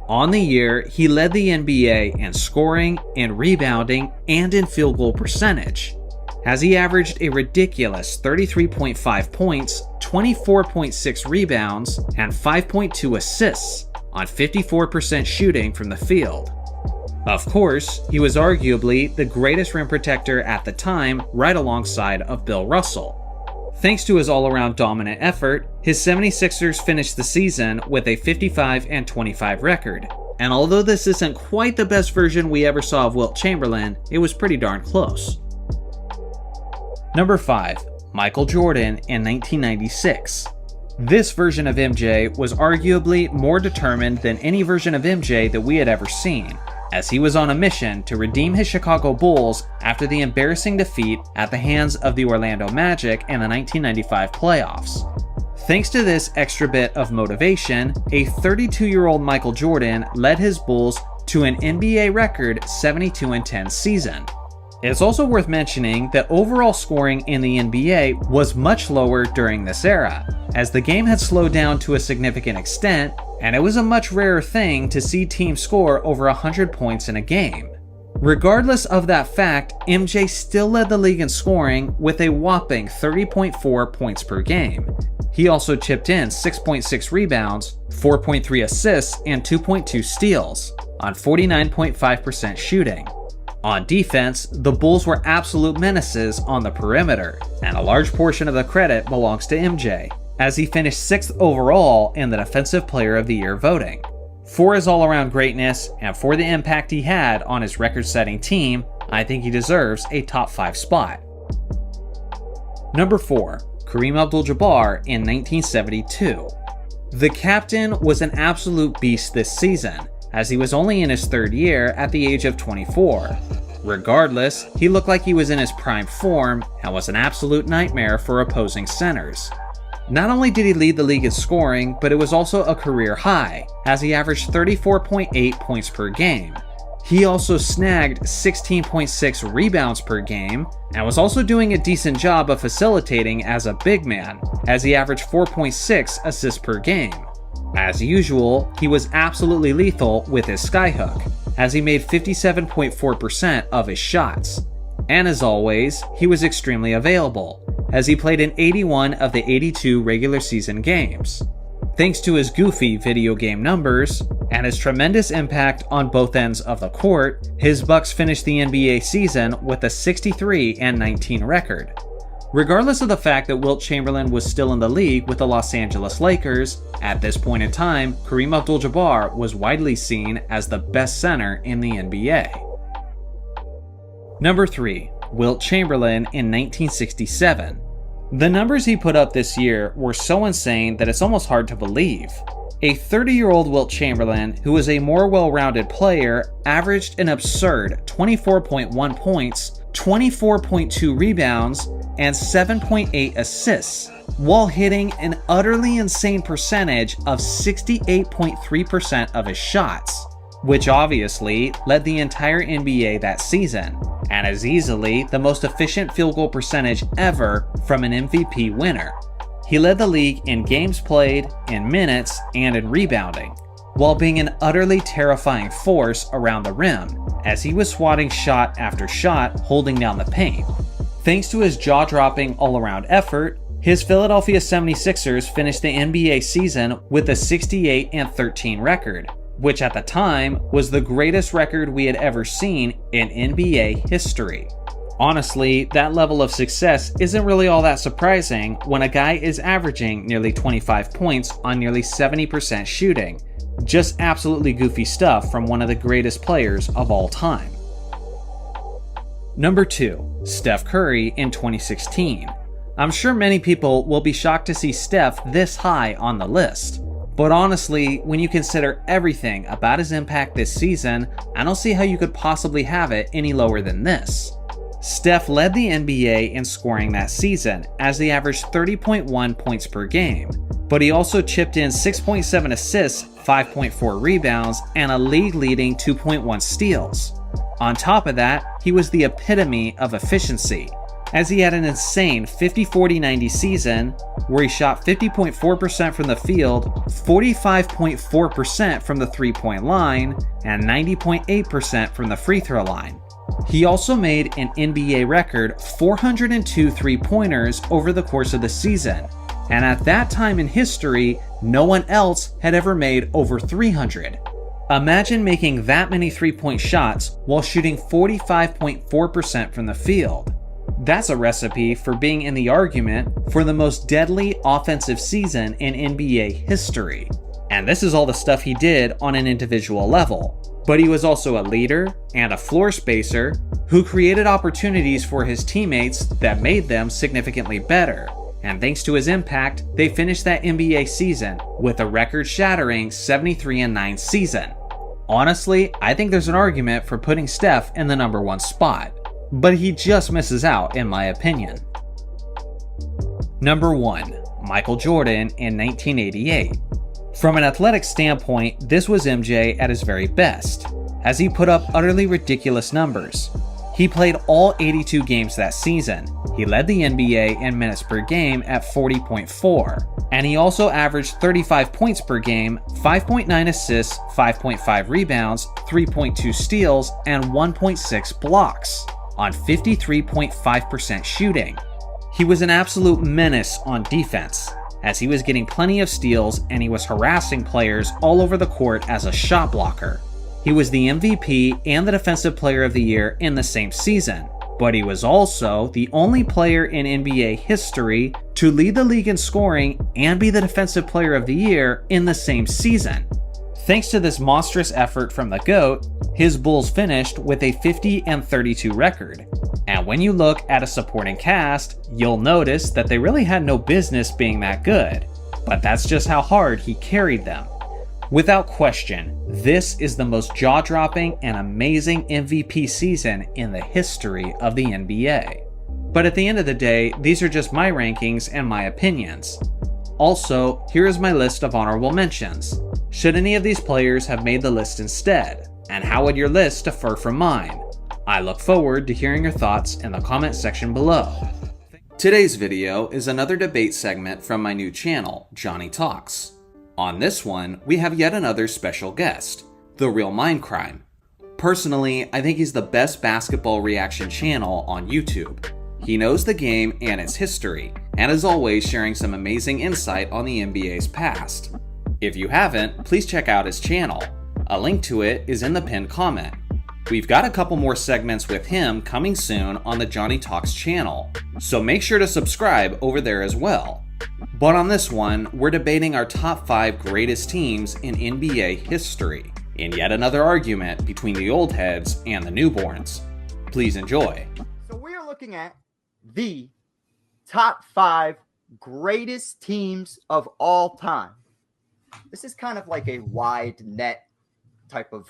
On the year, he led the NBA in scoring, in rebounding, and in field goal percentage, as he averaged a ridiculous 33.5 points, 24.6 rebounds, and 5.2 assists on 54% shooting from the field. Of course, he was arguably the greatest rim protector at the time, right alongside of Bill Russell. Thanks to his all-around dominant effort, his 76ers finished the season with a 55-25 record. And although this isn't quite the best version we ever saw of Wilt Chamberlain, it was pretty darn close. Number 5. Michael Jordan in 1996. This version of MJ was arguably more determined than any version of MJ that we had ever seen, as he was on a mission to redeem his Chicago Bulls after the embarrassing defeat at the hands of the Orlando Magic in the 1995 playoffs. Thanks to this extra bit of motivation, a 32-year-old Michael Jordan led his Bulls to an NBA record 72-10 season. It's also worth mentioning that overall scoring in the NBA was much lower during this era, as the game had slowed down to a significant extent, and it was a much rarer thing to see teams score over 100 points in a game. Regardless of that fact, MJ still led the league in scoring with a whopping 30.4 points per game. He also chipped in 6.6 rebounds, 4.3 assists, and 2.2 steals on 49.5% shooting. On defense, the Bulls were absolute menaces on the perimeter, and a large portion of the credit belongs to MJ, as he finished 6th overall in the Defensive Player of the Year voting. For his all-around greatness and for the impact he had on his record-setting team, I think he deserves a top 5 spot. Number 4. Kareem Abdul-Jabbar in 1972. The captain was an absolute beast this season, as he was only in his 3rd year at the age of 24. Regardless, he looked like he was in his prime form and was an absolute nightmare for opposing centers. Not only did he lead the league in scoring, but it was also a career high, as he averaged 34.8 points per game. He also snagged 16.6 rebounds per game, and was also doing a decent job of facilitating as a big man, as he averaged 4.6 assists per game. As usual, he was absolutely lethal with his skyhook, as he made 57.4% of his shots. And as always, he was extremely available, as he played in 81 of the 82 regular season games. Thanks to his goofy video game numbers, and his tremendous impact on both ends of the court, his Bucks finished the NBA season with a 63-19 record. Regardless of the fact that Wilt Chamberlain was still in the league with the Los Angeles Lakers, at this point in time, Kareem Abdul-Jabbar was widely seen as the best center in the NBA. Number 3. Wilt Chamberlain in 1967. The numbers he put up this year were so insane that it's almost hard to believe. A 30-year-old Wilt Chamberlain, who was a more well-rounded player, averaged an absurd 24.1 points, 24.2 rebounds, and 7.8 assists, while hitting an utterly insane percentage of 68.3% of his shots, which obviously led the entire NBA that season, and is easily the most efficient field goal percentage ever from an MVP winner. He led the league in games played, in minutes, and in rebounding, while being an utterly terrifying force around the rim, as he was swatting shot after shot holding down the paint. Thanks to his jaw-dropping all-around effort, his Philadelphia 76ers finished the NBA season with a 68-13 record, which at the time was the greatest record we had ever seen in NBA history. Honestly, that level of success isn't really all that surprising when a guy is averaging nearly 25 points on nearly 70% shooting. Just absolutely goofy stuff from one of the greatest players of all time. Number 2. Steph Curry in 2016. I'm sure many people will be shocked to see Steph this high on the list. But honestly, when you consider everything about his impact this season, I don't see how you could possibly have it any lower than this. Steph led the NBA in scoring that season, as he averaged 30.1 points per game, but he also chipped in 6.7 assists, 5.4 rebounds, and a league-leading 2.1 steals. On top of that, he was the epitome of efficiency, as he had an insane 50-40-90 season where he shot 50.4% from the field, 45.4% from the three-point line, and 90.8% from the free throw line. He also made an NBA record 402 three-pointers over the course of the season, and at that time in history, no one else had ever made over 300. Imagine making that many three-point shots while shooting 45.4% from the field. That's a recipe for being in the argument for the most deadly offensive season in NBA history. And this is all the stuff he did on an individual level. But he was also a leader and a floor spacer who created opportunities for his teammates that made them significantly better. And thanks to his impact, they finished that NBA season with a record-shattering 73-9 season. Honestly, I think there's an argument for putting Steph in the number 1 spot, but he just misses out in my opinion. Number 1, Michael Jordan in 1988. From an athletic standpoint, this was MJ at his very best, as he put up utterly ridiculous numbers. He played all 82 games that season. He led the NBA in minutes per game at 40.4, and he also averaged 35 points per game, 5.9 assists, 5.5 rebounds, 3.2 steals, and 1.6 blocks on 53.5% shooting. He was an absolute menace on defense, as he was getting plenty of steals and he was harassing players all over the court as a shot blocker. He was the MVP and the Defensive Player of the Year in the same season, but he was also the only player in NBA history to lead the league in scoring and be the Defensive Player of the Year in the same season. Thanks to this monstrous effort from the GOAT, his Bulls finished with a 50-32 record. And when you look at a supporting cast, you'll notice that they really had no business being that good. But that's just how hard he carried them. Without question, this is the most jaw-dropping and amazing MVP season in the history of the NBA. But at the end of the day, these are just my rankings and my opinions. Also, here is my list of honorable mentions. Should any of these players have made the list instead? And how would your list differ from mine? I look forward to hearing your thoughts in the comment section below. Today's video is another debate segment from my new channel, Johnny Talks. On this one, we have yet another special guest, The Real Mindcrime. Personally, I think he's the best basketball reaction channel on YouTube. He knows the game and its history, and is always sharing some amazing insight on the NBA's past. If you haven't, please check out his channel. A link to it is in the pinned comment. We've got a couple more segments with him coming soon on the Johnny Talks channel, so make sure to subscribe over there as well. But on this one, we're debating our top 5 greatest teams in NBA history, in yet another argument between the old heads and the newborns. Please enjoy.
So we are looking at the top 5 greatest teams of all time. This is kind of like a wide net type of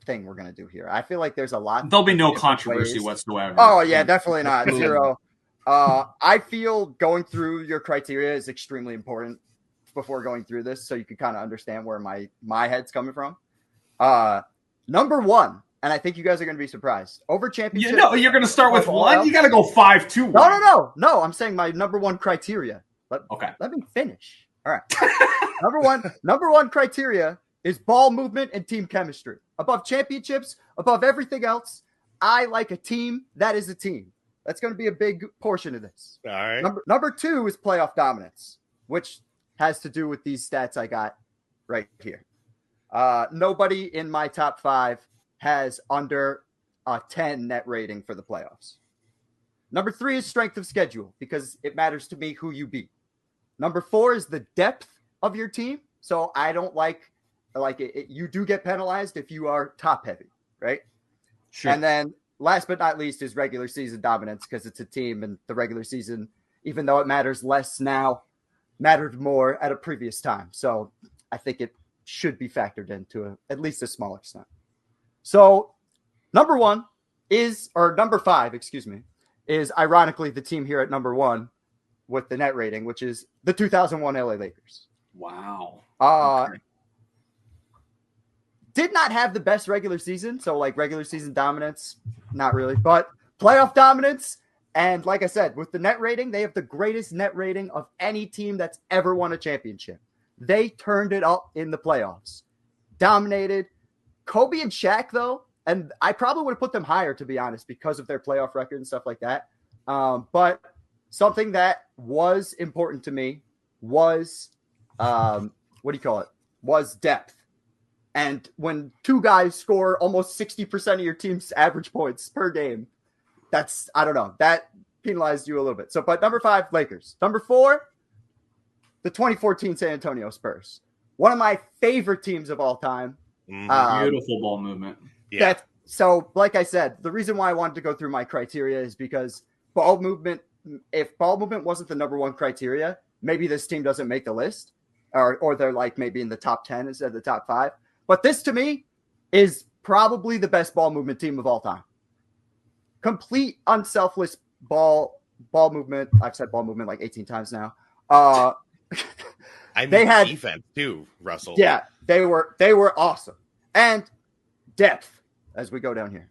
thing we're going to do here. I feel like there's a lot.
There'll be no controversy whatsoever.
Oh, yeah, definitely not. Zero. I feel going through your criteria is extremely important before going through this, so you can kind of understand where my head's coming from. Number 1, and I think you guys are going to be surprised. Over championship.
No, you're going to start with 1? You got to go 5-2.
No. I'm saying my number 1 criteria. Let me finish. All right. Number one criteria is ball movement and team chemistry. Above championships, above everything else, I like a team that is a team. That's going to be a big portion of this.
All right.
Number 2 is playoff dominance, which has to do with these stats I got right here. Nobody in my top 5 has under a 10 net rating for the playoffs. Number 3 is strength of schedule, because it matters to me who you beat. Number 4 is the depth of your team. So I don't like it. You do get penalized if you are top heavy, right?
Sure.
And then last but not least is regular season dominance, because it's a team, and the regular season, even though it matters less now, mattered more at a previous time. So I think it should be factored into at least a small extent. So number 5, is ironically the team here at number 1 with the net rating, which is the 2001 LA Lakers.
Wow.
Okay. did not have the best regular season. So like regular season dominance, not really, but playoff dominance. And like I said, with the net rating, they have the greatest net rating of any team that's ever won a championship. They turned it up in the playoffs. Dominated. Kobe and Shaq, though, and I probably would have put them higher, to be honest, because of their playoff record and stuff like that. But something that was important to me was, was depth. And when two guys score almost 60% of your team's average points per game, that's, I don't know, that penalized you a little bit. So, but number 5, Lakers. Number 4, the 2014 San Antonio Spurs. One of my favorite teams of all time.
Beautiful ball movement.
Yeah. So, like I said, the reason why I wanted to go through my criteria is because ball movement, if ball movement wasn't the number 1 criteria, maybe this team doesn't make the list, or they're like maybe in the top 10 instead of the top 5. But this, to me, is probably the best ball movement team of all time. Complete unselfless ball movement. I've said ball movement like 18 times now.
I mean,
they had
defense too, Russell.
Yeah, they were awesome. And depth as we go down here.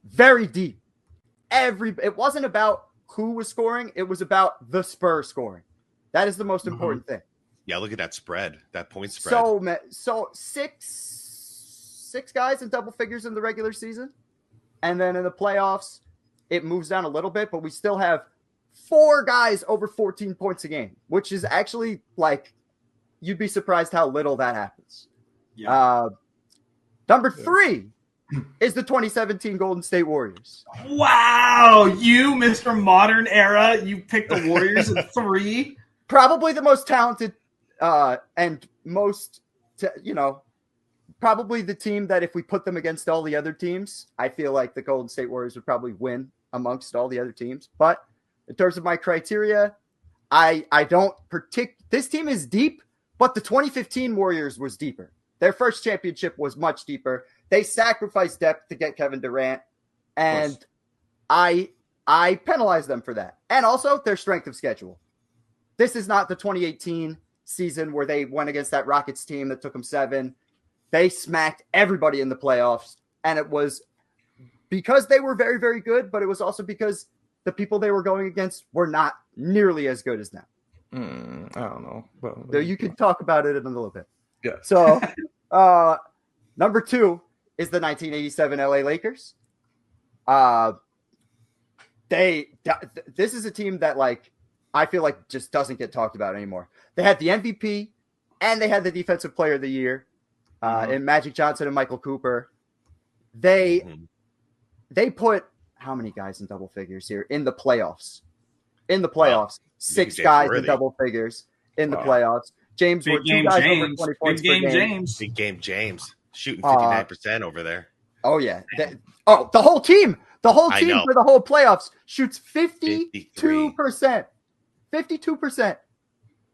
Very deep. It wasn't about who was scoring, it was about the Spurs scoring. That is the most important thing.
Yeah, look at that spread, that point spread.
So six guys in double figures in the regular season. And then in the playoffs, it moves down a little bit, but we still have 4 guys over 14 points a game, which is actually like, you'd be surprised how little that happens.
Yeah.
Number 3 is the 2017 Golden State Warriors.
Wow, you, Mr. Modern Era, you picked the Warriors at 3.
Probably the most talented and most, probably the team that if we put them against all the other teams, I feel like the Golden State Warriors would probably win amongst all the other teams. But in terms of my criteria, I don't this team is deep, but the 2015 Warriors was deeper. Their first championship was much deeper. They sacrificed depth to get Kevin Durant, and I penalize them for that. And also their strength of schedule. This is not the 2018 season where they went against that Rockets team that took them 7. They smacked everybody in the playoffs, and it was because they were very, very good, but it was also because the people they were going against were not nearly as good as them.
I don't know. Well,
so you can talk about it in a little bit.
Yeah.
So number 2 is the 1987 LA Lakers. This is a team that like I feel like just doesn't get talked about anymore. They had the MVP and they had the Defensive Player of the Year in Magic Johnson and Michael Cooper. They put how many guys in double figures here in the playoffs? In the playoffs, 6 guys in double figures in the playoffs. James
Big
were 2
game
guys
James.
over 20 points
Big game
per game.
James.
Big game James shooting 59% over there.
Oh yeah. The whole team for the whole playoffs shoots 52%. 52%.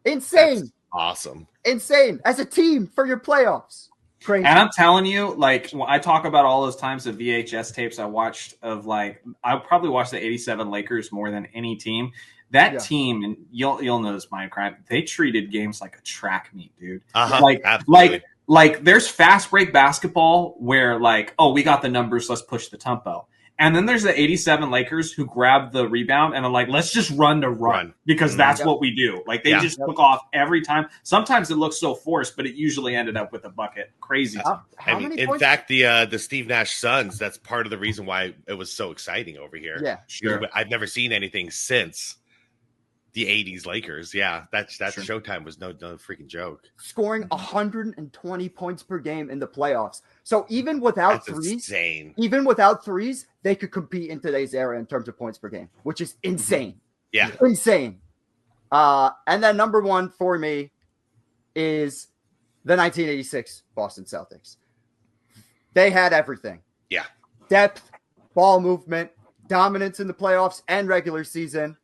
Insane.
That's awesome.
Insane. As a team for your playoffs. Crazy.
And I'm telling you, like, when I talk about all those times of VHS tapes I watched of, like, I probably watched the 87 Lakers more than any team. That team, and you'll know this, Minecraft, they treated games like a track meet, dude.
Absolutely.
Like there's fast break basketball where like, oh, we got the numbers, let's push the tempo. And then there's the 87 Lakers who grab the rebound and are like, let's just run to run because that's what we do. Like they just took off every time. Sometimes it looks so forced, but it usually ended up with a bucket. Crazy.
In fact, the Steve Nash Suns, that's part of the reason why it was so exciting over here.
Yeah,
sure.
I've never seen anything since the 80s Lakers. Yeah, that Showtime was no freaking joke.
Scoring 120 points per game in the playoffs. So even without threes, they could compete in today's era in terms of points per game, which is insane.
Yeah.
Insane. And then number 1 for me is the 1986 Boston Celtics. They had everything.
Yeah.
Depth, ball movement, dominance in the playoffs and regular season.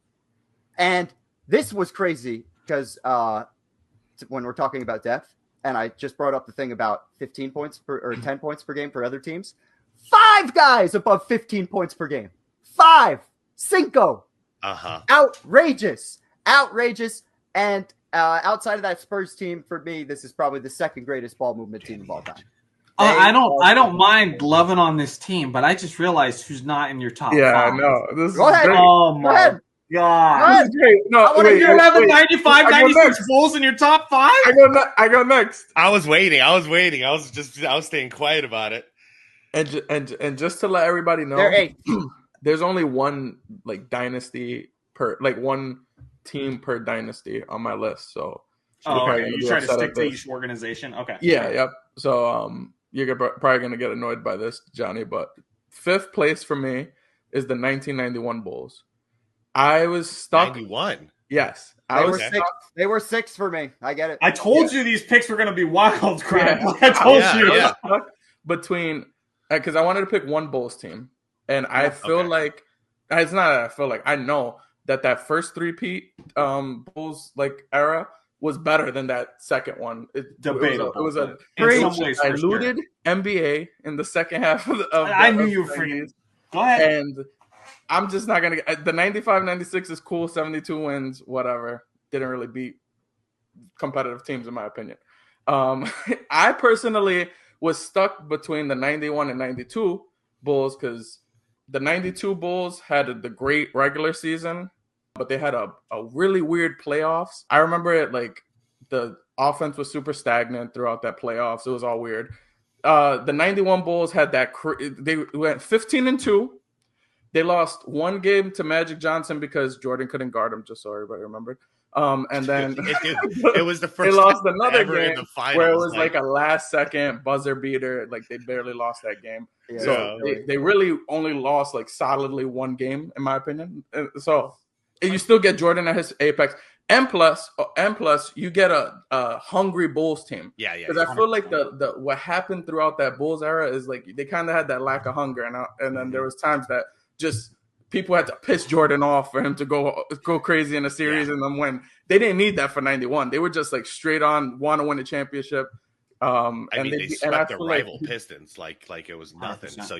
And this was crazy because when we're talking about depth, and I just brought up the thing about 15 points or 10 points per game for other teams. 5 guys above 15 points per game. 5. Cinco. Outrageous. And outside of that Spurs team, for me, this is probably the second greatest ball movement team of all time.
I don't mind loving on this team, but I just realized who's not in your top five.
No. This
Go ahead.
great.
Oh my god.
This is great. No,
You don't have the 95, 96 Bulls in your top five?
I go next.
I was waiting. I was staying quiet about it.
And just to let everybody know,
They're 8.
There's only one like dynasty per one team per dynasty on my list. So
okay. You try to stick to each organization. Okay.
Yeah, yep. So you're probably gonna get annoyed by this, Johnny, but 5th place for me is the 1991 Bulls. I was stuck.
91.
Yes.
They were 6 for me. I get it.
I told you these picks were going to be wild crap. Yeah. I told you.
Yeah.
Stuck between because I wanted to pick one Bulls team, and I feel like it's not that I feel like I know that first 3-peat Bulls like era was better than that second one.
Debatable.
It was a diluted NBA in the second half of
I knew you were freaking. Go ahead.
And I'm just not going to – the 95-96 is cool, 72 wins, whatever. Didn't really beat competitive teams, in my opinion. I personally was stuck between the 91 and 92 Bulls because the 92 Bulls had the great regular season, but they had a really weird playoffs. I remember it like the offense was super stagnant throughout that playoffs. It was all weird. The 91 Bulls had that they went 15-2. They lost one game to Magic Johnson because Jordan couldn't guard him, just so everybody remembered. And then
it was the first
they lost
time
another
ever
game
in the finals,
where it was like a last-second buzzer beater. Like they barely lost that game. Yeah, so they really only lost like solidly one game, in my opinion. So you still get Jordan at his apex. And plus, you get a hungry Bulls team.
Yeah.
Because I feel like the what happened throughout that Bulls era is like they kind of had that lack of hunger, and then there was times that just people had to piss Jordan off for him to go crazy in a series and then win. They didn't need that for 91. They were just like straight on want to win a championship.
They swept the rival Pistons like it was nothing. 100%. So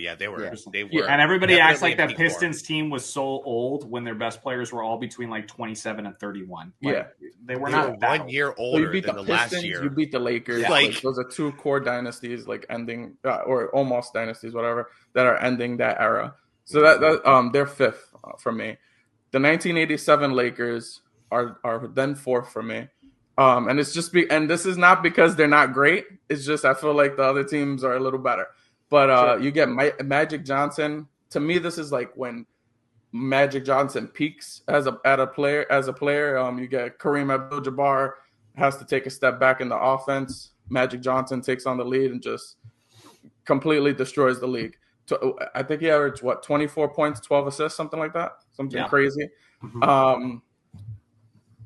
they were.
And everybody acts like that Pistons team was so old when their best players were all between like 27 and 31. They were not
1 year older
than
the
Pistons,
last year.
You beat the Lakers.
Yeah.
Like those are 2 core dynasties, like ending or almost dynasties, whatever, that are ending that era. So that they're 5th for me. The 1987 Lakers are then 4th for me. And it's just and this is not because they're not great. It's just I feel like the other teams are a little better. But you get Magic Johnson. To me, this is like when Magic Johnson peaks as a player. You get Kareem Abdul-Jabbar has to take a step back in the offense. Magic Johnson takes on the lead and just completely destroys the league. I think he averaged 24 points, 12 assists, something like that, something crazy. Mm-hmm.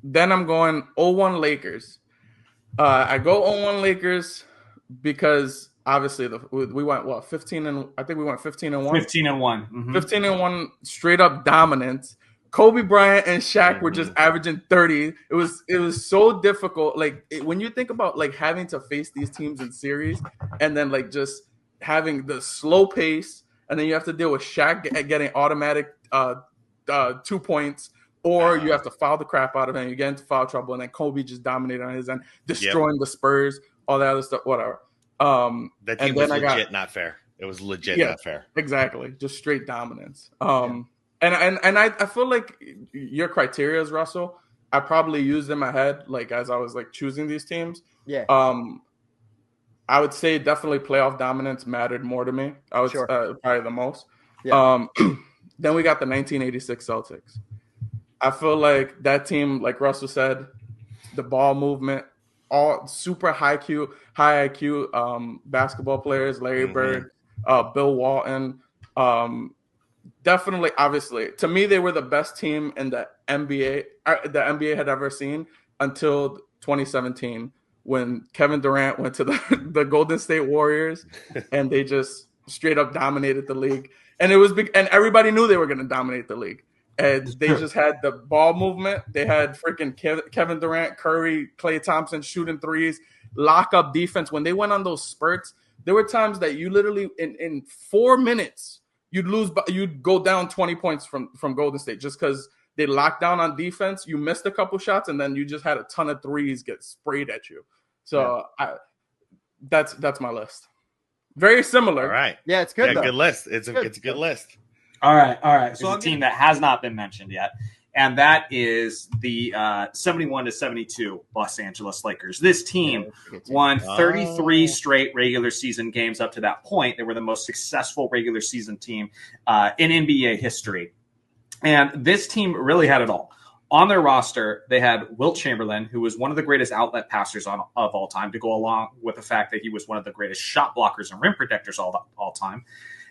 Then I'm going 0-1 Lakers. I go 0-1 Lakers because obviously we went 15 and I think we went 15-1.
15-1.
Mm-hmm. 15-1 straight up dominance. Kobe Bryant and Shaq were just averaging 30. It was so difficult. Like when you think about like having to face these teams in series and then like just having the slow pace, and then you have to deal with Shaq getting automatic 2 points, or you have to foul the crap out of him. You get into foul trouble, and then Kobe just dominated on his end, destroying the Spurs, all that other stuff, whatever.
That team was legit not fair. It was legit not fair.
Exactly, just straight dominance. And I feel like your criteria is Russell. I probably used in my head, like as I was like choosing these teams.
Yeah.
I would say definitely playoff dominance mattered more to me. I would probably the most.
Yeah.
Then we got the 1986 Celtics. I feel like that team, like Russell said, the ball movement, all super high IQ basketball players, Larry Bird, Bill Walton. Definitely, obviously, to me, they were the best team in the NBA had ever seen until 2017. When Kevin Durant went to the Golden State Warriors and they just straight up dominated the league. And it was big, and everybody knew they were going to dominate the league. And they just had the ball movement. They had freaking Kevin Durant, Curry, Klay Thompson shooting threes, lock up defense. When they went on those spurts, there were times that you literally in 4 minutes you'd go down 20 points from Golden State just because they locked down on defense. You missed a couple shots, and then you just had a ton of threes get sprayed at you. So that's my list. Very similar.
All right.
Yeah, it's good.
Yeah,
though.
good list. It's a
Good.
good list.
All right. So a team that has not been mentioned yet, and that is the 71-72 Los Angeles Lakers. This team won 33 straight regular season games up to that point. They were the most successful regular season team in NBA history. And this team really had it all. On their roster, they had Wilt Chamberlain, who was one of the greatest outlet passers of all time, to go along with the fact that he was one of the greatest shot blockers and rim protectors all time.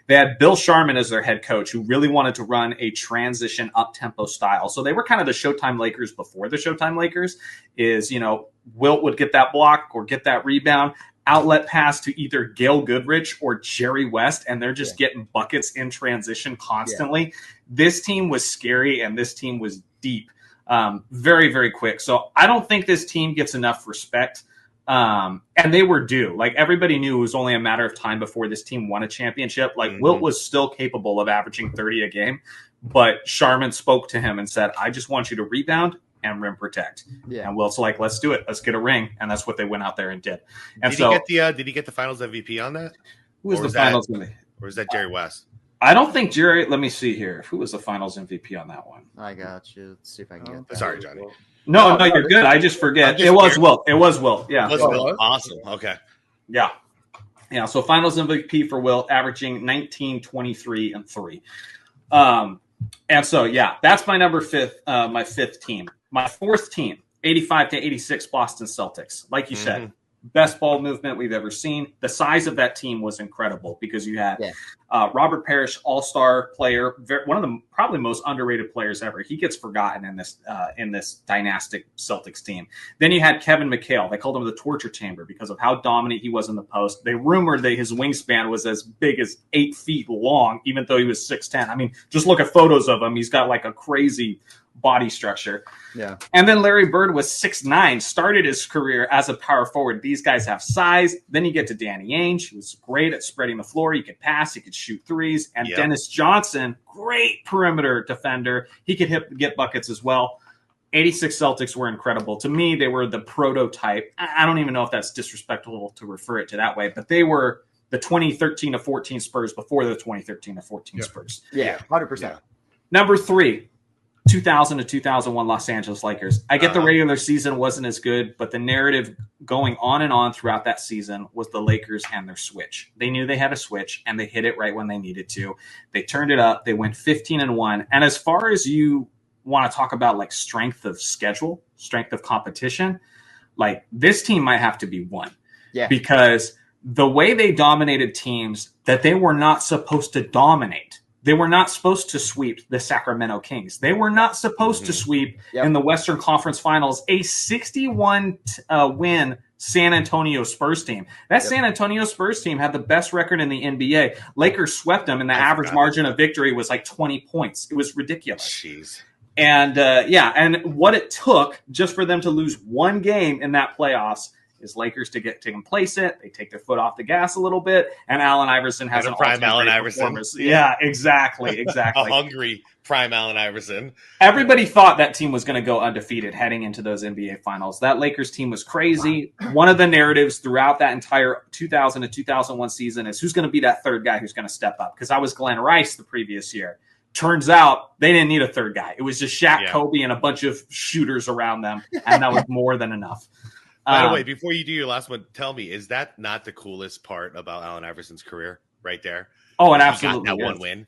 They had Bill Sharman as their head coach, who really wanted to run a transition up-tempo style. So they were kind of the Showtime Lakers before the Showtime Lakers. Wilt would get that block or get that rebound, outlet pass to either Gail Goodrich or Jerry West, and they're just getting buckets in transition constantly. Yeah. This team was scary, and this team was deep. Very, very quick. So I don't think this team gets enough respect. And they were due. Like, everybody knew it was only a matter of time before this team won a championship. Like, Wilt was still capable of averaging 30 a game, but Sharman spoke to him and said, I just want you to rebound and rim protect. Yeah. And Wilt's like, let's do it. Let's get a ring. And that's what they went out there and did. And
did he get the finals MVP on that?
Who was the finals MVP?
Or is that Jerry West?
I don't think Jerry. Let me see here. Who was the finals MVP on that one?
I got you. Let's see if I can get that.
Sorry, Johnny.
No, you're good. I just forget. It was Wilt. Yeah.
Was Wilt. Awesome. Okay.
Yeah. So finals MVP for Wilt, averaging 19, 23, and 3. And so, that's my my fifth team. My fourth team, 85-86 Boston Celtics. Like you said, best ball movement we've ever seen. The size of that team was incredible because you had Robert Parrish, all-star player, one of the probably most underrated players ever. He gets forgotten in this dynastic Celtics team. Then you had Kevin McHale. They called him the torture chamber because of how dominant he was in the post. They rumored that his wingspan was as big as 8 feet long, even though he was 6'10". I mean, just look at photos of him. He's got like a crazy body structure. Yeah. And then Larry Bird was 6'9", started his career as a power forward. These guys have size. Then you get to Danny Ainge, who was great at spreading the floor. He could pass, he could shoot threes. And Dennis Johnson, great perimeter defender. He could get buckets as well. 86 Celtics were incredible. To me, they were the prototype. I don't even know if that's disrespectful to refer it to that way, but they were the 2013-14 Spurs before the 2013-14 Spurs.
Yeah, 100%.
Yeah. Number 3. 2000 to 2001 Los Angeles Lakers. I get the regular season wasn't as good, but the narrative going on and on throughout that season was the Lakers and their switch. They knew they had a switch, and they hit it right when they needed to. They turned it up. They went 15-1. And as far as you want to talk about like strength of schedule, strength of competition, like this team might have to be one. Yeah. Because the way they dominated teams that they were not supposed to dominate. They were not supposed to sweep the Sacramento Kings. They were not supposed to sweep in the Western Conference Finals a 61-win San Antonio Spurs team. That San Antonio Spurs team had the best record in the NBA. Lakers swept them, and the average margin of victory was like 20 points. It was ridiculous.
Jeez.
And, and what it took just for them to lose one game in that playoffs is Lakers to get complacent. They take their foot off the gas a little bit, and Allen Iverson has an
prime Allen Iverson.
Yeah, exactly.
A hungry prime Allen Iverson.
Everybody thought that team was going to go undefeated heading into those NBA finals. That Lakers team was crazy. One of the narratives throughout that entire 2000 to 2001 season is who's going to be that third guy who's going to step up. Because I was Glenn Rice the previous year. Turns out they didn't need a third guy. It was just Shaq, Kobe, and a bunch of shooters around them, and that was more than enough.
By the way, before you do your last one, tell me, is that not the coolest part about Allen Iverson's career right there?
Oh, it absolutely
got that one win.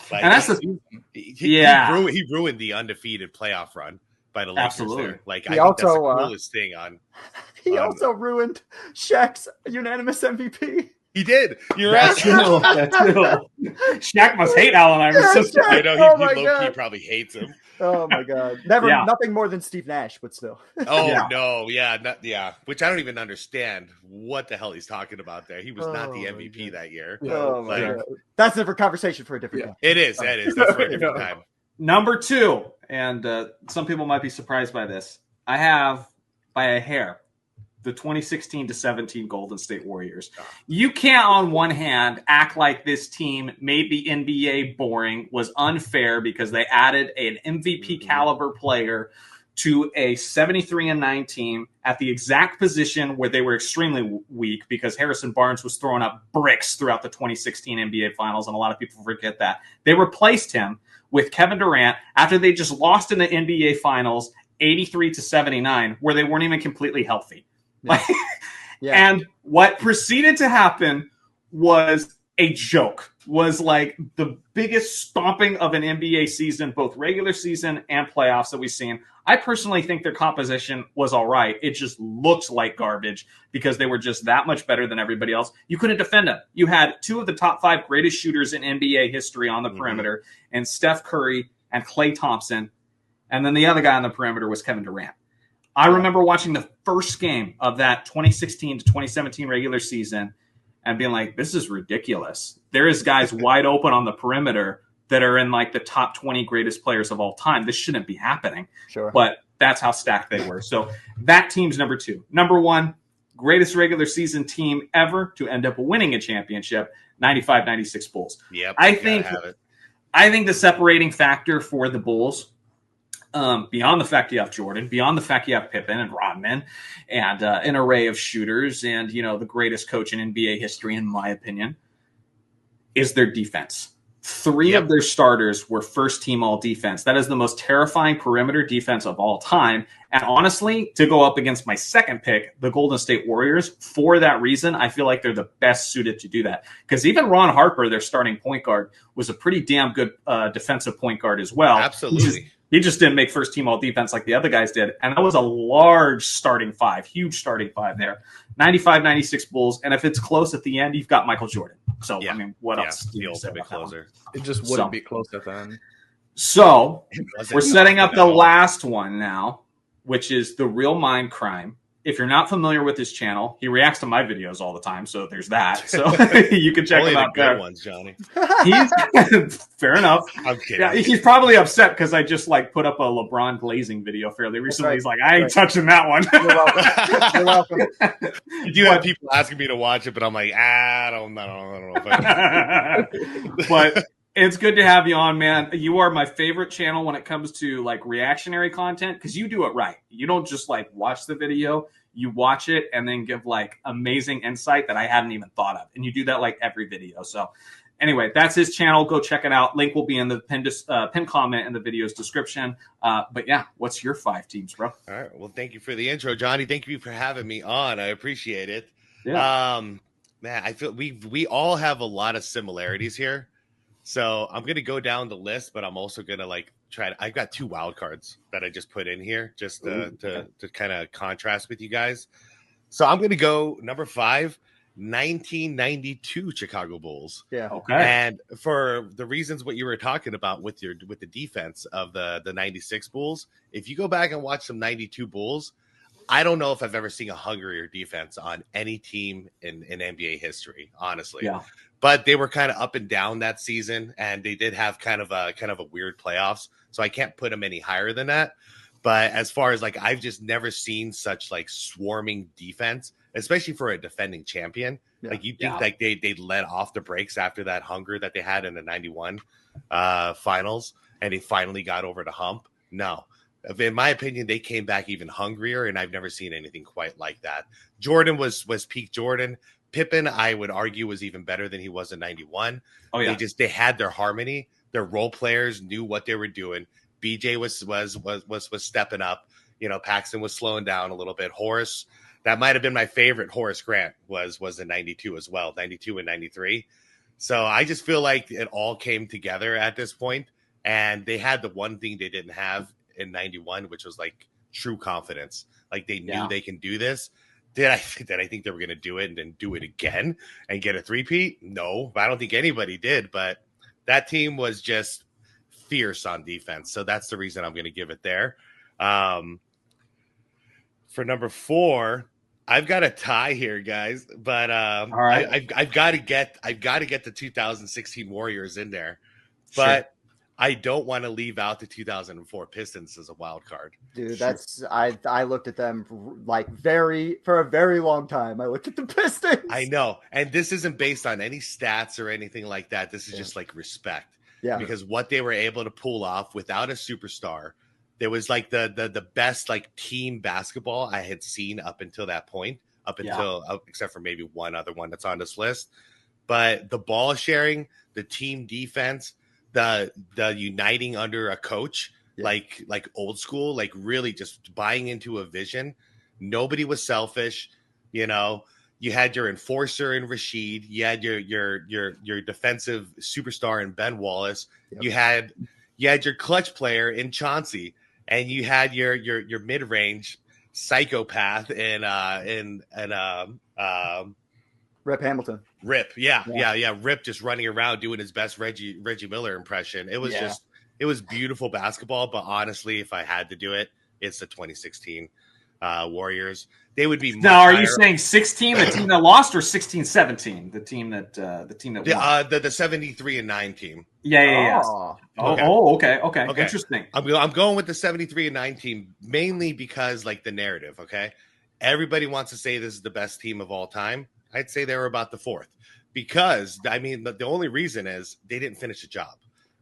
Like,
and that's
he ruined the undefeated playoff run by the Lakers. Absolutely. There. Like, I think that's the coolest thing on.
He also ruined Shaq's unanimous MVP.
He did.
You're right. That's true. Shaq must hate Allen Iverson.
I know he probably hates him.
Oh my God! Nothing more than Steve Nash, but still.
No, which I don't even understand what the hell he's talking about there. He was not the MVP that year.
Oh my God! That's a different conversation for a different time.
It is. That's for a different time.
Number 2, and some people might be surprised by this. I have by a hair the 2016-17 Golden State Warriors. You can't, on one hand, act like this team made the NBA boring, was unfair because they added an MVP caliber player to a 73-9 team at the exact position where they were extremely weak because Harrison Barnes was throwing up bricks throughout the 2016 NBA Finals, and a lot of people forget that. They replaced him with Kevin Durant after they just lost in the NBA Finals 83-79, where they weren't even completely healthy.
Yeah.
And what proceeded to happen was a joke, was like the biggest stomping of an NBA season, both regular season and playoffs that we've seen. I personally think their composition was all right. It just looks like garbage because they were just that much better than everybody else. You couldn't defend them. You had two of the top 5 greatest shooters in NBA history on the perimeter, and Steph Curry and Klay Thompson. And then the other guy on the perimeter was Kevin Durant. I remember watching the first game of that 2016 to 2017 regular season and being like, this is ridiculous. There is guys wide open on the perimeter that are in like the top 20 greatest players of all time. This shouldn't be happening.
Sure.
But that's how stacked they were. So that team's number 2. Number 1, greatest regular season team ever to end up winning a championship, 95-96 Bulls.
Yep.
I think the separating factor for the Bulls, beyond the fact you have Jordan, beyond the fact you have Pippen and Rodman and an array of shooters and, the greatest coach in NBA history, in my opinion, is their defense. 3 of their starters were first-team all-defense. That is the most terrifying perimeter defense of all time. And honestly, to go up against my second pick, the Golden State Warriors, for that reason, I feel like they're the best suited to do that. Because even Ron Harper, their starting point guard, was a pretty damn good defensive point guard as well.
Absolutely.
He just didn't make first-team all-defense like the other guys did. And that was a large starting 5, huge starting 5 there. 95-96 Bulls. And if it's close at the end, you've got Michael Jordan. So, I mean, what else?
The ultimate closer.
It just wouldn't be close at the end.
So, we're setting up the last one now, which is the real mind crime. If you're not familiar with his channel, he reacts to my videos all the time, so there's that. So you can check him out there.
Ones, Johnny.
Fair enough.
I'm kidding.
Yeah, he's probably upset because I just put up a LeBron glazing video fairly recently. Right. He's like, I ain't touching that one.
You're welcome.
You do have people asking me to watch it, but I'm like, I don't know.
But it's good to have you on, man. You are my favorite channel when it comes to reactionary content because you do it right. You don't just watch the video. You watch it and then give amazing insight that I hadn't even thought of. And you do that every video. So anyway, that's his channel. Go check it out. Link will be in the pinned comment in the video's description. But yeah, what's your 5 teams, bro?
All right. Well, thank you for the intro, Johnny. Thank you for having me on. I appreciate it.
Yeah.
Man, I feel we all have a lot of similarities here. So I'm going to go down the list, but I'm also going to I've got 2 wild cards that I just put in here just to kind of contrast with you guys. So I'm going to go number 5, 1992 Chicago Bulls.
Yeah.
Okay.
And for the reasons what you were talking about with the defense of the 96 Bulls, if you go back and watch some 92 Bulls, I don't know if I've ever seen a hungrier defense on any team in NBA history, honestly.
Yeah.
But they were kind of up and down that season, and they did have kind of a weird playoffs. So I can't put them any higher than that. But as far as I've just never seen such swarming defense, especially for a defending champion.
Yeah.
You think they let off the brakes after that hunger that they had in the 91 finals, and they finally got over the hump? No. In my opinion, they came back even hungrier, and I've never seen anything quite like that. Jordan was peak Jordan. Pippen, I would argue, was even better than he was in 91.
Oh, yeah.
They had their harmony. Their role players knew what they were doing. BJ was stepping up. Paxton was slowing down a little bit. Horace, that might have been my favorite. Horace Grant was in 92 as well, 92 and 93. So I just feel like it all came together at this point, and they had the one thing they didn't have in 91, which was true confidence. They knew they can do this. Did I think they were going to do it and then do it again and get a three-peat? No, I don't think anybody did. But that team was just fierce on defense. So that's the reason I'm going to give it there. For number 4, I've got a tie here, guys. But all right. I've got to get the 2016 Warriors in there. But I don't want to leave out the 2004 Pistons as a wild card.
Dude, I looked at them for a very long time. I looked at the Pistons.
I know. And this isn't based on any stats or anything like that. This is just respect.
Yeah.
Because what they were able to pull off without a superstar, There was like the best like team basketball I had seen up until that point, except for maybe one other one that's on this list. But the ball sharing, the team defense, the uniting under a coach, like old school, like really just buying into a vision. Nobody was selfish, you know. You had your enforcer in Rashid. You had your defensive superstar in Ben Wallace. Yep. You had your clutch player in Chauncey, and you had your mid range psychopath in
Rip Hamilton.
Rip, yeah. Rip just running around doing his best Reggie Miller impression. It was it was beautiful basketball. But honestly, if I had to do it, it's the 2016 Warriors. They would be
now. Are you saying 16, the team that lost, or 16-17, the team that won?
The 73-9 team.
Yeah. Okay. Interesting.
I'm going with the 73-9 team mainly because like the narrative. Okay, everybody wants to say this is the best team of all time. I'd say they were about the fourth because I mean the only reason is they didn't finish the job.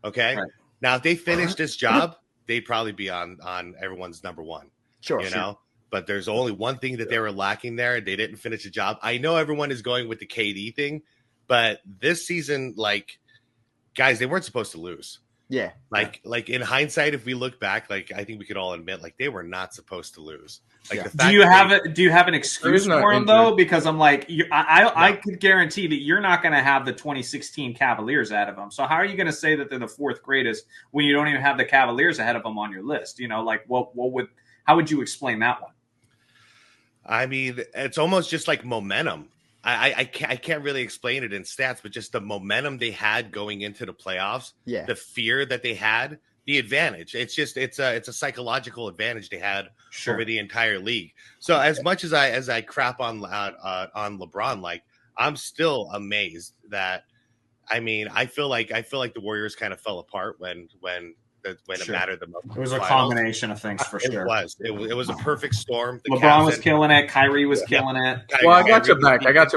Okay, right. Now if they finished this job, they'd probably be on everyone's number one.
Sure,
know. But there's only one thing that they were lacking there. They didn't finish the job. I know everyone is going with the KD thing, but this season, like, guys, they weren't supposed to lose.
Yeah.
Like in hindsight, if we look back, like I think we could all admit, like they were not supposed to lose. Like,
do you have an excuse for them though? Because I'm like, I could guarantee that you're not going to have the 2016 Cavaliers out of them. So how are you going to say that they're the fourth greatest when you don't even have the Cavaliers ahead of them on your list? You know, like how would you explain that one?
I mean, it's almost just like momentum. I can't really explain it in stats, but just the momentum they had going into the playoffs, the fear that they had, the advantage. It's a psychological advantage they had over the entire league. So as much as I crap on LeBron, like I'm still amazed that. I mean, I feel like the Warriors kind of fell apart when it mattered the most.
It was a combination of things for sure.
It was a perfect storm.
LeBron was killing it. Kyrie was killing it.
Well, I got your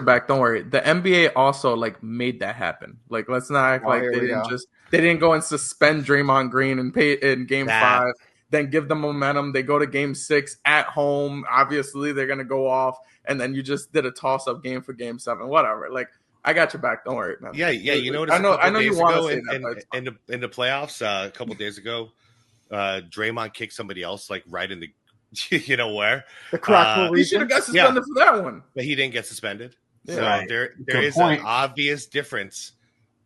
back. Don't worry. The NBA also like made that happen. Like, let's not act like they didn't go and suspend Draymond Green in Game 5, then give them momentum. They go to Game 6 at home. Obviously, they're gonna go off, and then you just did a toss up game for Game 7. Whatever. Like, I got your back. Don't worry, man.
Yeah. You know you want to say that. In the playoffs, a couple days ago, Draymond kicked somebody else like right in the, you know where?
The crackle.
He should have got suspended for that one,
but he didn't get suspended.
Yeah.
So
right.
there is an obvious difference,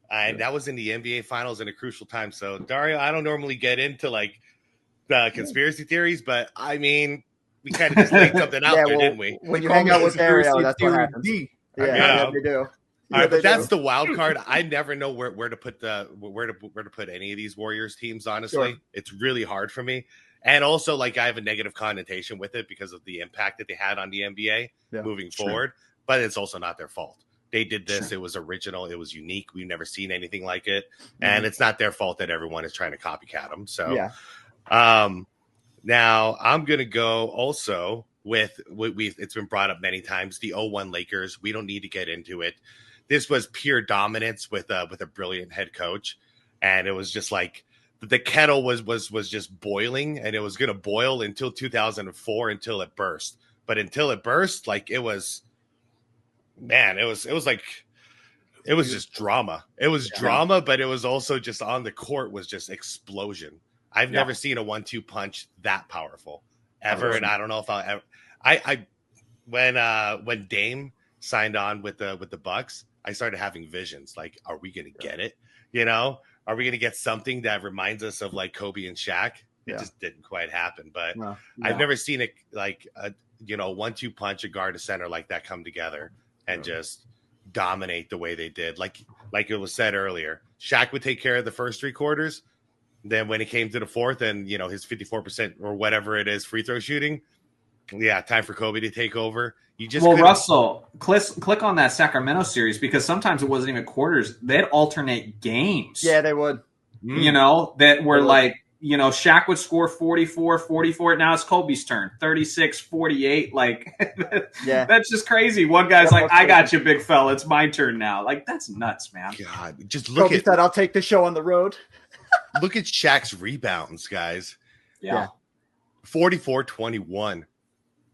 and that was in the NBA Finals in a crucial time. So Dario, I don't normally get into like the conspiracy theories, but I mean, we kind of just laid something out there, didn't we?
When you hang out with Dario, that's what happens. Yeah, they do.
All right, but that's the wild card. I never know where to put any of these Warriors teams. Honestly, It's really hard for me. And also, like, I have a negative connotation with it because of the impact that they had on the NBA moving forward. But it's also not their fault. They did this. It was original. It was unique. We've never seen anything like it. And it's not their fault that everyone is trying to copycat them. So, now I'm going to go also with it's been brought up many times, the 0-1 Lakers. We don't need to get into it. This was pure dominance with a brilliant head coach, and it was just like the kettle was just boiling, and it was going to boil until 2004 until it burst. But until it burst, like it was just drama. It was drama, but it was also just on the court was just explosion. I've never seen a 1-2 punch that powerful ever, and I don't know if I'll ever. When Dame signed on with the Bucks, I started having visions like, are we going to get it? You know, are we going to get something that reminds us of like Kobe and Shaq? It just didn't quite happen. But I've never seen it like a 1-2 punch, a guard, a center like that come together and just dominate the way they did. Like it was said earlier, Shaq would take care of the first 3 quarters. Then when it came to the fourth and, his 54% or whatever it is, free throw shooting. Yeah. Time for Kobe to take over.
Russell, click on that Sacramento series because sometimes it wasn't even quarters. They'd alternate games.
Yeah, they would.
That were like, Shaq would score 44, 44. Now it's Kobe's turn, 36, 48. Like, that's just crazy. One guy's like, I got you, big fella. It's my turn now. Like, that's nuts, man.
God, just look
Kobe said, I'll take the show on the road.
Look at Shaq's rebounds, guys.
Yeah.
44-21.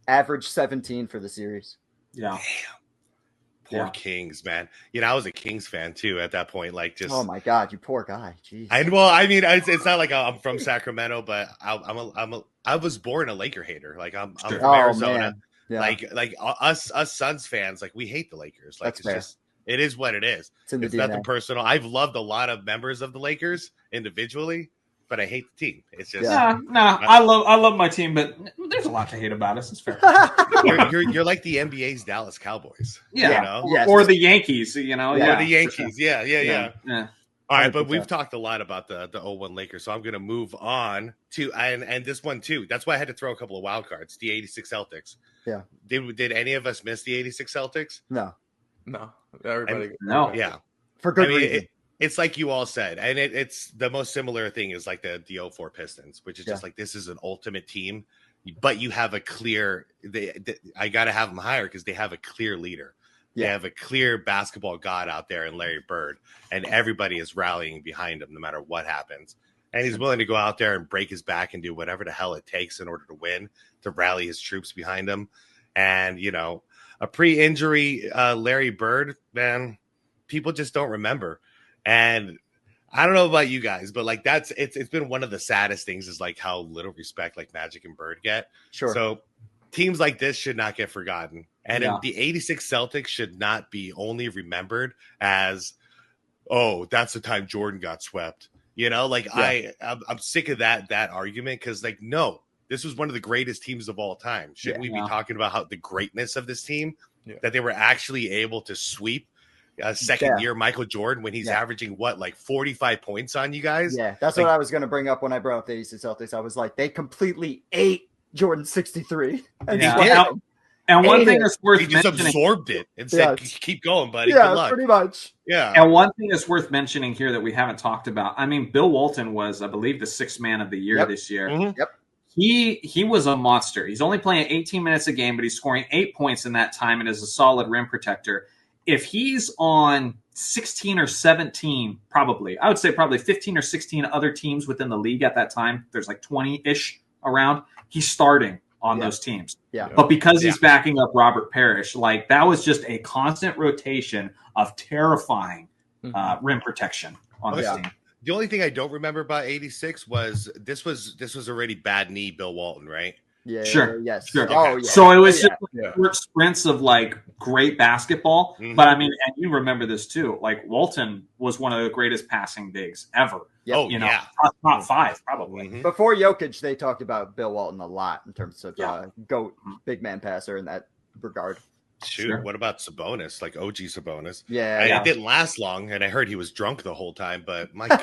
Average 17 for the series.
Yeah.
Damn. Poor Kings, man. I was a Kings fan too at that point. Like, just
oh my god, you poor guy. Jeez.
I mean, it's not like I'm from Sacramento, but I was born a Laker hater. Like, I'm from Arizona.
Man. Yeah.
Like us Suns fans, like, we hate the Lakers. Like,
That's
just it is what it is. It's nothing personal. I've loved a lot of members of the Lakers individually, but I hate the team. It's just
I love my team, but there's a lot to hate about us. It's fair.
you're like the NBA's Dallas Cowboys.
Yeah. Or the Yankees,
Or the Yankees. Yeah. All right, but 100%. We've talked a lot about the 0-1 Lakers, so I'm going to move on to and this one too. That's why I had to throw a couple of wild cards. The 86 Celtics.
Yeah.
Did any of us miss the 86 Celtics?
No.
Everybody.
No.
Yeah.
For good reason.
It's like you all said, and it's the most similar thing is like the 04 Pistons, which is just like, this is an ultimate team, but you have a clear. I got to have them higher because they have a clear leader. They have a clear basketball god out there in Larry Bird, and everybody is rallying behind him no matter what happens. And he's willing to go out there and break his back and do whatever the hell it takes in order to win, to rally his troops behind him. And, a pre-injury Larry Bird, man, people just don't remember. And I don't know about you guys, but like it's been one of the saddest things is like how little respect like Magic and Bird get.
Sure.
So teams like this should not get forgotten. And the 86 Celtics should not be only remembered as, oh, that's the time Jordan got swept. I'm sick of that argument because, like, no, this was one of the greatest teams of all time. Shouldn't we be talking about how the greatness of this team, that they were actually able to sweep second year Michael Jordan when he's averaging like 45 points on you guys?
Yeah, that's what I was going to bring up when I brought up the 86 Celtics. I was like, they completely ate Jordan 63.
And one thing that's worth
mentioning, he just absorbed it and said, keep going, buddy.
Yeah,
good luck.
Pretty much.
Yeah.
And one thing that's worth mentioning here that we haven't talked about, I mean, Bill Walton was, I believe, the sixth man of the year this year.
Mm-hmm. Yep.
He was a monster. He's only playing 18 minutes a game, but he's scoring 8 points in that time and is a solid rim protector. If he's on 16 or 17, I would say probably 15 or 16 other teams within the league at that time, there's like 20-ish around, he's starting on those teams.
Yeah.
But because he's backing up Robert Parrish, like that was just a constant rotation of terrifying rim protection on this team.
The only thing I don't remember about 86 was this was already bad knee Bill Walton, right?
Yeah.
Sure.
Yes.
Sure.
Okay. Oh, yeah.
So it was just short sprints of like great basketball.
Mm-hmm.
But I mean, and you remember this too. Like Walton was one of the greatest passing bigs ever.
Yep.
Top five probably.
Mm-hmm.
Before Jokic, they talked about Bill Walton a lot in terms of GOAT, big man passer in that regard.
Shoot, what about Sabonis? Like OG Sabonis?
Yeah,
it didn't last long, and I heard he was drunk the whole time. But my God,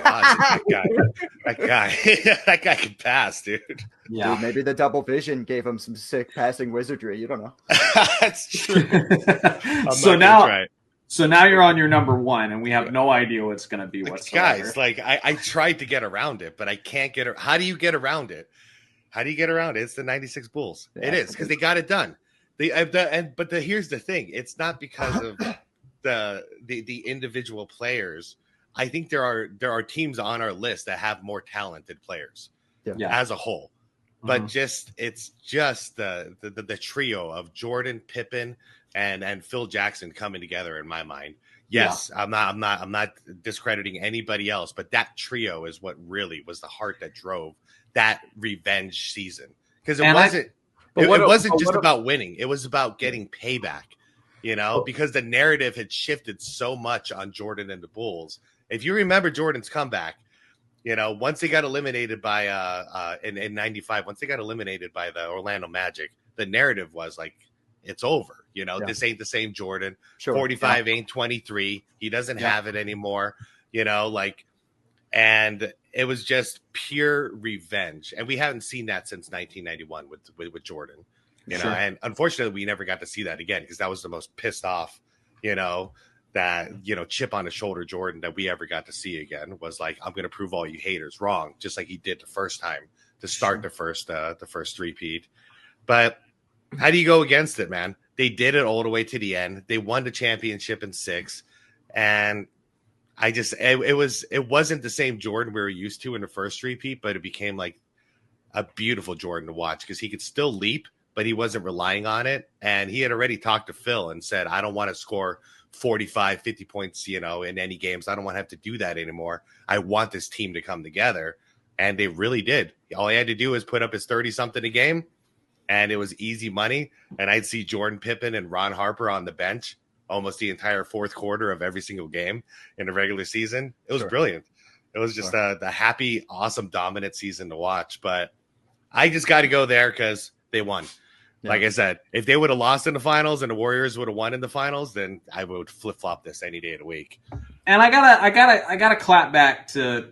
that guy could pass, dude.
Yeah,
dude, maybe the double vision gave him some sick passing wizardry. You don't know.
That's true.
So now you're on your number one, and we have no idea what's going to be whatsoever.
Guys, like I tried to get around it, but I can't get it. How do you get around it? It's the 96 Bulls. Yeah, it is because they got it done. Here's the thing. It's not because of the individual players. I think there are teams on our list that have more talented players as a whole. But it's just the trio of Jordan, Pippen, and Phil Jackson coming together in my mind. Yes, I'm not discrediting anybody else, but that trio is what really was the heart that drove that revenge season. Because it wasn't just about winning. It was about getting payback, because the narrative had shifted so much on Jordan and the Bulls. If you remember Jordan's comeback, once they got eliminated by in 95, once they got eliminated by the Orlando Magic, the narrative was like, it's over. This ain't the same Jordan. Sure. 45 ain't 23. He doesn't have it anymore, and it was just pure revenge. And we haven't seen that since 1991 with Jordan, and unfortunately we never got to see that again because that was the most pissed off, that, chip on the shoulder Jordan that we ever got to see again was like, I'm going to prove all you haters wrong, just like he did the first time to start the first three-peat. But how do you go against it, man? They did it all the way to the end. They won the championship in 6, and it wasn't the same Jordan we were used to in the first three-peat, but it became like a beautiful Jordan to watch because he could still leap, but he wasn't relying on it. And he had already talked to Phil and said, I don't want to score 45, 50 points, in any games. I don't want to have to do that anymore. I want this team to come together. And they really did. All he had to do was put up his 30-something a game, and it was easy money. And I'd see Jordan Pippen and Ron Harper on the bench almost the entire fourth quarter of every single game in the regular season. It was brilliant. It was just the happy, awesome, dominant season to watch. But I just got to go there because they won. Yeah. Like I said, if they would have lost in the finals and the Warriors would have won in the finals, then I would flip flop this any day of the week.
And I gotta clap back to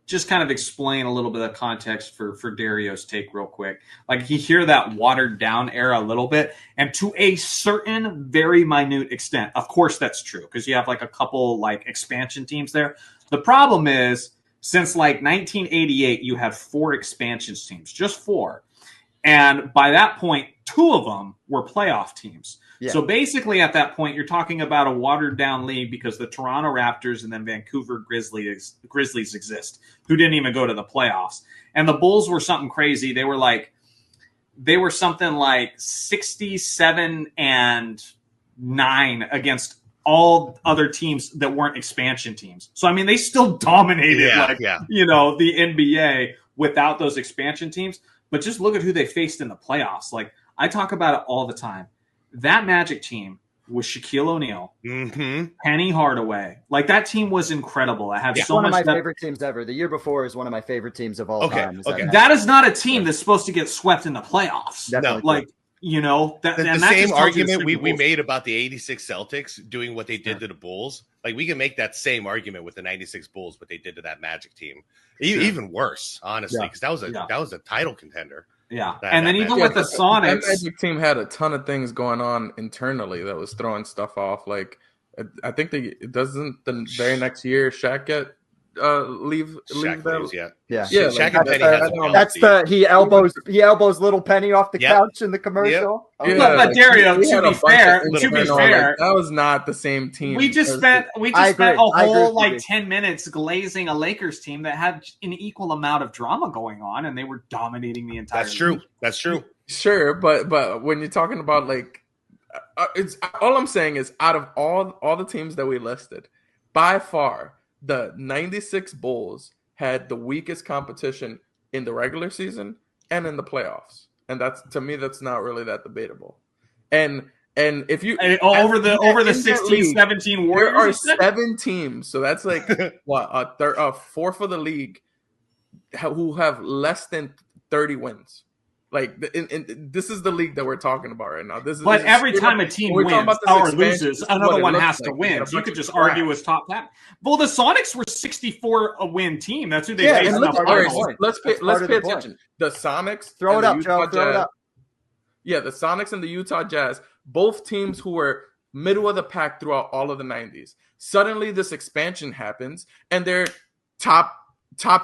just kind of explain a little bit of context for Dario's take real quick. Like you hear that watered down era a little bit, and to a certain very minute extent, of course that's true because you have like a couple like expansion teams there. The problem is since like 1988, you had 4 expansion teams, just 4. And by that point, 2 of them were playoff teams. Yeah. So basically at that point, you're talking about a watered down league because the Toronto Raptors and then Vancouver Grizzlies exist, who didn't even go to the playoffs. And the Bulls were something crazy. They were something like 67-9 against all other teams that weren't expansion teams. So, I mean, they still dominated the NBA without those expansion teams. But just look at who they faced in the playoffs. Like, I talk about it all the time. That Magic team was Shaquille O'Neal, Penny Hardaway. Like, that team was incredible. I have so
one
much.
One of my favorite teams ever. The year before is one of my favorite teams of all time.
That is not a team that's supposed to get swept in the playoffs.
Definitely.
Like,
the same argument we made about the 86 Celtics doing what they did to the Bulls. Like, we can make that same argument with the 96 Bulls, what they did to that Magic team. Even worse, honestly, because that was a title contender.
Yeah, and then even with the Sonics,
that Magic team had a ton of things going on internally that was throwing stuff off. Like, I think doesn't the very next year Shaq get leave
leaves,
yeah.
Shaq and Penny
he elbows little Penny off the couch in the commercial.
Yep. But Dario, to be fair,
that was not the same team.
We just spent a whole 10 minutes glazing a Lakers team that had an equal amount of drama going on, and they were dominating the entire.
That's true.
Sure, but when you're talking about it's all I'm saying is out of all the teams that we listed, by far. The 96 Bulls had the weakest competition in the regular season and in the playoffs. And that's not really that debatable. And if you
over the 16-17 Warriors,
there are 7 teams. So that's like a fourth of the league who have less than 30 wins. Like, this is the league that we're talking about right now.
But every time a team wins or loses, another one has to win. So you could just argue as top 10. Well, the Sonics were 64-win team. That's who they faced.
Let's pay attention. The Sonics,
throw it up, Joe. Throw it up.
Yeah, the Sonics and the Utah Jazz, both teams who were middle of the pack throughout all of the 90s. Suddenly, this expansion happens, and they're top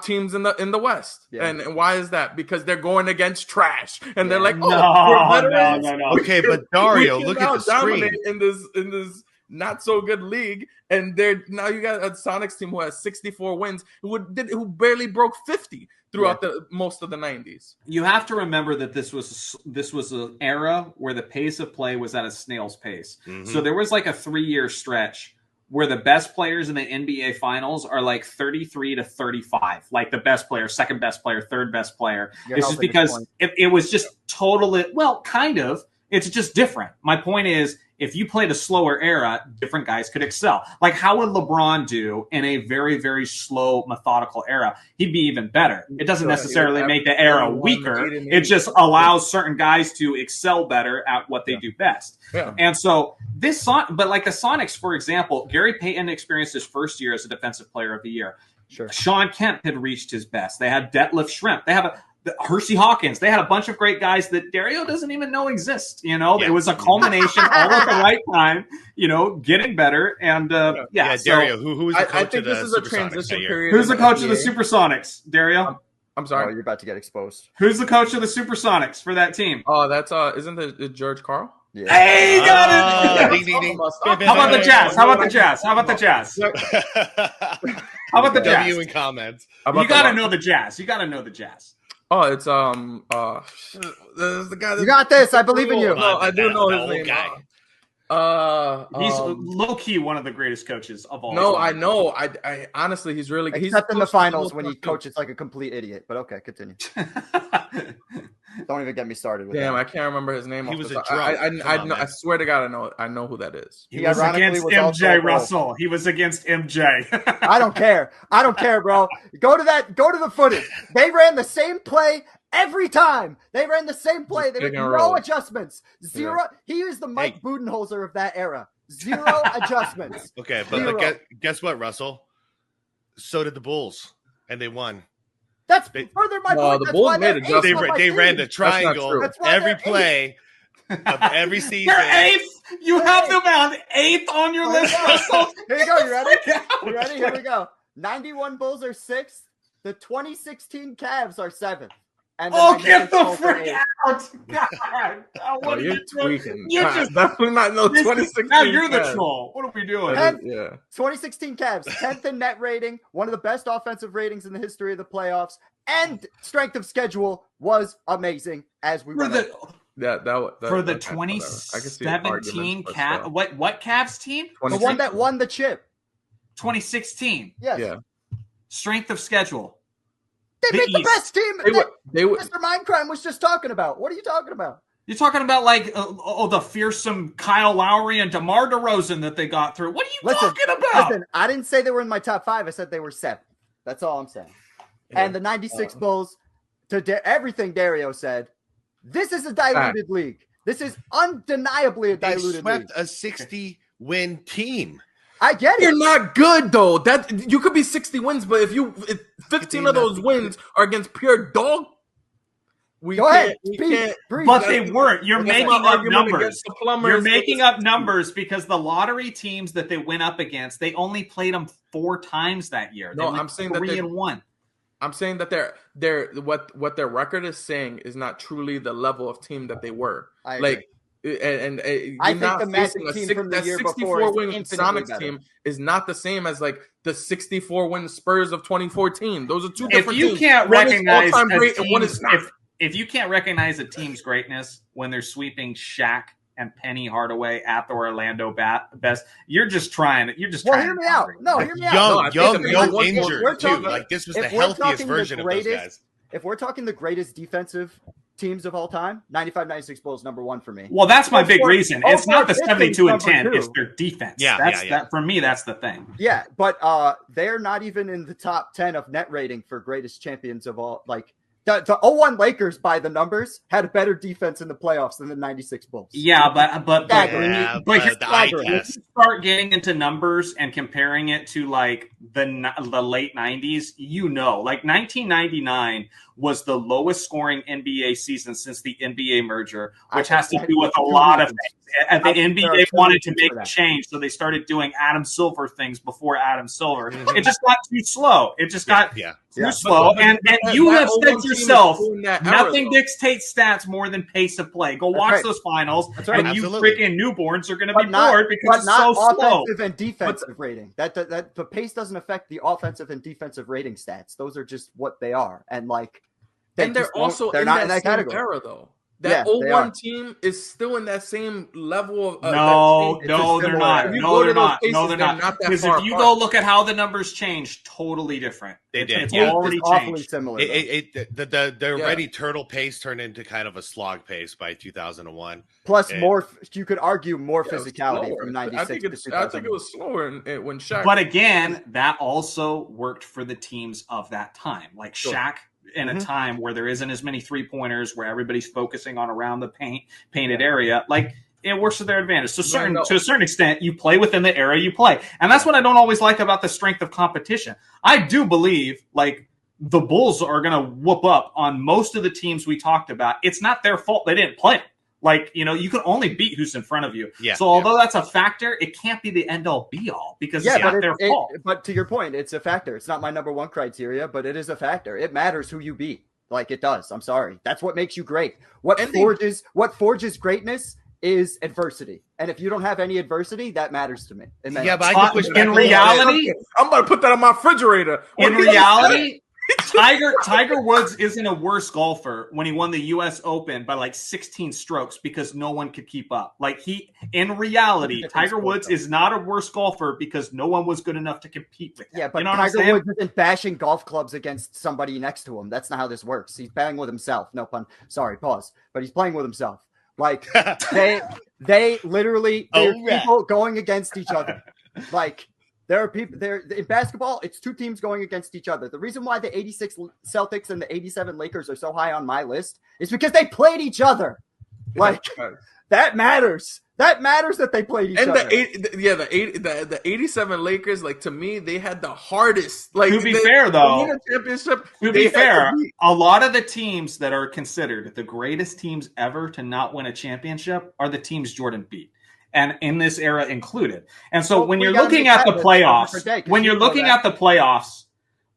teams in the West. Yeah. And why is that? Because they're going against trash. And they're like,
no.
Okay, but Dario, look at the screen.
In this not so good league. And now you got a Sonics team who has 64 wins who barely broke 50 throughout the most of the 90s.
You have to remember that this was an era where the pace of play was at a snail's pace. Mm-hmm. So there was like a 3-year stretch where the best players in the NBA Finals are like 33 to 35, like the best player, second best player, third best player. It's just because it was just totally, kind of. It's just different. My point is, if you played a slower era, different guys could excel. Like, how would LeBron do in a very, very slow, methodical era? He'd be even better. It doesn't necessarily make the era weaker. It just allows certain guys to excel better at what they do best. Yeah. And so the Sonics, for example, Gary Payton experienced his first year as a defensive player of the year.
Sure.
Sean Kemp had reached his best. They had Detlef Schrempf. They have Hersey Hawkins. They had a bunch of great guys that Dario doesn't even know exist. It was a culmination all at the right time, getting better. And
Dario, who was the coach
I think
of the
this is a transition period.
Who's the coach of the Supersonics, Dario?
I'm sorry.
Oh, you're about to get exposed.
Who's the coach of the Supersonics for that team?
Oh, that's isn't it George Karl?
Yeah. Hey, you got it!
Ding, ding, ding.
How about the Jazz? How about the Jazz? How about the Jazz? How about the Jazz?
W in comments.
You got to know the Jazz.
Oh, it's there's the guy.
You got this. I believe in you.
No, I do know his name.
Guy.
He's low key one of the greatest coaches of all.
No,
time.
I know. I honestly, he's really good.
Except in the finals when he coaches like a complete idiot. But okay, continue. Don't even get me started with
Damn,
that.
I can't remember his name.
He was a drunk.
I swear to God, I know who that is.
He was against MJ Russell. He was against MJ.
I don't care. I don't care, bro. Go to the footage. They ran the same play every time. They ran the same play. There were no adjustments. Zero. Yeah. He is the Mike Budenholzer of that era. Zero adjustments.
Okay, but guess what, Russell? So did the Bulls, and they won.
That's further my point.
The Bulls made adjustments.
They ran the triangle every play of every season.
You're eighth. You have them out eighth on your list, Russell.
Here you go. You ready? You ready? Here we go. 91 Bulls are sixth. The 2016 Cavs are seventh. And
get the frick out! God,
you're tweaking.
You're just
definitely not 2016.
Now you're the troll. What are we doing?
2016 Cavs, 10th in net rating, one of the best offensive ratings in the history of the playoffs, and strength of schedule was amazing as we went.
For the 2017 Cavs, what Cavs team?
The one that won the chip.
2016.
Yes.
Yeah.
Strength of schedule.
They made the best team that Mr. Mindcrime was just talking about. What are you talking about?
You're talking about the fearsome Kyle Lowry and DeMar DeRozan that they got through. What are you talking about?
Listen, I didn't say they were in my top 5. I said they were 7th. That's all I'm saying. Yeah. And the 96 Bulls, to everything Dario said, this is a diluted league. This is undeniably a diluted league.
They swept a 60-win team.
I get it.
You're not good though. That you could be 60 wins, but if 15 of those wins are against pure dog,
Go ahead.
But they weren't. You're making up numbers. You're making up numbers because the lottery teams that they went up against, they only played them 4 times that year.
No, I'm saying
3-1.
I'm saying that they're what their record is saying is not truly the level of team that they were.
I agree.
And
I think the Magic team from the year before
64-win Sonics team is not the same as like the 64-win Spurs of 2014. Those are two different teams.
If you can't recognize a team's greatness when they're sweeping Shaq and Penny Hardaway at the Orlando best, you're just trying. Hear
me out. No, hear me out.
Young, injured too. Like this was the healthiest version of those guys.
If we're talking the greatest defensive teams of all time, 95-96 Bulls number 1 for me.
Well, that's my big reason. It's not the 72 and 10, it's their defense.
Yeah.
For me, that's the thing.
Yeah, but they're not even in the top 10 of net rating for greatest champions of all. Like the 01 Lakers by the numbers had a better defense in the playoffs than the 96 Bulls.
Yeah, but
here's the eye test.
If you start getting into numbers and comparing it to like the late 90s, like 1999 was the lowest scoring NBA season since the NBA merger, which has to do with a lot of things. And the NBA wanted to make a change, so they started doing Adam Silver things before Adam Silver. It just got too slow. It just got too slow. And you have said yourself, nothing dictates stats more than pace of play. Go watch those finals, and you freaking newborns are going to be bored because it's so slow.
Offensive and defensive rating. That the pace doesn't affect the offensive and defensive rating stats. Those are just what they are. And like,
they're also not in that category era though. That 01 team is still in that same level of
no, they're not. No, they're not. Because if you go look at how the numbers changed, totally different.
They did.
It's already awfully similar.
The already turtle pace turned into kind of a slog pace by 2001.
Plus, more. You could argue more physicality from 96.
I think it was slower when Shaq.
But again, that also worked for the teams of that time, like Shaq. In a time where there isn't as many 3-pointers, where everybody's focusing on around the painted area, like it works to their advantage. So to a certain extent, you play within the area you play. And that's what I don't always like about the strength of competition. I do believe like the Bulls are going to whoop up on most of the teams we talked about. It's not their fault they didn't play. Like, you can only beat who's in front of you. Yeah, so although that's a factor, it can't be the end-all be-all because it's not their fault.
But to your point, it's a factor. It's not my number 1 criteria, but it is a factor. It matters who you beat. Like, it does. I'm sorry. That's what makes you great. What forges greatness is adversity. And if you don't have any adversity, that matters to me.
But I can push in reality,
I'm about to put that on my refrigerator.
In reality, Tiger Woods isn't a worse golfer when he won the U.S. Open by like 16 strokes because no one could keep up. Like in reality, Tiger Woods is not a worse golfer because no one was good enough to compete with him.
Yeah, but
you know
Tiger Woods isn't bashing golf clubs against somebody next to him. That's not how this works. He's playing with himself. No pun. Sorry, pause. But he's playing with himself. Like they literally people going against each other. Like. There are people there in basketball. It's two teams going against each other. The reason why the 86 Celtics and the 87 Lakers are so high on my list is because they played each other. Like that matters. That matters that they played each other.
The 87 Lakers, like to me, they had the hardest. Like
to be fair, though,
to win a championship.
To be fair, a lot of the teams that are considered the greatest teams ever to not win a championship are the teams Jordan beat. And in this era included. And so when you're looking at the playoffs,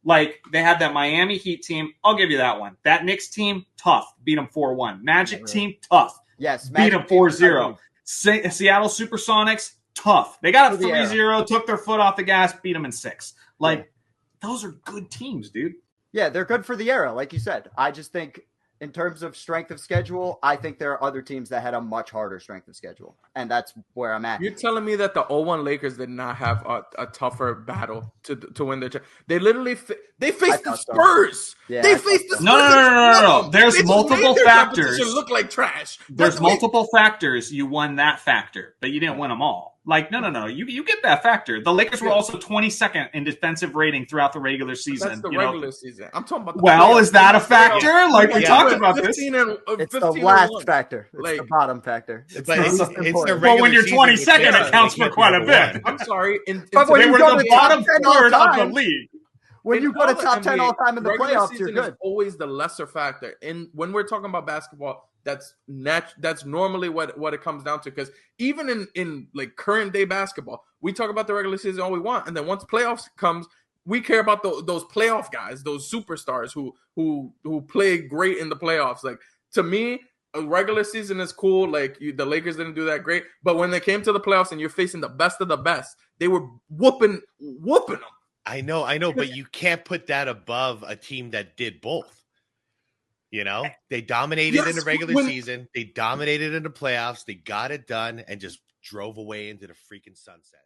like they had that Miami Heat team, I'll give you that one. That Knicks team, tough, beat them 4-1. Magic team, tough.
Yes,
beat them 4-0. Seattle Supersonics, tough. They got up 3-0, took their foot off the gas, beat them in 6. Like, those are good teams, dude.
Yeah, they're good for the era, like you said. I just think in terms of strength of schedule, I think there are other teams that had a much harder strength of schedule, and that's where I'm at.
You're telling me that the 0-1 Lakers did not have a tougher battle to win their they literally they faced the Spurs.
Yeah,
they faced the Spurs.
No. There's multiple factors.
Look like trash.
There's multiple factors. You won that factor, but you didn't win them all. Like, no. You get that factor. The Lakers were also 22nd in defensive rating throughout the regular season.
That's the regular season. I'm talking about.
Well, is that a factor? Like we talked about this.
It's the last factor. It's the bottom factor.
It's the
well, when you're 22nd, it counts for quite a bit.
I'm sorry.
But when you were the bottom third of the league.
When you go to top 10 all time in the playoffs, you're good.
Always the lesser factor. And when we're talking about basketball, that's normally what it comes down to. Because even in like current day basketball, we talk about the regular season all we want, and then once playoffs comes, we care about those playoff guys, those superstars who play great in the playoffs. Like to me, a regular season is cool. Like the Lakers didn't do that great, but when they came to the playoffs and you're facing the best of the best, they were whooping them.
I know, but you can't put that above a team that did both. You know, they dominated in the regular season. They dominated in the playoffs. They got it done and just drove away into the freaking sunset.